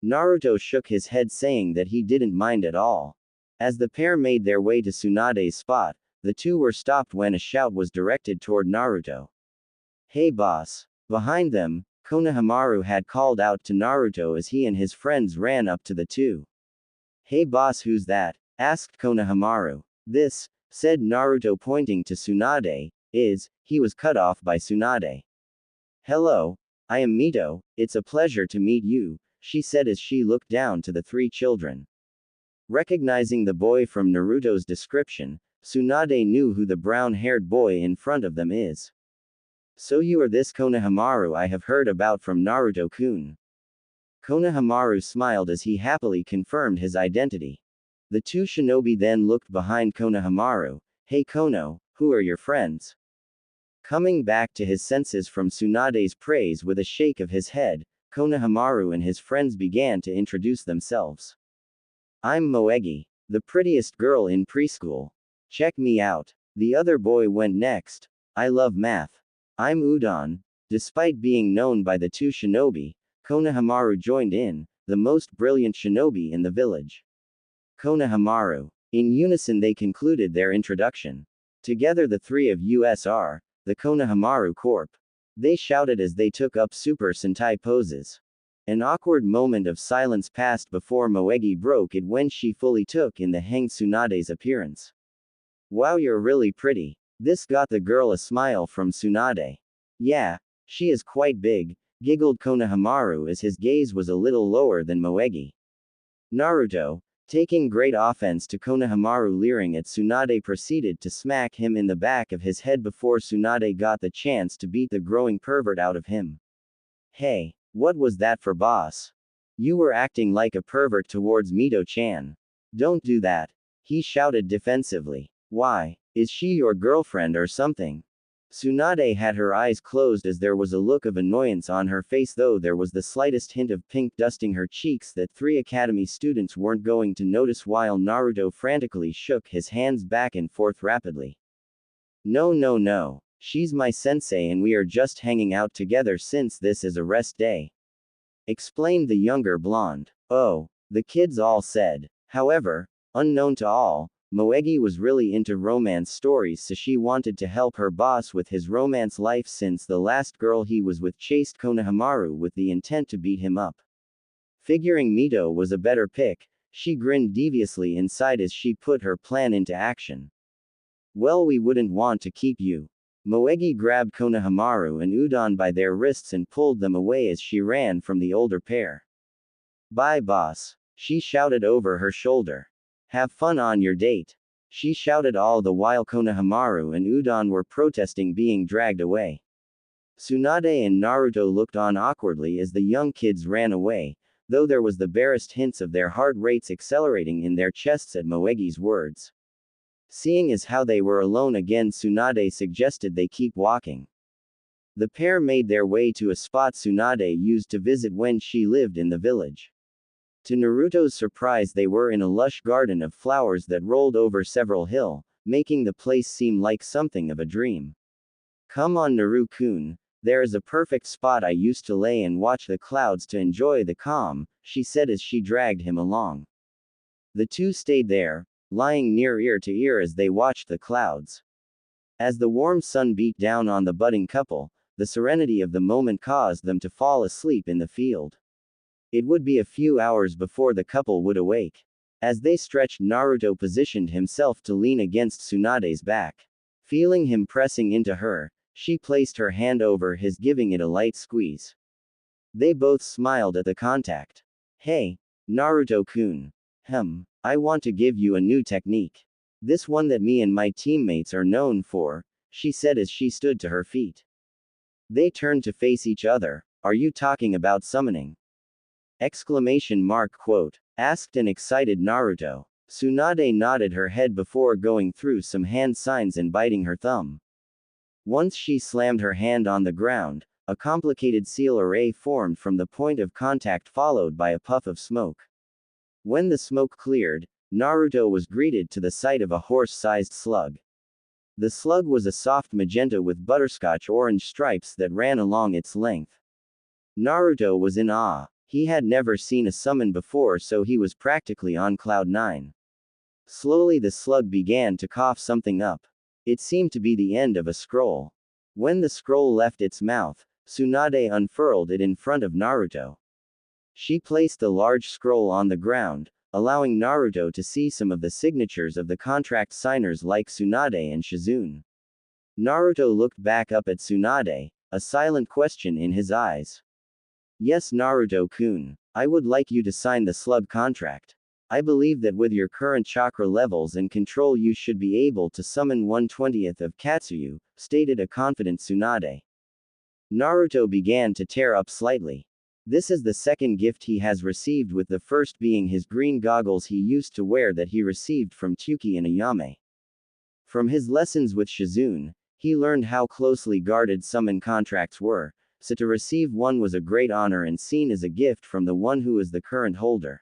A: Naruto shook his head saying that he didn't mind at all. As the pair made their way to Tsunade's spot, the two were stopped when a shout was directed toward Naruto. Hey boss. Behind them, Konohamaru had called out to Naruto as he and his friends ran up to the two. Hey boss, who's that? Asked Konohamaru. This, said Naruto pointing to Tsunade, he was cut off by Tsunade. Hello, I am Mito, it's a pleasure to meet you, she said as she looked down to the three children. Recognizing the boy from Naruto's description, Tsunade knew who the brown-haired boy in front of them is. So you are this Konohamaru I have heard about from Naruto-kun. Konohamaru smiled as he happily confirmed his identity. The two shinobi then looked behind Konohamaru. Hey Kono, who are your friends? Coming back to his senses from Tsunade's praise with a shake of his head, Konohamaru and his friends began to introduce themselves. I'm Moegi, the prettiest girl in preschool. Check me out. The other boy went next. I love math. I'm Udon. Despite being known by the two shinobi, Konohamaru joined in, the most brilliant shinobi in the village. Konohamaru. In unison they concluded their introduction. Together the three of us are, the Konohamaru Corp. They shouted as they took up Super Sentai poses. An awkward moment of silence passed before Moegi broke it when she fully took in the hang Tsunade's appearance. Wow, you're really pretty. This got the girl a smile from Tsunade. Yeah, she is quite big, giggled Konohamaru as his gaze was a little lower than Moegi. Naruto, taking great offense to Konohamaru leering at Tsunade, proceeded to smack him in the back of his head before Tsunade got the chance to beat the growing pervert out of him. Hey, what was that for, boss? You were acting like a pervert towards Mito-chan. Don't do that. He shouted defensively. Why? Is she your girlfriend or something? Tsunade had her eyes closed as there was a look of annoyance on her face, though there was the slightest hint of pink dusting her cheeks that three academy students weren't going to notice while Naruto frantically shook his hands back and forth rapidly. No. She's my sensei and we are just hanging out together since this is a rest day. Explained the younger blonde. Oh, the kids all said. However, unknown to all, Moegi was really into romance stories, so she wanted to help her boss with his romance life since the last girl he was with chased Konohamaru with the intent to beat him up. Figuring Mito was a better pick, she grinned deviously inside as she put her plan into action. Well, we wouldn't want to keep you. Moegi grabbed Konohamaru and Udon by their wrists and pulled them away as she ran from the older pair. Bye, boss, she shouted over her shoulder. Have fun on your date. She shouted all the while Konohamaru and Udon were protesting being dragged away. Tsunade and Naruto looked on awkwardly as the young kids ran away, though there was the barest hints of their heart rates accelerating in their chests at Moegi's words. Seeing as how they were alone again, Tsunade suggested they keep walking. The pair made their way to a spot Tsunade used to visit when she lived in the village. To Naruto's surprise, they were in a lush garden of flowers that rolled over several hills, making the place seem like something of a dream. Come on, Naru-kun, there is a perfect spot I used to lay and watch the clouds to enjoy the calm, she said as she dragged him along. The two stayed there, lying near ear to ear as they watched the clouds. As the warm sun beat down on the budding couple, the serenity of the moment caused them to fall asleep in the field. It would be a few hours before the couple would awake. As they stretched, Naruto positioned himself to lean against Tsunade's back. Feeling him pressing into her, she placed her hand over his, giving it a light squeeze. They both smiled at the contact. Hey, Naruto-kun. I want to give you a new technique. This one that me and my teammates are known for, she said as she stood to her feet. They turned to face each other. Are you talking about summoning? Quote, asked an excited Naruto. Tsunade nodded her head before going through some hand signs and biting her thumb. Once she slammed her hand on the ground, a complicated seal array formed from the point of contact followed by a puff of smoke. When the smoke cleared, Naruto was greeted to the sight of a horse-sized slug. The slug was a soft magenta with butterscotch orange stripes that ran along its length. Naruto was in awe. He had never seen a summon before, so he was practically on cloud 9. Slowly the slug began to cough something up. It seemed to be the end of a scroll. When the scroll left its mouth, Tsunade unfurled it in front of Naruto. She placed the large scroll on the ground, allowing Naruto to see some of the signatures of the contract signers like Tsunade and Shizune. Naruto looked back up at Tsunade, a silent question in his eyes. Yes, Naruto-kun, I would like you to sign the slug contract. I believe that with your current chakra levels and control you should be able to summon 1/20th of Katsuyu, stated a confident Tsunade. Naruto began to tear up slightly. This is the second gift he has received, with the first being his green goggles he used to wear that he received from Tsuki and Ayame. From his lessons with Shizune, he learned how closely guarded summon contracts were, so to receive one was a great honor and seen as a gift from the one who is the current holder.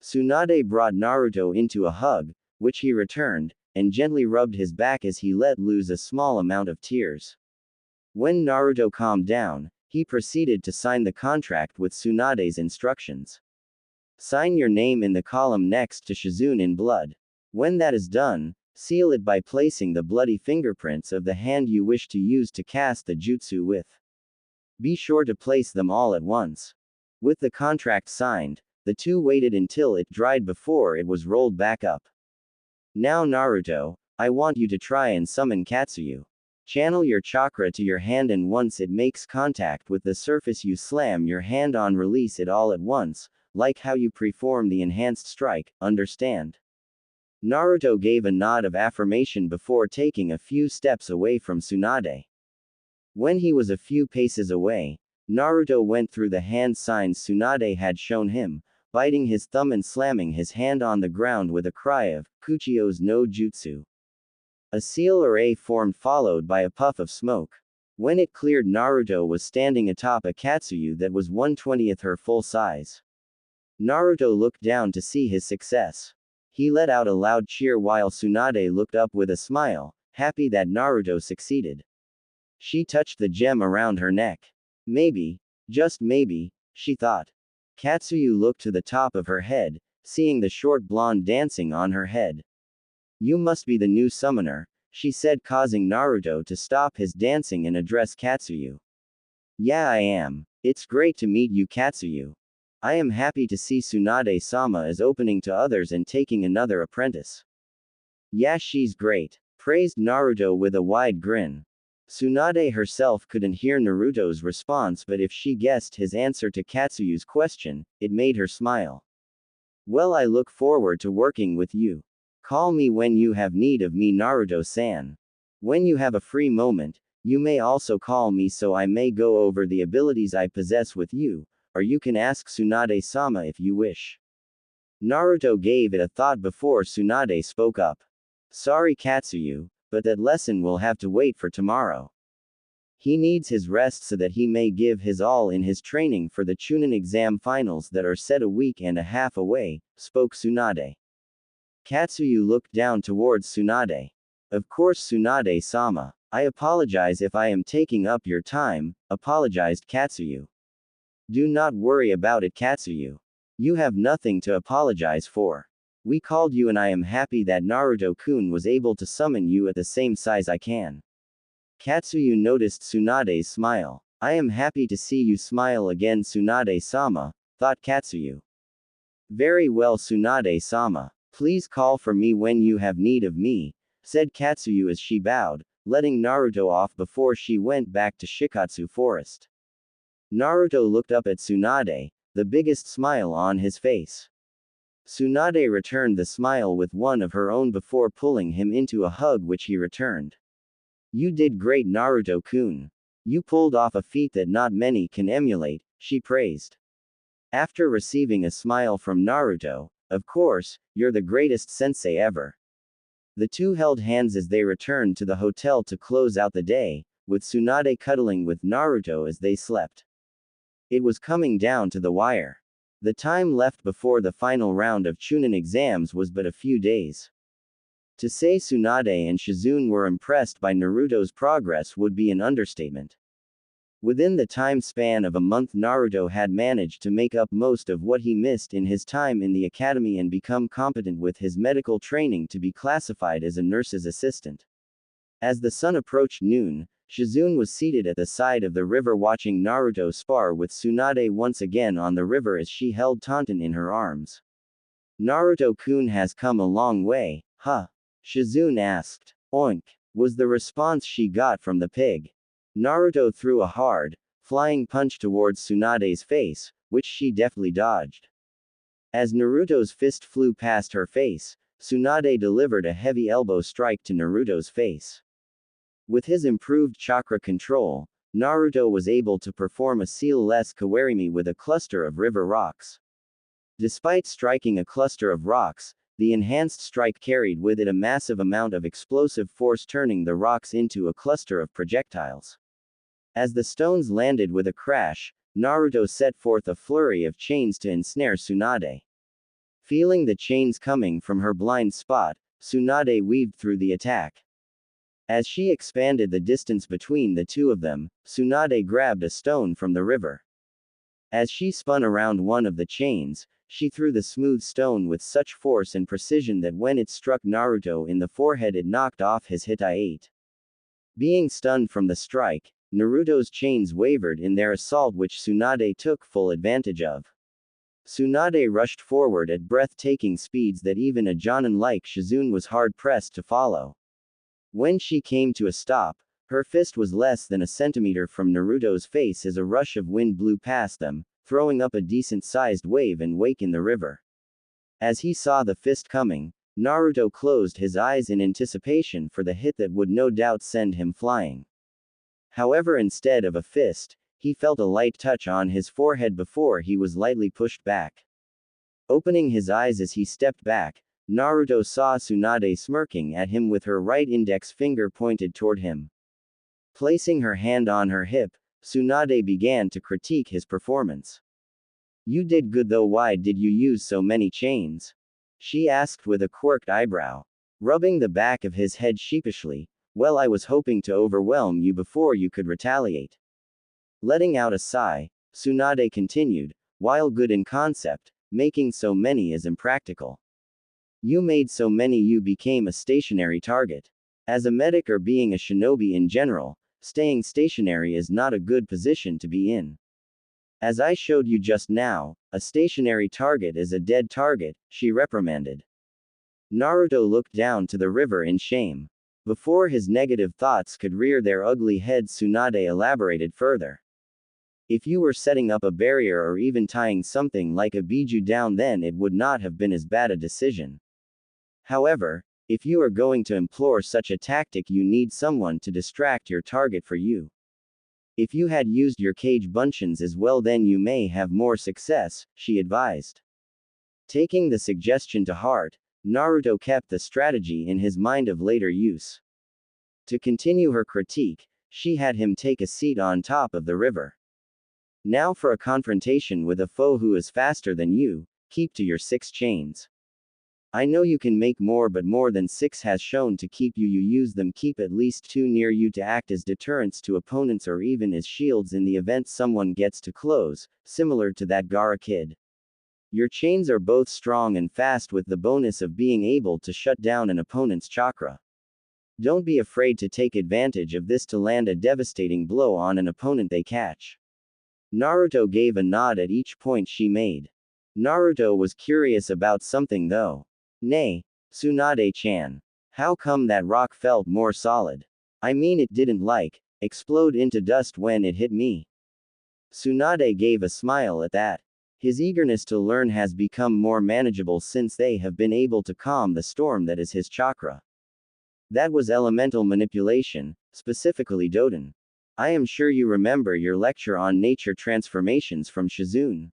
A: Tsunade brought Naruto into a hug, which he returned, and gently rubbed his back as he let loose a small amount of tears. When Naruto calmed down, he proceeded to sign the contract with Tsunade's instructions. Sign your name in the column next to Shizune in blood. When that is done, seal it by placing the bloody fingerprints of the hand you wish to use to cast the jutsu with. Be sure to place them all at once. With the contract signed, the two waited until it dried before it was rolled back up. Now Naruto, I want you to try and summon Katsuyu. Channel your chakra to your hand, and once it makes contact with the surface you slam your hand on, release it all at once, like how you perform the enhanced strike, understand? Naruto gave a nod of affirmation before taking a few steps away from Tsunade. When he was a few paces away, Naruto went through the hand signs Tsunade had shown him, biting his thumb and slamming his hand on the ground with a cry of, Kuchio's no jutsu. A seal array formed followed by a puff of smoke. When it cleared, Naruto was standing atop a Katsuyu that was 1/20th her full size. Naruto looked down to see his success. He let out a loud cheer while Tsunade looked up with a smile, happy that Naruto succeeded. She touched the gem around her neck. Maybe, just maybe, she thought. Katsuyu looked to the top of her head, seeing the short blonde dancing on her head. You must be the new summoner, she said, causing Naruto to stop his dancing and address Katsuyu. Yeah, I am. It's great to meet you, Katsuyu. I am happy to see Tsunade-sama is opening to others and taking another apprentice. Yeah, she's great, praised Naruto with a wide grin. Tsunade herself couldn't hear Naruto's response, but if she guessed his answer to Katsuyu's question, it made her smile. Well, I look forward to working with you. Call me when you have need of me, Naruto-san. When you have a free moment, you may also call me so I may go over the abilities I possess with you, or you can ask Tsunade-sama if you wish. Naruto gave it a thought before Tsunade spoke up. Sorry, Katsuyu, but that lesson will have to wait for tomorrow. He needs his rest so that he may give his all in his training for the Chunin exam finals that are set a week and a half away, spoke Tsunade. Katsuyu looked down towards Tsunade. Of course, Tsunade-sama. I apologize if I am taking up your time, apologized Katsuyu. Do not worry about it, Katsuyu. You have nothing to apologize for. We called you and I am happy that Naruto-kun was able to summon you at the same size I can. Katsuyu noticed Tsunade's smile. I am happy to see you smile again, Tsunade-sama, thought Katsuyu. Very well, Tsunade-sama. Please call for me when you have need of me, said Katsuyu as she bowed, letting Naruto off before she went back to Shikatsu Forest. Naruto looked up at Tsunade, the biggest smile on his face. Tsunade returned the smile with one of her own before pulling him into a hug, which he returned. You did great, Naruto-kun. You pulled off a feat that not many can emulate, she praised. After receiving a smile from Naruto, of course, you're the greatest sensei ever. The two held hands as they returned to the hotel to close out the day, with Tsunade cuddling with Naruto as they slept. It was coming down to the wire. The time left before the final round of Chunin exams was but a few days. To say Tsunade and Shizune were impressed by Naruto's progress would be an understatement. Within the time span of a month, Naruto had managed to make up most of what he missed in his time in the academy and become competent with his medical training to be classified as a nurse's assistant. As the sun approached noon, Shizune was seated at the side of the river watching Naruto spar with Tsunade once again on the river as she held Tonton in her arms. Naruto-kun has come a long way, huh? Shizune asked. Oink, was the response she got from the pig. Naruto threw a hard, flying punch towards Tsunade's face, which she deftly dodged. As Naruto's fist flew past her face, Tsunade delivered a heavy elbow strike to Naruto's face. With his improved chakra control, Naruto was able to perform a seal-less kawarimi with a cluster of river rocks. Despite striking a cluster of rocks, the enhanced strike carried with it a massive amount of explosive force, turning the rocks into a cluster of projectiles. As the stones landed with a crash, Naruto set forth a flurry of chains to ensnare Tsunade. Feeling the chains coming from her blind spot, Tsunade weaved through the attack. As she expanded the distance between the two of them, Tsunade grabbed a stone from the river. As she spun around one of the chains, she threw the smooth stone with such force and precision that when it struck Naruto in the forehead, it knocked off his Hitai-8. Being stunned from the strike, Naruto's chains wavered in their assault, which Tsunade took full advantage of. Tsunade rushed forward at breathtaking speeds that even a Jonin like Shizune was hard-pressed to follow. When she came to a stop, her fist was less than a centimeter from Naruto's face as a rush of wind blew past them, throwing up a decent-sized wave and wake in the river. As he saw the fist coming, Naruto closed his eyes in anticipation for the hit that would no doubt send him flying. However, instead of a fist, he felt a light touch on his forehead before he was lightly pushed back. Opening his eyes as he stepped back, Naruto saw Tsunade smirking at him with her right index finger pointed toward him. Placing her hand on her hip, Tsunade began to critique his performance. You did good, though. Why did you use so many chains? She asked with a quirked eyebrow. Rubbing the back of his head sheepishly, well, I was hoping to overwhelm you before you could retaliate. Letting out a sigh, Tsunade continued, while good in concept, making so many is impractical. You made so many you became a stationary target. As a medic or being a shinobi in general, staying stationary is not a good position to be in. As I showed you just now, a stationary target is a dead target, she reprimanded. Naruto looked down to the river in shame. Before his negative thoughts could rear their ugly heads, Tsunade elaborated further. If you were setting up a barrier or even tying something like a biju down, then it would not have been as bad a decision. However, if you are going to employ such a tactic, you need someone to distract your target for you. If you had used your cage bunshin as well, then you may have more success, she advised. Taking the suggestion to heart, Naruto kept the strategy in his mind of later use. To continue her critique, She had him take a seat on top of the river. Now for a confrontation with a foe who is faster than you, keep to your 6 chains. I know you can make more, but more than 6 has shown to keep you. You use them, keep at least 2 near you to act as deterrents to opponents or even as shields in the event someone gets too close, similar to that Gaara kid. Your chains are both strong and fast with the bonus of being able to shut down an opponent's chakra. Don't be afraid to take advantage of this to land a devastating blow on an opponent they catch. Naruto gave a nod at each point she made. Naruto was curious about something though. Nay, Tsunade-chan. How come that rock felt more solid? I mean, it didn't explode into dust when it hit me. Tsunade gave a smile at that. His eagerness to learn has become more manageable since they have been able to calm the storm that is his chakra. That was elemental manipulation, specifically Doden. I am sure you remember your lecture on nature transformations from Shizune.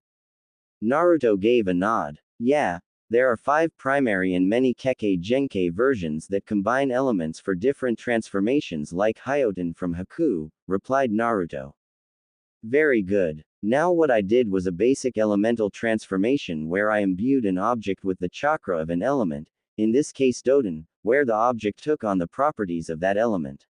A: Naruto gave a nod. Yeah, there are 5 primary and many Kekkei Genkai versions that combine elements for different transformations like Hyoten from Haku, replied Naruto. Very good. Now what I did was a basic elemental transformation where I imbued an object with the chakra of an element, in this case Doden, where the object took on the properties of that element.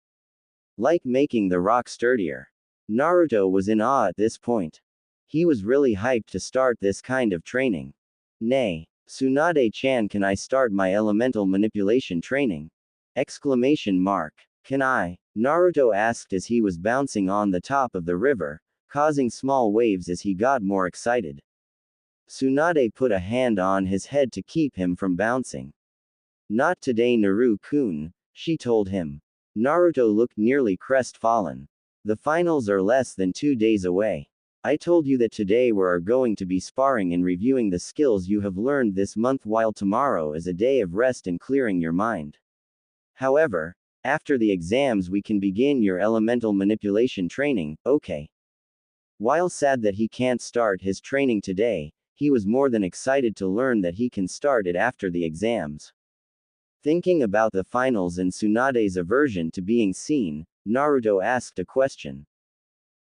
A: Like making the rock sturdier. Naruto was in awe at this point. He was really hyped to start this kind of training. Nay, Tsunade-chan, can I start my elemental manipulation training? Exclamation mark. Can I? Naruto asked as he was bouncing on the top of the river, causing small waves as he got more excited. Tsunade put a hand on his head to keep him from bouncing. Not today, Naru-kun, she told him. Naruto looked nearly crestfallen. The finals are less than 2 days away. I told you that today we are going to be sparring and reviewing the skills you have learned this month, while tomorrow is a day of rest and clearing your mind. However, after the exams we can begin your elemental manipulation training, okay? While sad that he can't start his training today, he was more than excited to learn that he can start it after the exams. Thinking about the finals and Tsunade's aversion to being seen, Naruto asked a question.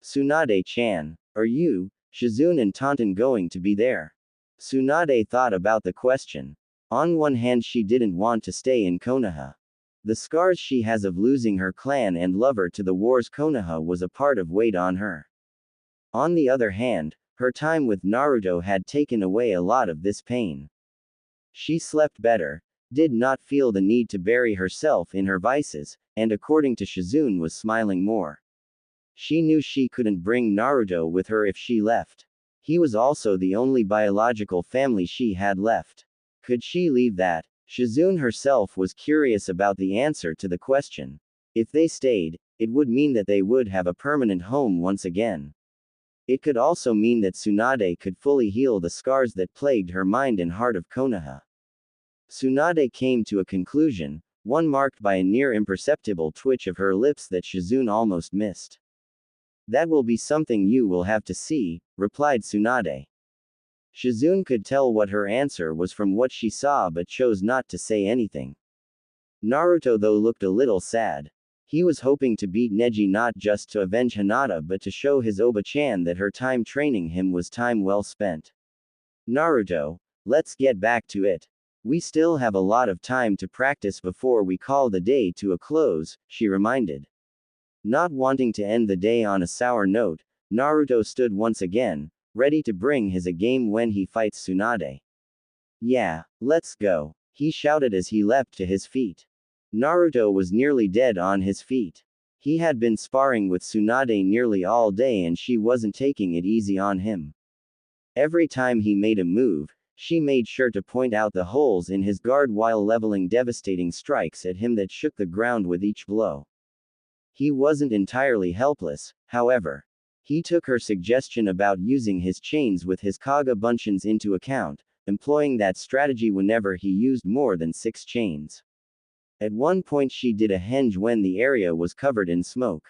A: Tsunade-chan, are you, Shizune and Tonton going to be there? Tsunade thought about the question. On one hand, she didn't want to stay in Konoha. The scars she has of losing her clan and lover to the wars Konoha was a part of weight on her. On the other hand, her time with Naruto had taken away a lot of this pain. She slept better, did not feel the need to bury herself in her vices, and according to Shizune was smiling more. She knew she couldn't bring Naruto with her if she left. He was also the only biological family she had left. Could she leave that? Shizune herself was curious about the answer to the question. If they stayed, it would mean that they would have a permanent home once again. It could also mean that Tsunade could fully heal the scars that plagued her mind and heart of Konoha. Tsunade came to a conclusion, one marked by a near imperceptible twitch of her lips that Shizune almost missed. That will be something you will have to see, replied Tsunade. Shizune could tell what her answer was from what she saw but chose not to say anything. Naruto though looked a little sad. He was hoping to beat Neji not just to avenge Hinata but to show his Oba-chan that her time training him was time well spent. Naruto, let's get back to it. We still have a lot of time to practice before we call the day to a close, she reminded. Not wanting to end the day on a sour note, Naruto stood once again, ready to bring his A game when he fights Tsunade. Yeah, let's go, he shouted as he leapt to his feet. Naruto was nearly dead on his feet. He had been sparring with Tsunade nearly all day and she wasn't taking it easy on him. Every time he made a move, she made sure to point out the holes in his guard while leveling devastating strikes at him that shook the ground with each blow. He wasn't entirely helpless, however. He took her suggestion about using his chains with his Kaga Bunshins into account, employing that strategy whenever he used more than 6 chains. At one point she did a henge when the area was covered in smoke.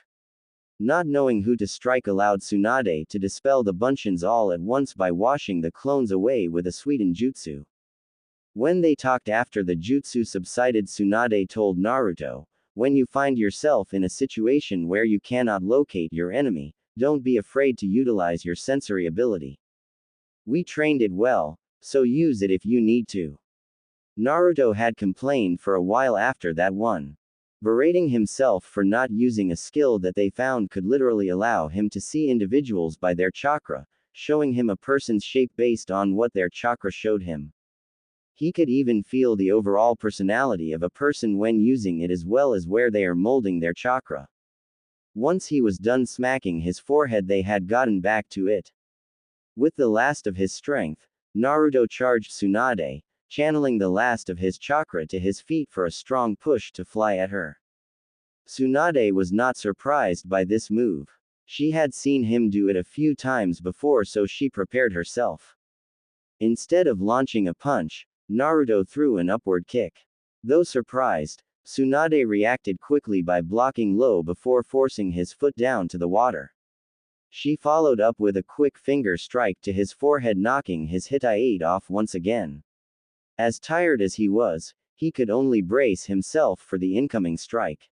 A: Not knowing who to strike allowed Tsunade to dispel the Bunshins all at once by washing the clones away with a sweetened jutsu. When they talked after the jutsu subsided, Tsunade told Naruto, When you find yourself in a situation where you cannot locate your enemy, don't be afraid to utilize your sensory ability. We trained it well, so use it if you need to. Naruto had complained for a while after that one, berating himself for not using a skill that they found could literally allow him to see individuals by their chakra, showing him a person's shape based on what their chakra showed him. He could even feel the overall personality of a person when using it as well as where they are molding their chakra. Once he was done smacking his forehead, they had gotten back to it. With the last of his strength, Naruto charged Tsunade, channeling the last of his chakra to his feet for a strong push to fly at her. Tsunade was not surprised by this move. She had seen him do it a few times before, so she prepared herself. Instead of launching a punch, Naruto threw an upward kick. Though surprised, Tsunade reacted quickly by blocking low before forcing his foot down to the water. She followed up with a quick finger strike to his forehead, knocking his Hittite off once again. As tired as he was, he could only brace himself for the incoming strike.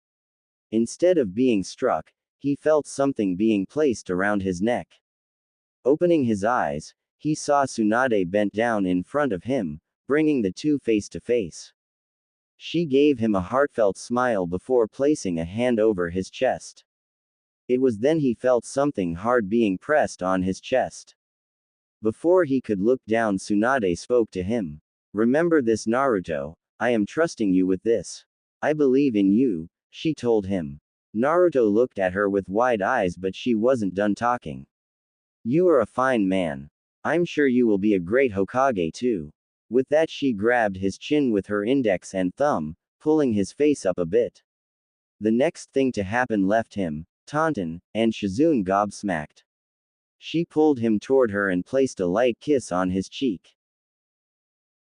A: Instead of being struck, he felt something being placed around his neck. Opening his eyes, he saw Tsunade bent down in front of him, bringing the two face to face. She gave him a heartfelt smile before placing a hand over his chest. It was then he felt something hard being pressed on his chest. Before he could look down, Tsunade spoke to him. "Remember this, Naruto, I am trusting you with this. I believe in you," she told him. Naruto looked at her with wide eyes, but she wasn't done talking. "You are a fine man. I'm sure you will be a great Hokage too." With that, she grabbed his chin with her index and thumb, pulling his face up a bit. The next thing to happen left him, Taunton, and Shizune gobsmacked. She pulled him toward her and placed a light kiss on his cheek.